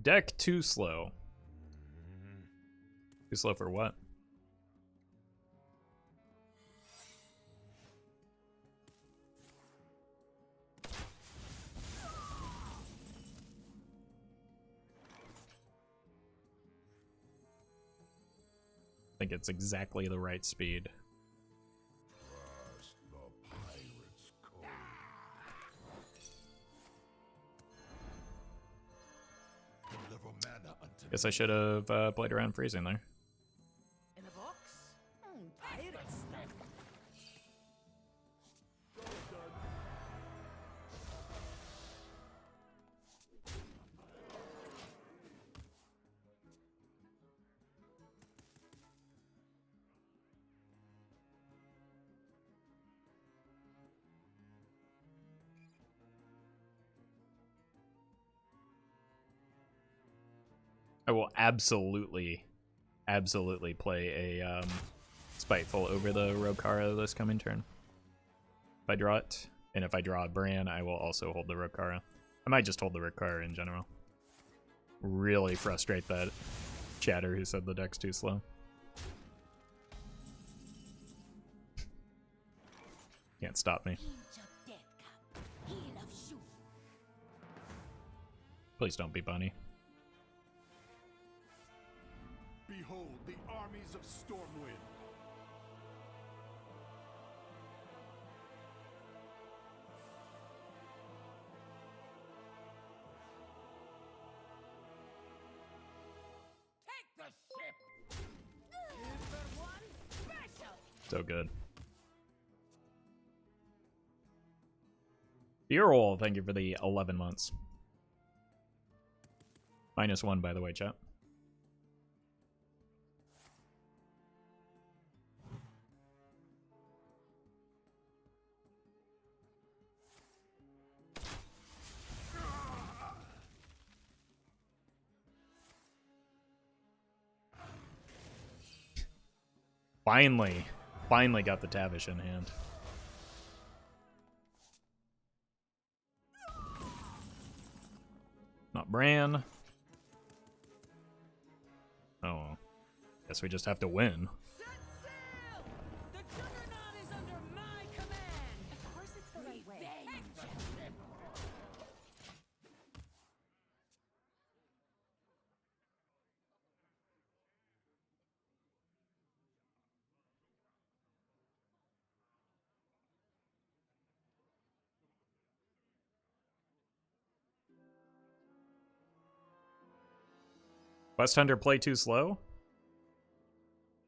Deck too slow. Too slow for what? think it's exactly the right speed. Trust the pirate's code. Deliver mana unto Guess I should have played around freezing there. In a box? Pirate stuff. I will absolutely play a Spiteful over the Rokara this coming turn. If I draw it, and if I draw a Brann, I will also hold the Rokara. I might just hold the Rokara in general. Really frustrate that chatter who said the deck's too slow. Can't stop me. Please don't be Bunny. behold the armies of Stormwind. Take the ship! For one special! So good. Earroll, thank you for the 11 months. -1, by the way, chat. Finally got the Tavish in hand. Not Brann. Oh well. Guess we just have to win. Set sail! The Juggernaut is under my command! Of course it's the right way. Quest Hunter play too slow?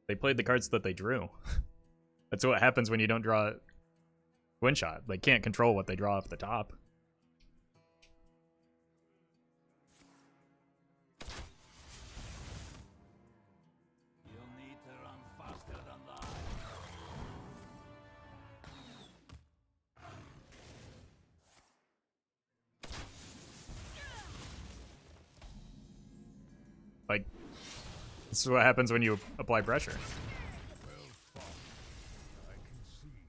They played the cards that they drew. That's what happens when you don't draw Wind Shot. They can't control what they draw off the top. You'll need to run faster than that. Like, this is what happens when you apply pressure. Well fought. I concede.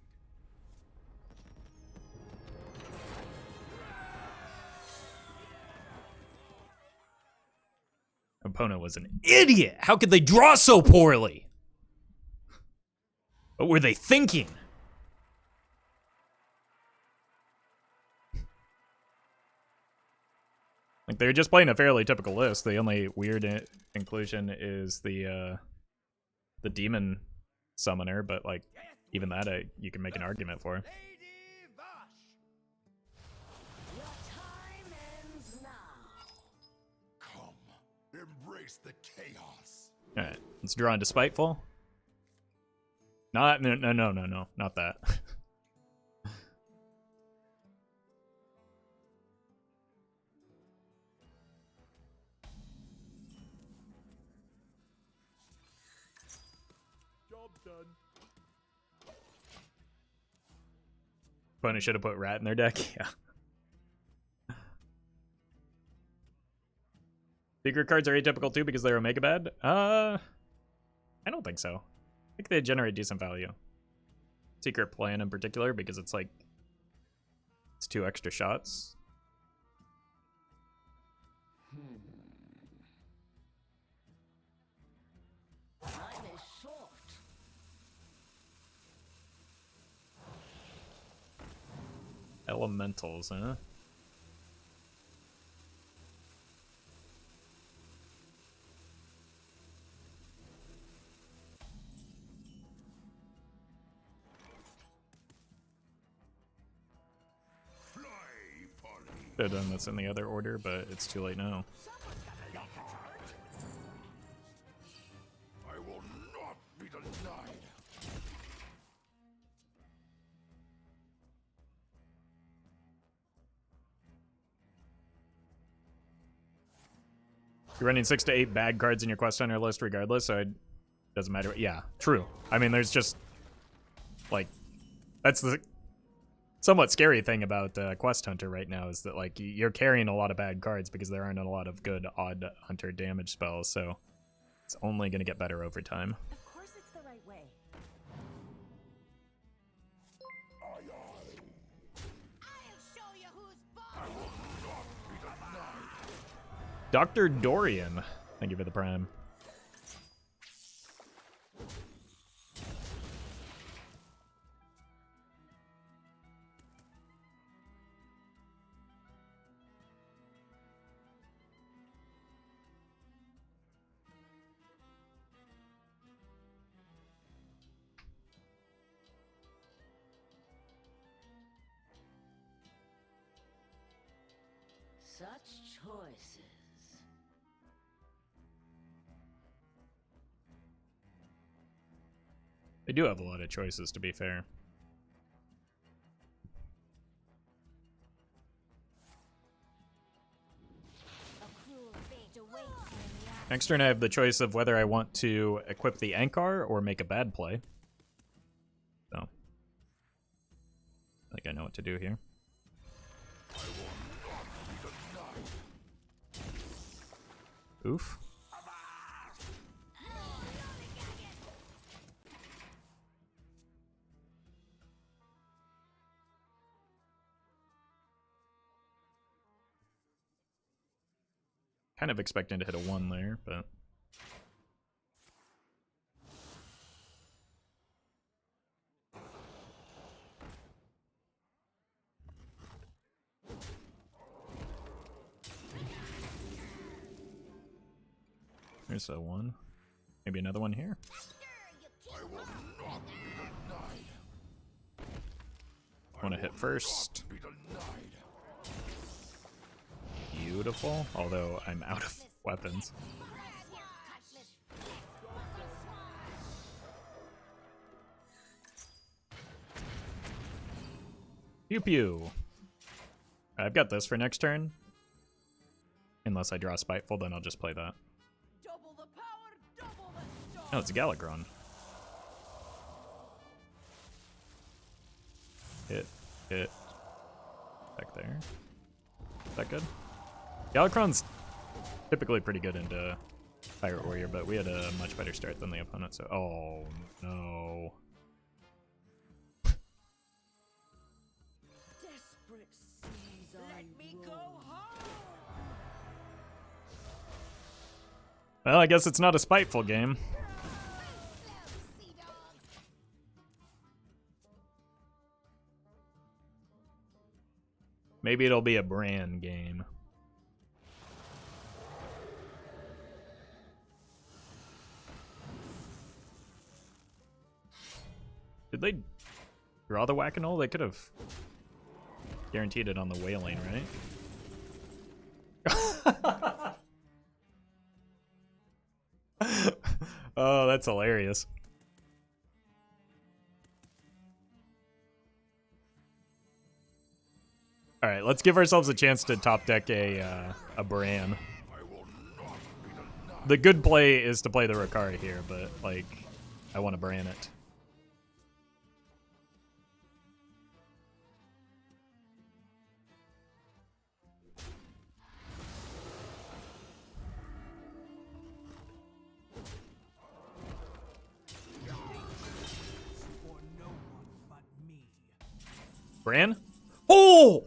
Opponent was an idiot! How could they draw so poorly? What were they thinking? Like, they're just playing a fairly typical list. The only weird inclusion is the demon summoner, but like, even that you can make an argument for. Lady Vash! Your time ends now. Come, embrace the chaos. Alright, let's draw into Spiteful. No, not that. Job done. Opponent should have put Rat in their deck, yeah. Secret cards are atypical too because they're Omega bad? I don't think so. I think they generate decent value. Secret Plan in particular because it's like, it's 2 extra shots. Time is short. Elementals, huh? Could have done this in the other order, but it's too late now. I will not be denied. You're running 6 to 8 bad cards in your quest hunter list regardless, so it doesn't matter. Yeah, true. I mean, there's just, like, that's the somewhat scary thing about quest hunter right now is that, like, you're carrying a lot of bad cards because there aren't a lot of good odd hunter damage spells, so it's only going to get better over time. Of course it's the right way. I'll show you who's boss. Dr. Dorian, thank you for the prime. Such choices. They do have a lot of choices, to be fair. A cruel fate awaits you in the eye. Next turn I have the choice of whether I want to equip the Ankar or make a bad play. So, I think I know what to do here. Oof. Kind of expecting to hit a 1 there, but... There's a 1. Maybe another one here. I will not be denied. Want to hit first. Be denied. Beautiful. Although I'm out of weapons. Pew pew. I've got this for next turn. Unless I draw Spiteful, then I'll just play that. Double the power, double the star. Oh, it's a Galakron. Hit. Back there. Is that good? Galakron's typically pretty good into Pirate Warrior, but we had a much better start than the opponent, so... Oh, no. Desperate seas Let me go home. Well, I guess it's not a Spiteful game. Sea dog. Maybe it'll be a Brann game. Did they draw the Whack-A-Null? They could have guaranteed it on the Wailing, right? Oh, that's hilarious. All right, let's give ourselves a chance to top deck a Brann. The good play is to play the Ricari here, but like, I want to Brann it. Brann? Oh!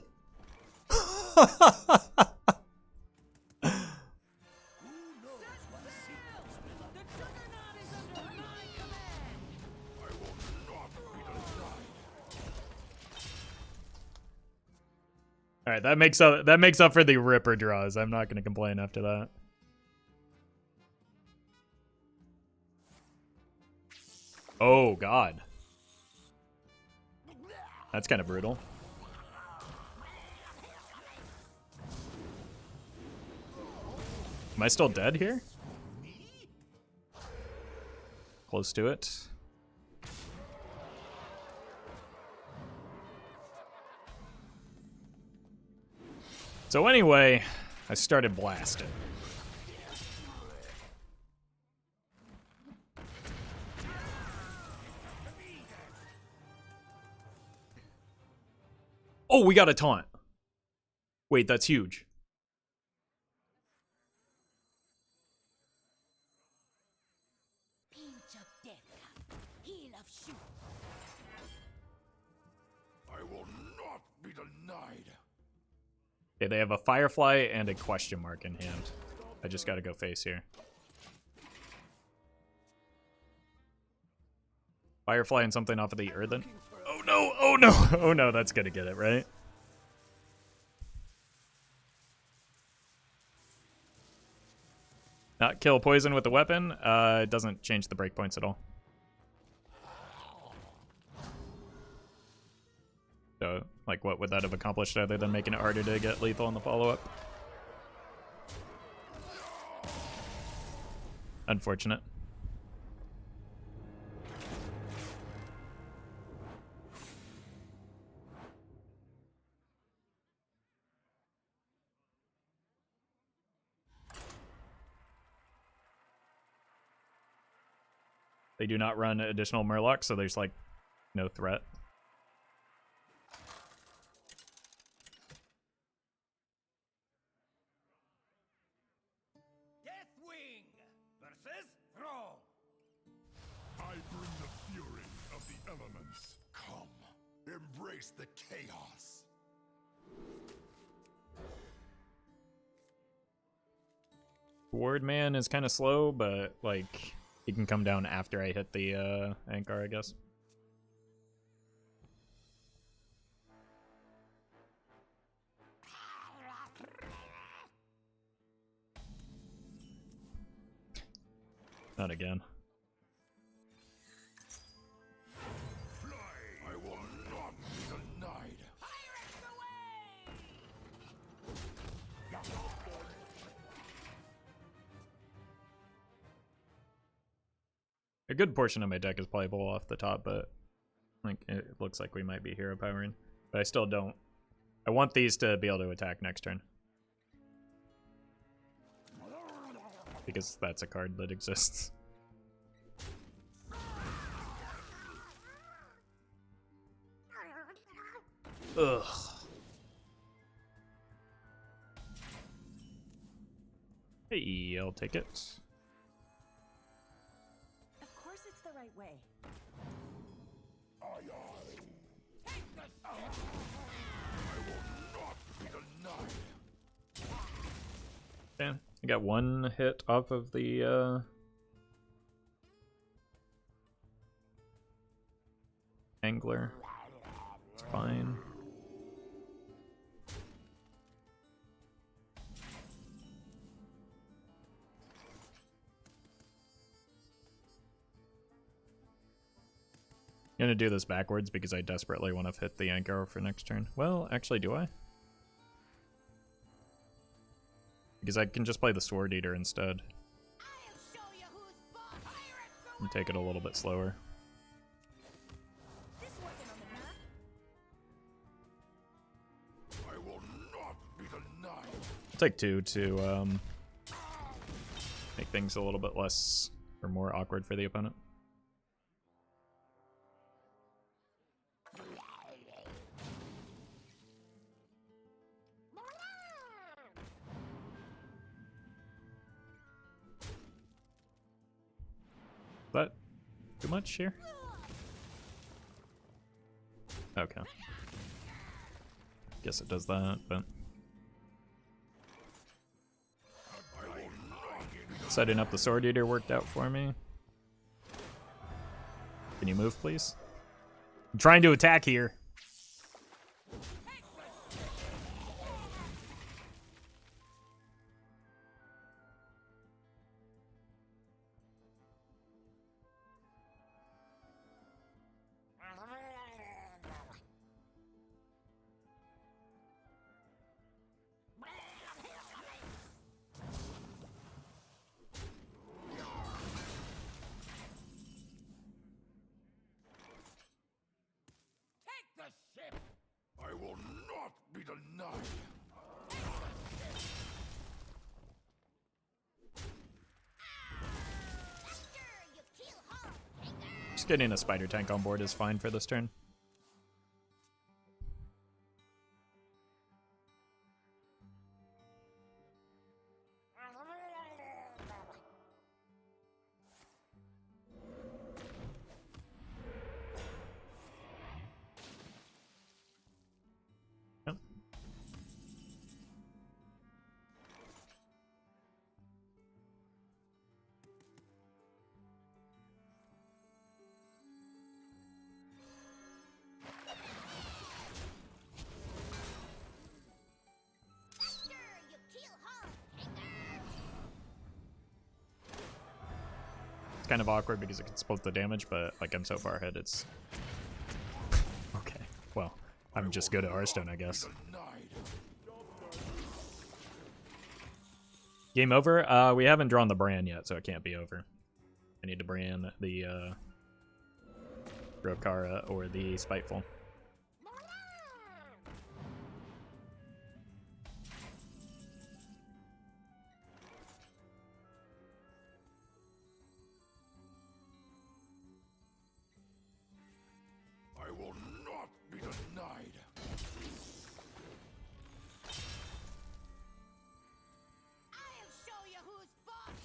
All right, that makes up for the Ripper draws. I'm not going to complain after that. Oh God. That's kind of brutal. Am I still dead here? Close to it. So anyway, I started blasting. Oh, we got a taunt. Wait, that's huge. Pinch of death, heel of shoot. I will not be denied. Okay, they have a Firefly and a question mark in hand. I just gotta go face here. Firefly and something off of the Earthen. Oh no, oh no, oh no, that's gonna get it, right? Not kill poison with the weapon. It doesn't change the breakpoints at all. So, like, what would that have accomplished other than making it harder to get lethal on the follow-up? Unfortunate. They do not run additional Murloc, so there's, like, no threat. Deathwing versus Throw. I bring the fury of the elements. Come, embrace the chaos. Ward man is kind of slow, but, like, he can come down after I hit the Ankar, I guess. Not again. Fly! I will not be denied. A good portion of my deck is playable off the top, but like it looks like we might be hero powering. But I still don't. I want these to be able to attack next turn. Because that's a card that exists. Ugh. Hey, I'll take it. Of course it's the right way. Yeah, I got one hit off of the angler. It's fine. I'm gonna do this backwards because I desperately want to hit the anchor for next turn. Well, actually, do I? Because I can just play the Sword Eater instead. And take it a little bit slower. This wasn't on the map. I will not be denied. I'll take two to make things a little bit less or more awkward for the opponent. That too much here? Okay. Guess it does that, but setting up the Sword Eater worked out for me. Can you move, please? I'm trying to attack here. Just getting a spider tank on board is fine for this turn. Yep. You kill hard. It's kind of awkward because it can split the damage, but like I'm so far ahead, it's okay. Well, I'm just good at Hearthstone, I guess. Game over? We haven't drawn the Brann yet, so it can't be over. I need to Brann the Rokara or the Spiteful. I will not be denied. I'll show you who's boss.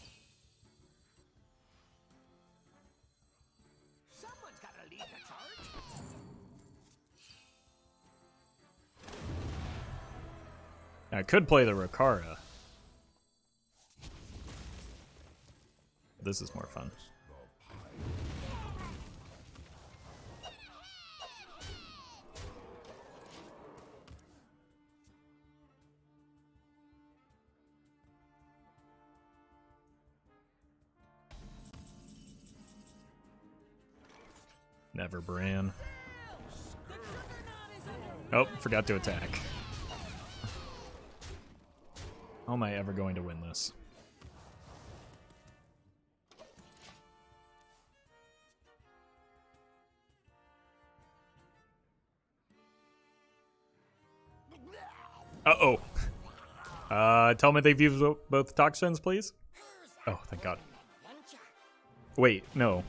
Someone's gotta lead the charge. I could play the Rokara. This is more fun. Never Brann. Oh, forgot to attack. How am I ever going to win this? Uh-oh. Tell me they've used both toxins, please? Oh, thank God. Wait, no.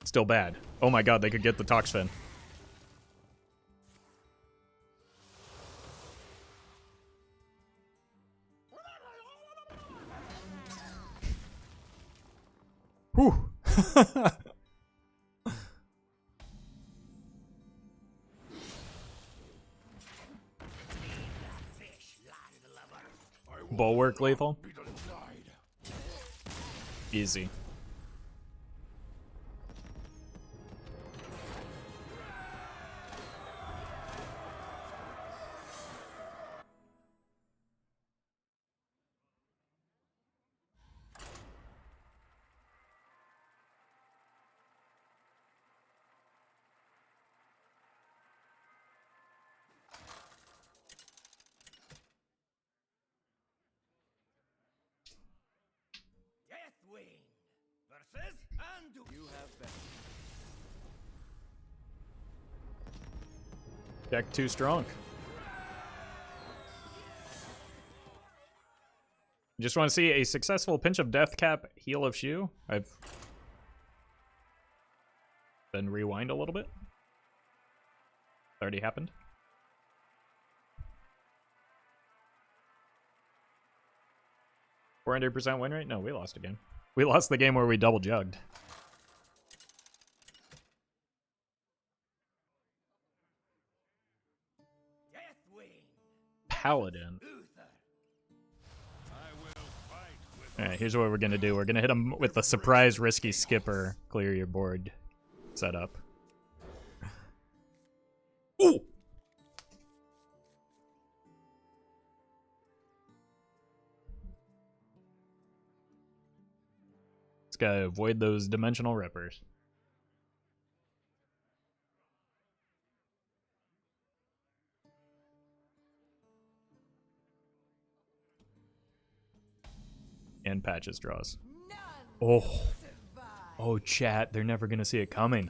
Still bad. Oh my God, they could get the toxin. Whew. Bulwark lethal? Easy. Deathwing versus Andu. You have been. Deck too strong. Just want to see a successful pinch of death cap, heal of shoe. I've been rewind a little bit. Already happened. %400 win rate? No, we lost a game. We lost the game where we double jugged. Deathwing. Paladin. Uther. Alright, here's what we're gonna do. We're gonna hit him with the surprise risky skipper. Clear your board setup. Ooh! Just gotta avoid those dimensional rippers. And patches draws. Oh. Oh, chat. They're never gonna see it coming.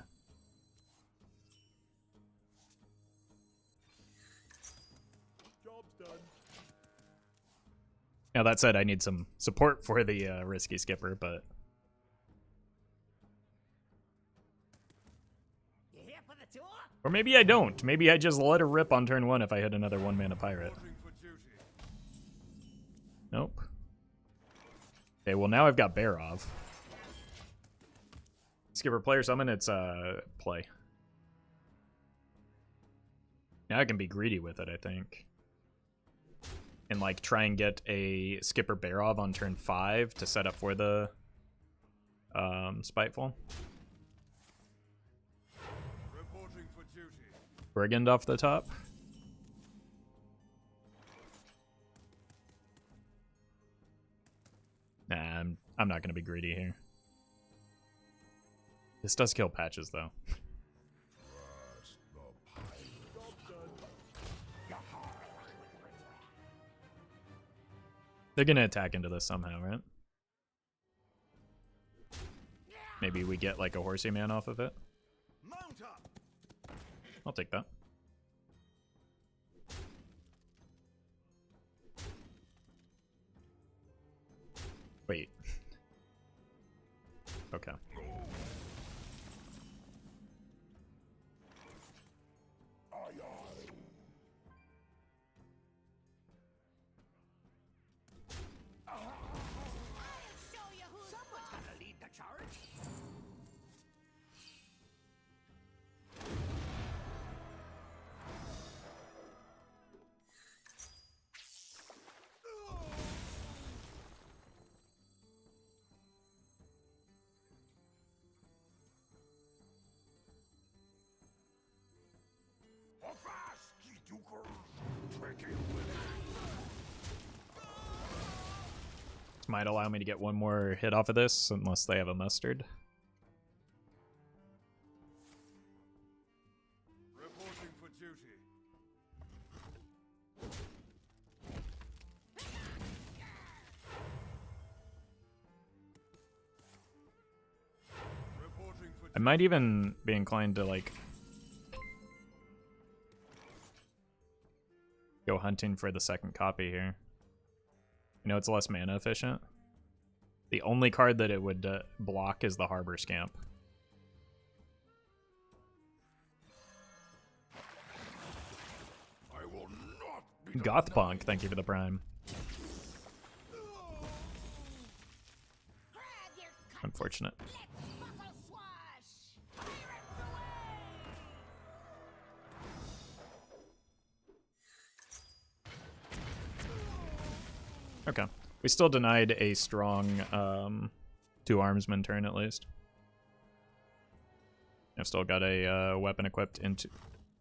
Now that said, I need some support for the risky skipper, but Or maybe I don't. Maybe I just let her rip on turn 1 if I hit another 1-mana pirate. Nope. Okay, well now I've got Barov. Skipper player summon, it's play. Now I can be greedy with it, I think. And like try and get a Skipper Barov on turn 5 to set up for the Spiteful. Brigand off the top. Nah, I'm not gonna be greedy here. This does kill patches though. They're gonna attack into this somehow, right? Maybe we get like a horsey man off of it. I'll take that. Wait. Okay. Someone's gotta lead the charge. This might allow me to get one more hit off of this, unless they have a mustard. Reporting for duty. Reporting for I might even be inclined to like go hunting for the second copy here. You know, it's less mana efficient. The only card that it would block is the Harbor Scamp. I will not be Gothpunk, thank you for the prime. Unfortunate. Okay. We still denied a strong 2 armsman turn at least. I've still got a weapon equipped into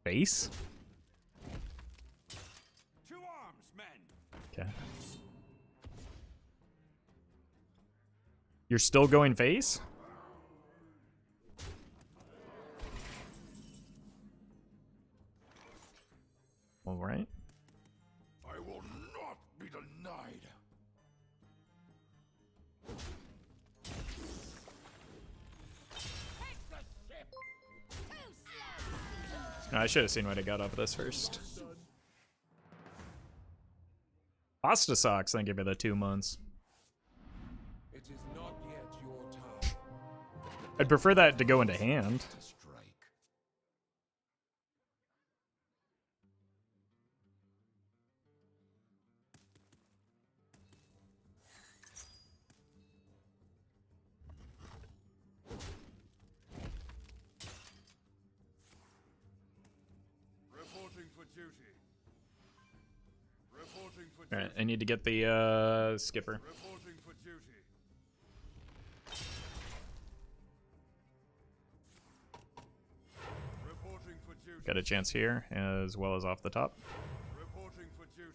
base. 2 arms, men. Okay. You're still going face? All right. I will not be denied. I should have seen what I got off of this first. Pasta socks, thank you for the 2 months. It is not yet your time I'd prefer that to go into hand. to strike. Reporting for duty. Reporting for duty. Alright, I need to get the skipper. Reporting for duty. Reporting for duty. Got a chance here, as well as off the top. Reporting for duty.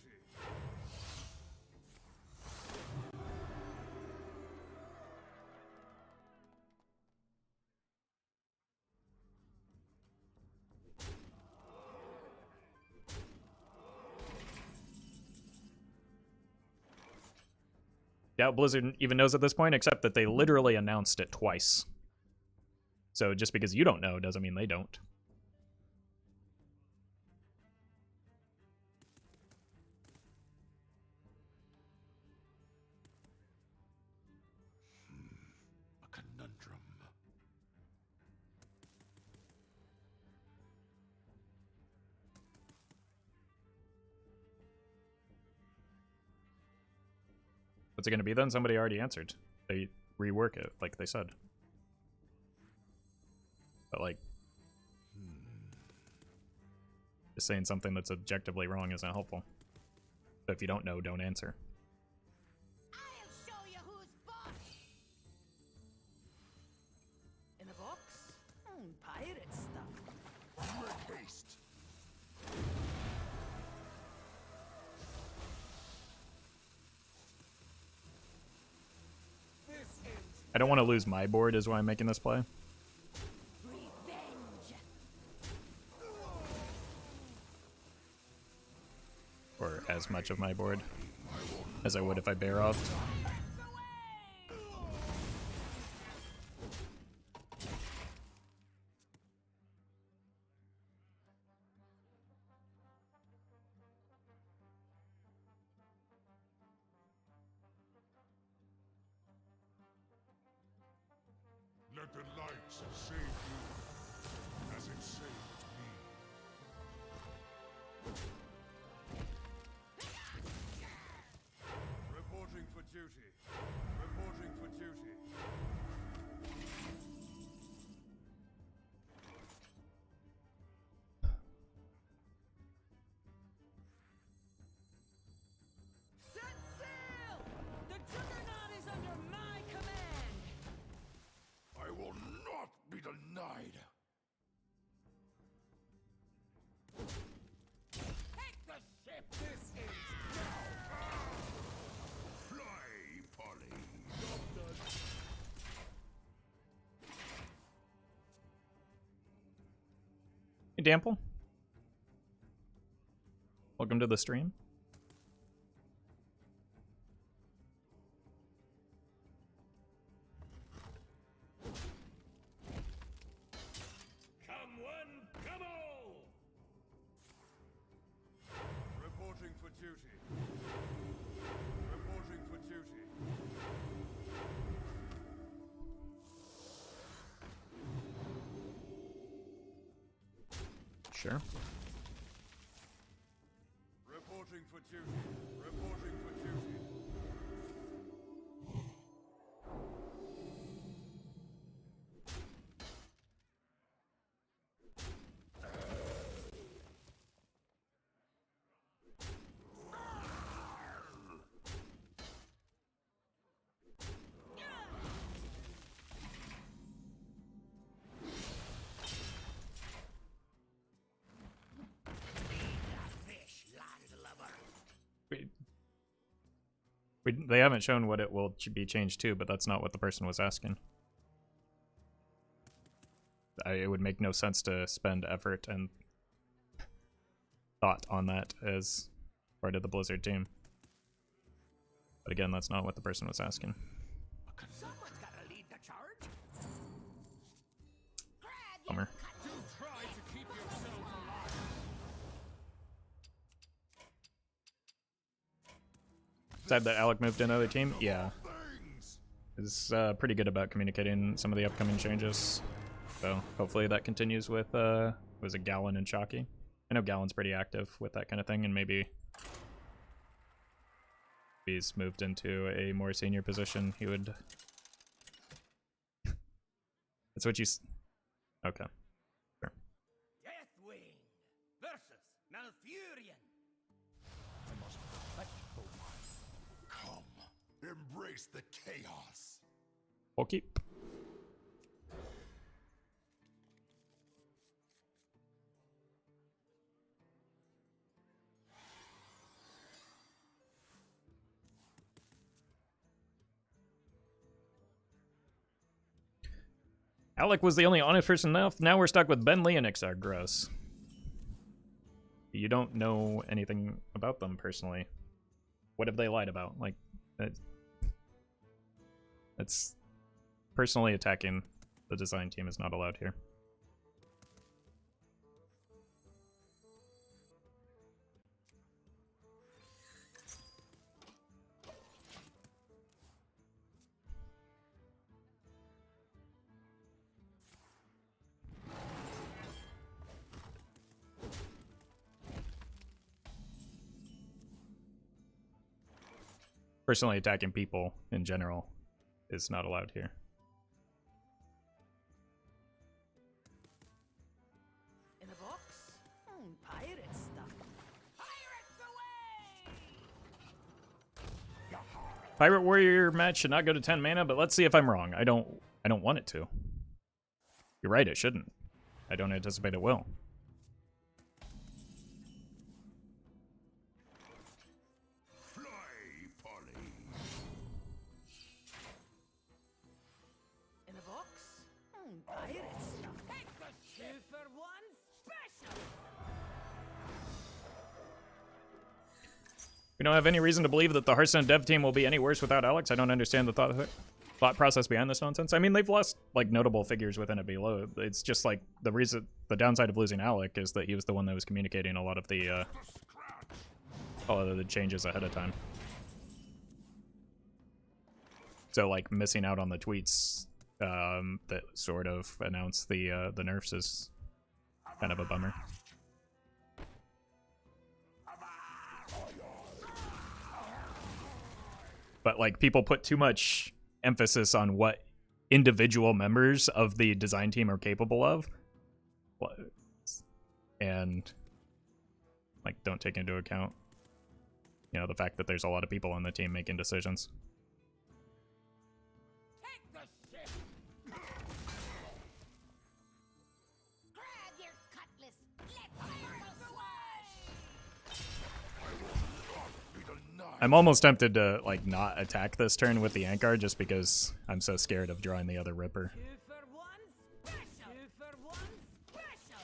Doubt Blizzard even knows at this point, except that they literally announced it twice. So just because you don't know doesn't mean they don't. A conundrum. What's it gonna be then? Somebody already answered. They rework it, like they said. But like, just saying something that's objectively wrong isn't helpful. So if you don't know, don't answer. I'll show you who's boss. In a box? Pirate stuff. Make haste. I don't want to lose my board is why I'm making this play. Revenge. Or as much of my board as I would if I bear off. Let the light save you, as it saved me. Reporting for duty. Reporting for duty. Set sail! The Juggernaut is under my command! I will not be denied. Take the ship! This is Fly, Polly. Hey, Dample. Welcome to the stream. Come one, come all! reporting for duty. Reporting for duty. Sure. Reporting for duty. Reporting for duty. They haven't shown what it will be changed to, but that's not what the person was asking. It would make no sense to spend effort and thought on that as part of the Blizzard team. But again, that's not what the person was asking. Someone's gotta lead the charge. Bummer. Do try to keep yourselves alive. Sad that Alec moved to another team? Yeah. Is pretty good about communicating some of the upcoming changes. So hopefully that continues with, was it Gallon and Shocky? I know Gallon's pretty active with that kind of thing, and maybe if he's moved into a more senior position, he would... That's what you... Okay. Sure. Deathwing versus Malfurion. I must protect Omar. Come, embrace the chaos. We'll keep. Alec was the only honest person enough. Now we're stuck with Ben Lee and Ixar. Gross. You don't know anything about them personally. What have they lied about? Like, that's personally attacking the design team is not allowed here. Personally attacking people in general is not allowed here. In a box? Pirate stuff. Pirates away! Pirate Warrior match should not go to 10 mana, but let's see if I'm wrong. I don't want it to. You're right, it shouldn't. I don't anticipate it will. In a box? Pirate stuff. Take the 2-for-1 special! We don't have any reason to believe that the Hearthstone dev team will be any worse without Alex. I don't understand the thought process behind this nonsense. I mean, they've lost like notable figures within it below. It's just like the downside of losing Alec is that he was the one that was communicating a lot of the changes ahead of time. So like missing out on the tweets that sort of announced the nerfs is kind of a bummer. But like people put too much emphasis on what individual members of the design team are capable of, and like don't take into account, you know, the fact that there's a lot of people on the team making decisions. Take the ship! Grab your cutlass. Let pirates away! I'm almost tempted to like not attack this turn with the Ankar just because I'm so scared of drawing the other Ripper. 2-for-1 special! 2-for-1 special!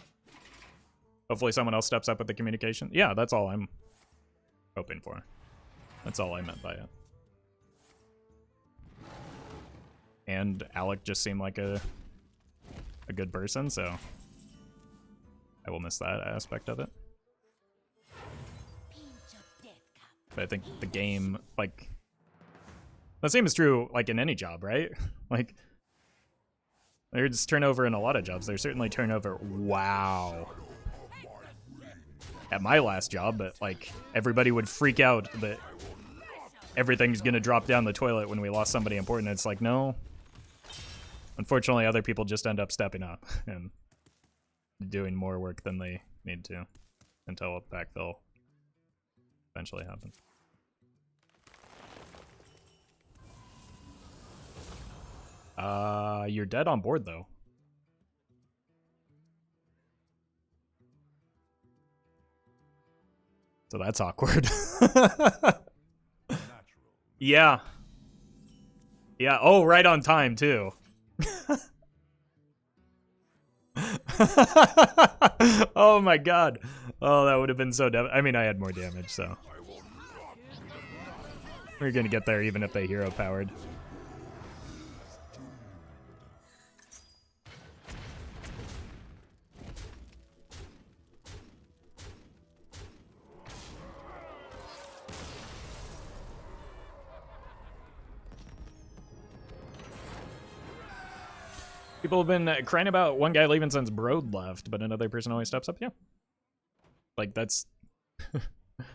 Hopefully someone else steps up with the communication. Yeah, that's all I'm hoping for. That's all I meant by it. And Alec just seemed like a good person, so I will miss that aspect of it. But I think the game, like, the same is true, like, in any job, right? Like, there's turnover in a lot of jobs. There's certainly turnover, wow, at my last job, but, like, everybody would freak out that everything's gonna drop down the toilet when we lost somebody important. It's like, no. Unfortunately, other people just end up stepping up and doing more work than they need to until a backfill eventually happens. You're dead on board though. So that's awkward. Yeah. Yeah, oh, right on time too. Oh my god. Oh, that would have been so I mean, I had more damage, so we're gonna get there even if they hero powered. People have been crying about one guy leaving since Broad left, but another person always steps up. Yeah. Like, that's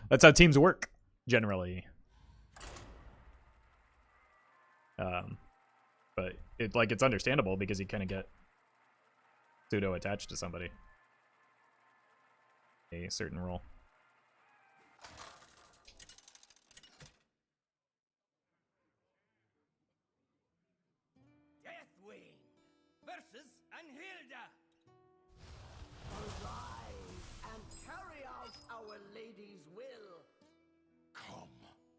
that's how teams work, generally. But it's understandable because you kind of get pseudo attached to somebody. A certain role. Deathwing versus Anhilda. Arise and carry out our lady's will. Come,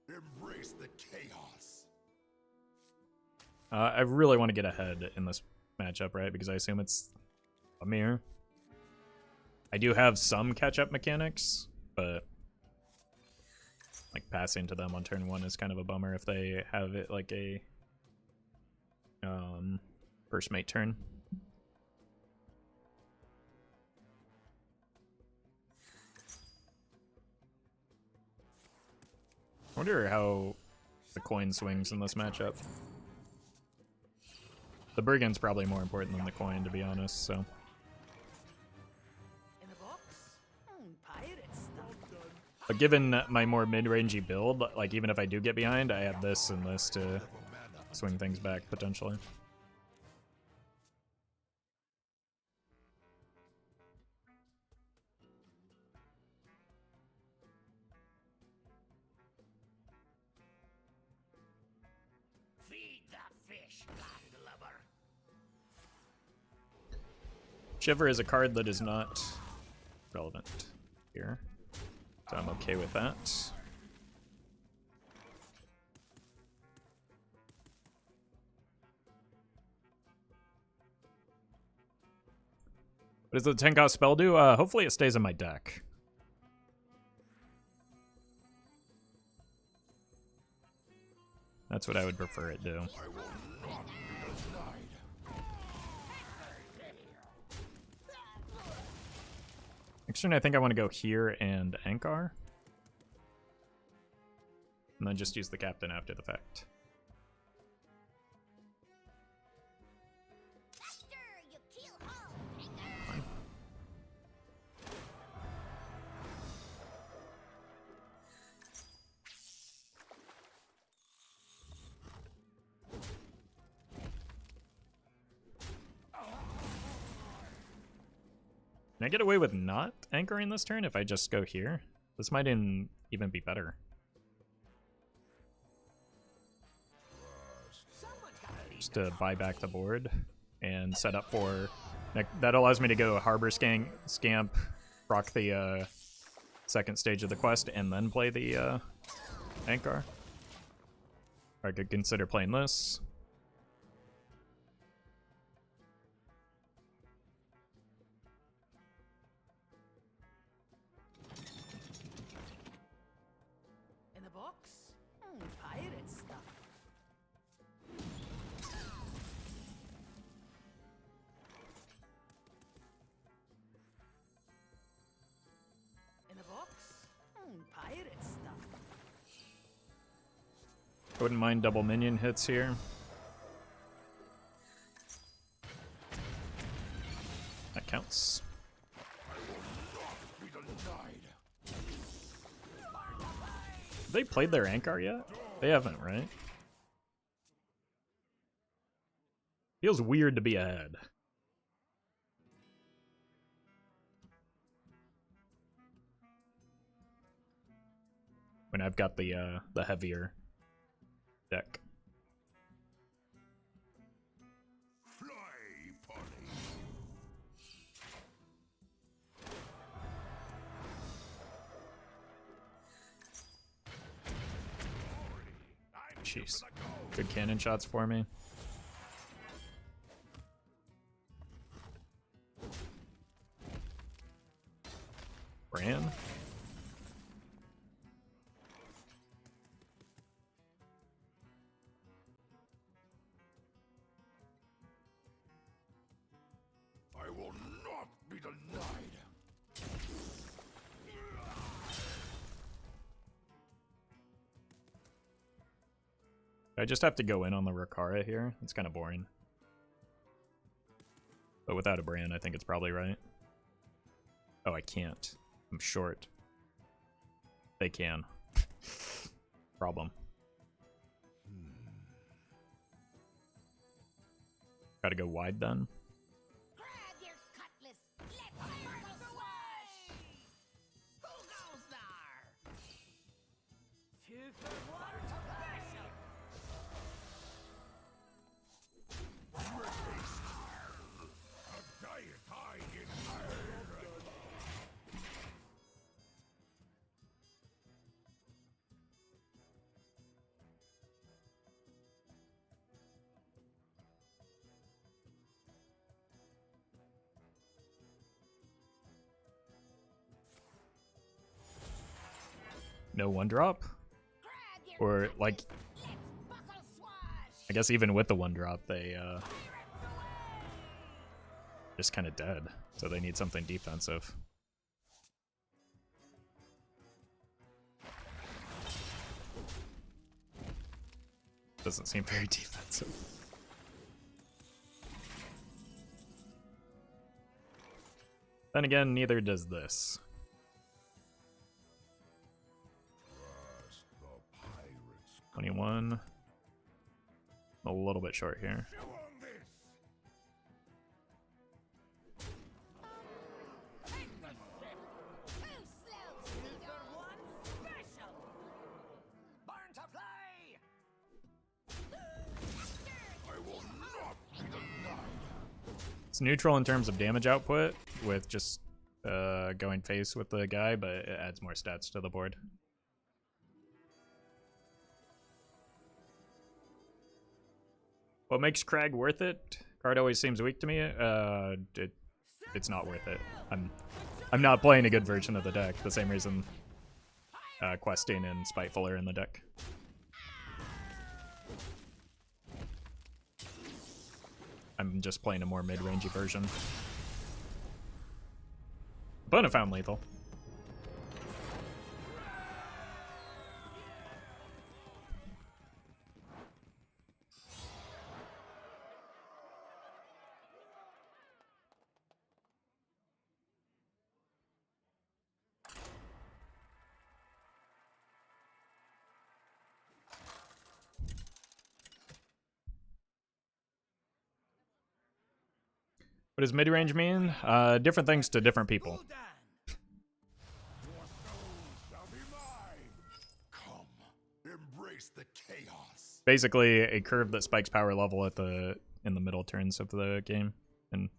embrace the chaos. I really want to get ahead in this matchup, right? Because I assume it's a mirror. I do have some catch-up mechanics, but like passing to them on turn 1 is kind of a bummer if they have it like a first mate turn. I wonder how the coin swings in this matchup. The Brigand's probably more important than the coin, to be honest, so. In a box? Pirate stuff. But given my more mid-rangey build, like even if I do get behind, I have this and this to swing things back potentially. Feed the fish, landlubber. Shiver is a card that is not relevant here, so I'm okay with that. What does the 10-cost spell do? Hopefully it stays in my deck. That's what I would prefer it do. Next turn I think I want to go here and Ankar. And then just use the captain after the fact. Fine. Can I get away with not anchoring this turn if I just go here? This might even be better. Just to buy back the board and set up for... That allows me to go Harbor Scamp, proc the second stage of the quest, and then play the Ankar. I could consider playing this. In the box? Pirate stuff. In the box? Pirate stuff. I wouldn't mind double minion hits here. That counts. Have they played their Ankar yet? They haven't, right? Feels weird to be ahead. When I've got the heavier deck. Fly, Polly. Jeez. Good cannon shots for me. Brann? I will not be denied. I just have to go in on the Rakara here. It's kind of boring. But without a Brann, I think it's probably right. Oh, I can't. I'm short. They can. Problem. Gotta go wide then. Grab your cutlass. Let's buckle swash. Who goes there? Two for one special. A diet high in iron. No one drop? Grab your Or like, let's buckle swash. I guess even with the one drop, they just kind of dead. So they need something defensive. Doesn't seem very defensive. Then again, neither does this. 21. A little bit short here. Chew on this. Born to play! I will not be denied. It's neutral in terms of damage output with just going face with the guy, but it adds more stats to the board. What makes Crag worth it? Card always seems weak to me. It's not worth it. I'm not playing a good version of the deck. The same reason Questing and Spiteful are in the deck. I'm just playing a more mid-rangey version. Opponent found lethal. What does mid-range mean? Different things to different people. Hold on. Your souls shall be mine. Come, embrace the chaos. Basically, a curve that spikes power level at in the middle turns of the game, and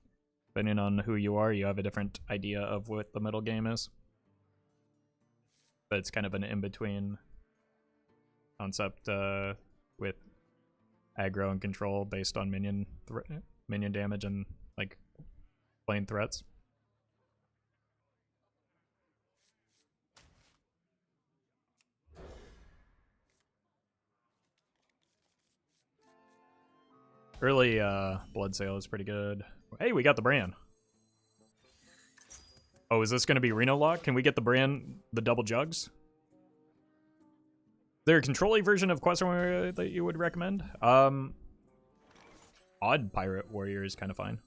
depending on who you are, you have a different idea of what the middle game is. But it's kind of an in-between concept with aggro and control based on minion damage and like playing threats. Early blood sale is pretty good. Hey, we got the Brann. Oh, is this going to be Reno lock? Can we get the Brann, the double jugs? Is there a control-y version of Questline that you would recommend? Odd Pirate Warrior is kind of fine.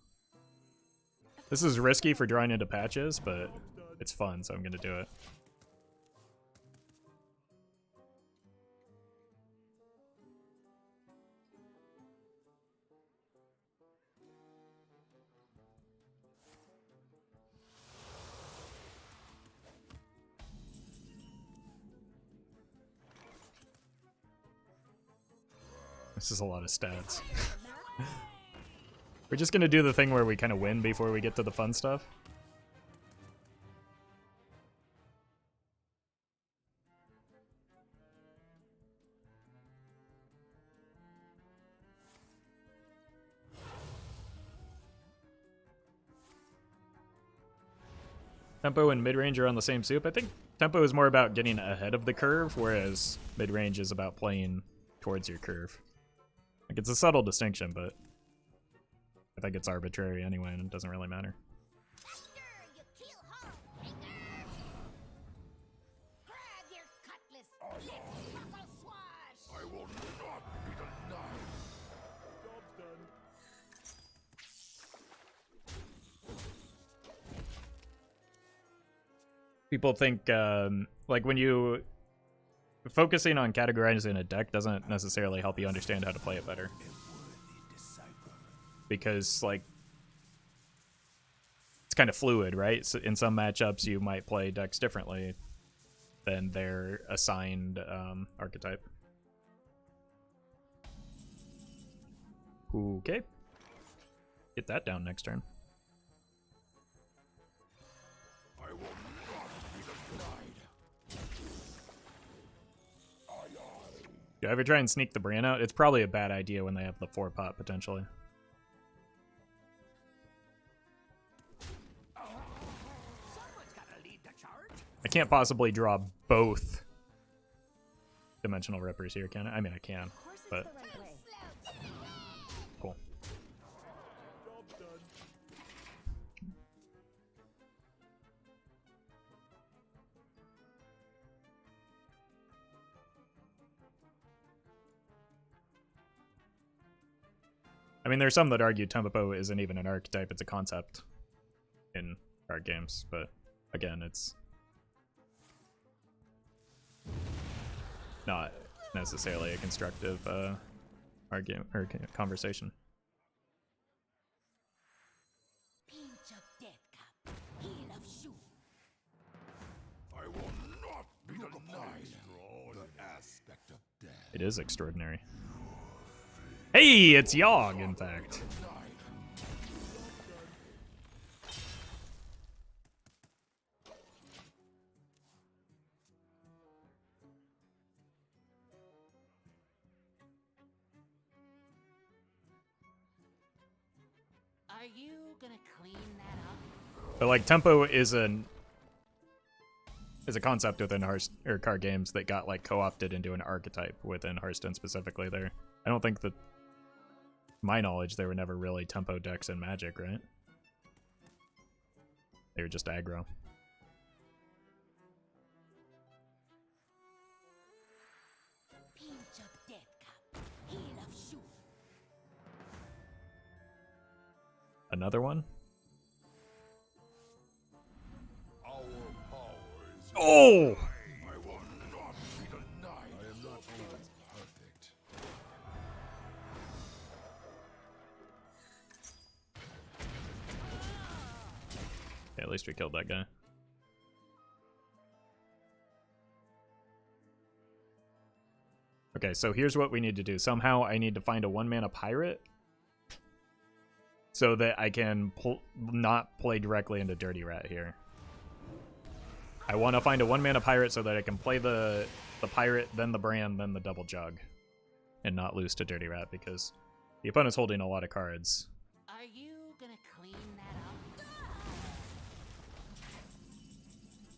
This is risky for drawing into patches, but it's fun, so I'm going to do it. This is a lot of stats. We're just gonna do the thing where we kind of win before we get to the fun stuff. Tempo and mid-range are on the same soup. I think tempo is more about getting ahead of the curve, whereas mid-range is about playing towards your curve. Like, it's a subtle distinction, but I think it's arbitrary anyway, and it doesn't really matter. I will not be denied. People think, like, when you... Focusing on categorizing a deck doesn't necessarily help you understand how to play it better. Because, like, it's kind of fluid, right? So in some matchups, you might play decks differently than their assigned archetype. Okay. Get that down next turn. I will not be denied. Do you ever try and sneak the Brann out? It's probably a bad idea when they have the 4-pot potentially. I can't possibly draw both Dimensional Rippers here, can I? I mean, I can, but cool. I mean, there's some that argue tempo isn't even an archetype, it's a concept in card games, but again, it's necessarily a constructive argument or conversation. Pinch of death cup, heel of shoe. I will not be denied the aspect of death. It is extraordinary. Hey, it's Yogg, in fact. Are you gonna clean that up? But like tempo is a concept within card games that got like co-opted into an archetype within Hearthstone specifically. There, I don't think that, to my knowledge, there were never really tempo decks in Magic, right? They were just aggro. Pinch of death cup, heel of shoe. Another one? Our power is Oh! I will not be denied. I am not always perfect. Yeah, at least we killed that guy. Okay, so here's what we need to do. Somehow I need to find a 1-mana pirate so that I can not play directly into Dirty Rat here. I want to find a 1-mana pirate so that I can play the pirate, then the Brann, then the double jug, and not lose to Dirty Rat because the opponent's holding a lot of cards. Are you gonna clean that up?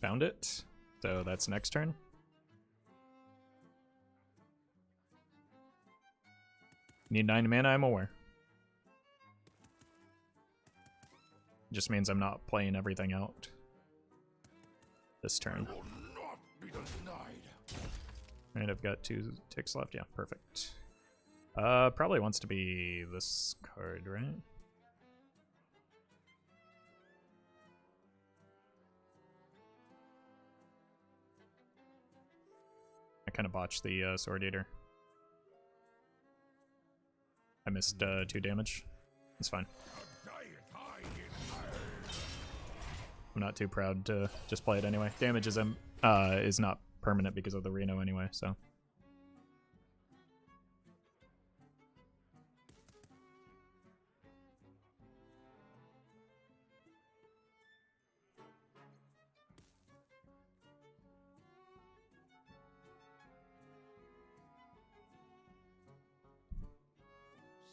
Found it. So that's next turn. Need 9 mana, I'm aware. Just means I'm not playing everything out this turn. I will not be denied. Alright, I've got 2 ticks left. Yeah, perfect. Probably wants to be this card, right? I kind of botched the Sword Eater. I missed 2 damage. It's fine. I'm not too proud to just play it anyway. Damage is not permanent because of the Reno anyway, so.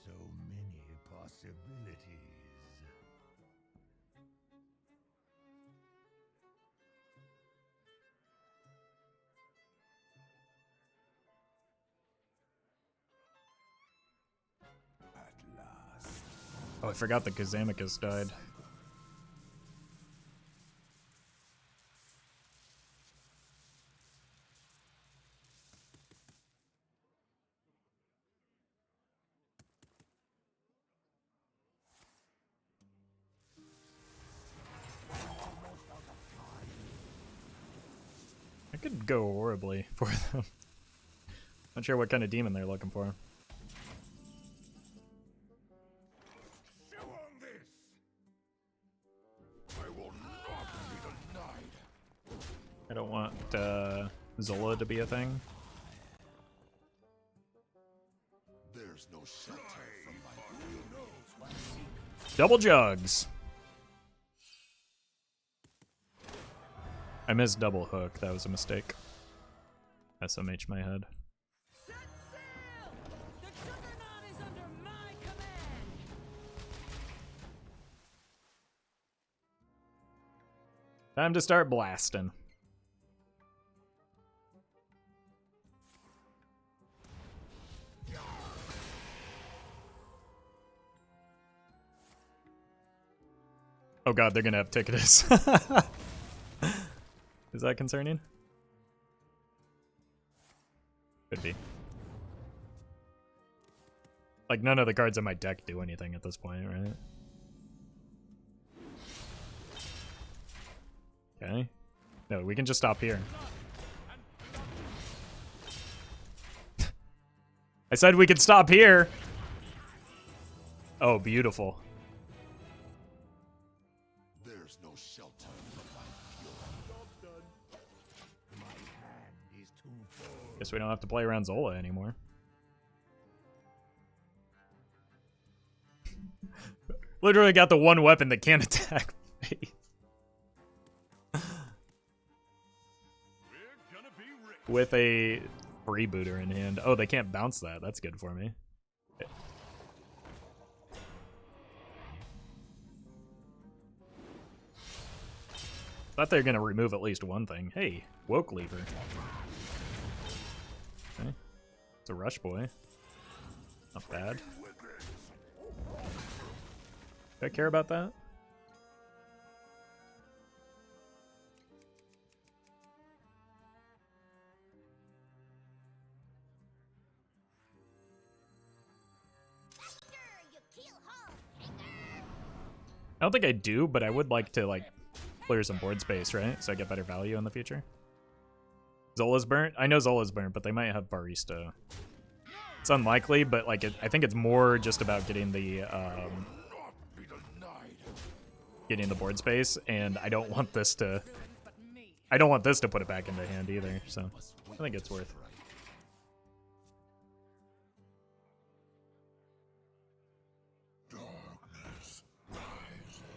So many possibilities. At last. Oh, I forgot that Kazakus died. I could go horribly for them. Not sure what kind of demon they're looking for. Chew on this. I will not be denied. I don't want Zola to be a thing. There's no shelter from my Double jugs! I missed double hook, that was a mistake. SMH my head. Set sail! The Juggernaut is under my command! Time to start blasting. Oh god, they're gonna have Ticketus. Is that concerning? Could be. Like, none of the cards in my deck do anything at this point, right? Okay. No, we can just stop here. I said we could stop here. Oh, beautiful. There's no shelter from my fury. My hand is too full. Guess we don't have to play around Zola anymore. Literally got the one weapon that can't attack me. With a freebooter in hand. Oh, they can't bounce that. That's good for me. Thought they were gonna remove at least one thing. Hey, Woke Lever. Okay. It's a Rush Boy. Not bad. Do I care about that? I don't think I do, but I would like to like clear some board space, right? So I get better value in the future. Zola's burnt? I know Zola's burnt, but they might have Barista. It's unlikely, but like I think it's more just about getting the board space, and I don't want this to put it back into hand either, so I think it's worth. Darkness rises.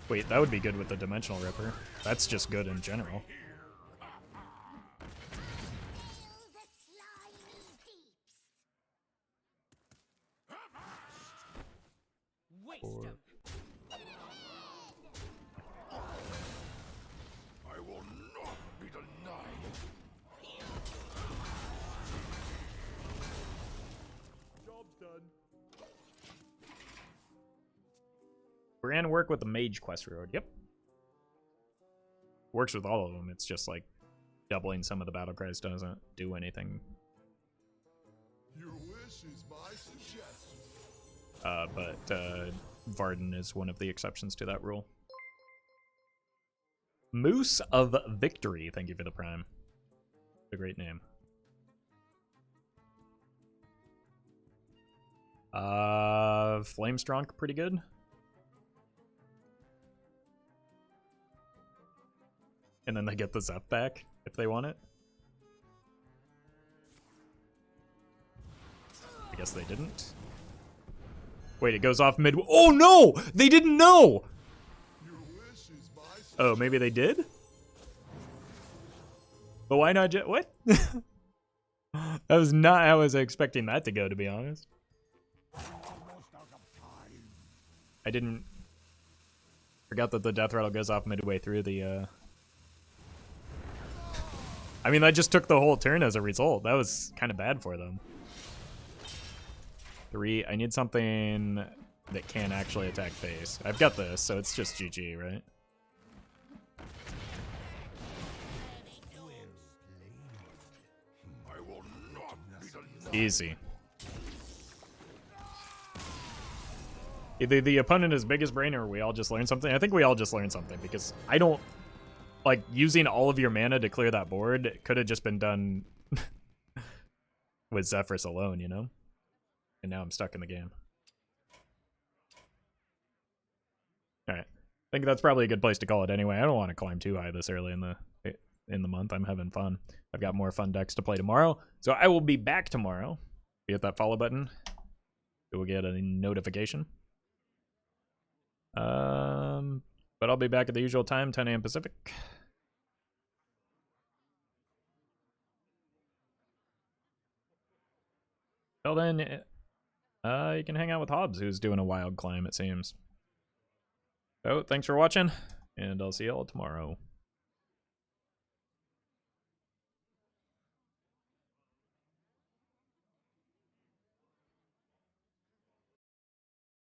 Wait, that would be good with the Dimensional Ripper. That's just good in general. I will not be denied. Job's done. Brann work with the Mage quest reward. Yep. Works with all of them. It's just like doubling some of the battle cries doesn't do anything. Your wish is my suggestion. But Varden is one of the exceptions to that rule. Moose of Victory. Thank you for the prime. A great name. Flamestrong, pretty good. And then they get the Zep back if they want it. I guess they didn't. Wait, it goes off mid. Oh no! They didn't know! Oh, maybe they did? But why not just. What? That was not how I was expecting that to go, to be honest. I didn't. Forgot that the death rattle goes off midway through the. I mean, that just took the whole turn as a result. That was kind of bad for them. 3. I need something that can actually attack base. I've got this, so it's just GG, right? I will not be denied. Easy. Either the opponent is big as brain or we all just learn something. I think we all just learned something because I don't like using all of your mana to clear that board. It could have just been done with Zephrys alone, you know? And now I'm stuck in the game. Alright. I think that's probably a good place to call it anyway. I don't want to climb too high this early in the month. I'm having fun. I've got more fun decks to play tomorrow. So I will be back tomorrow. You hit that follow button. You will get a notification. But I'll be back at the usual time, 10 a.m. Pacific. Till then, you can hang out with Hobbs, who's doing a wild climb, it seems. So, thanks for watching, and I'll see y'all tomorrow.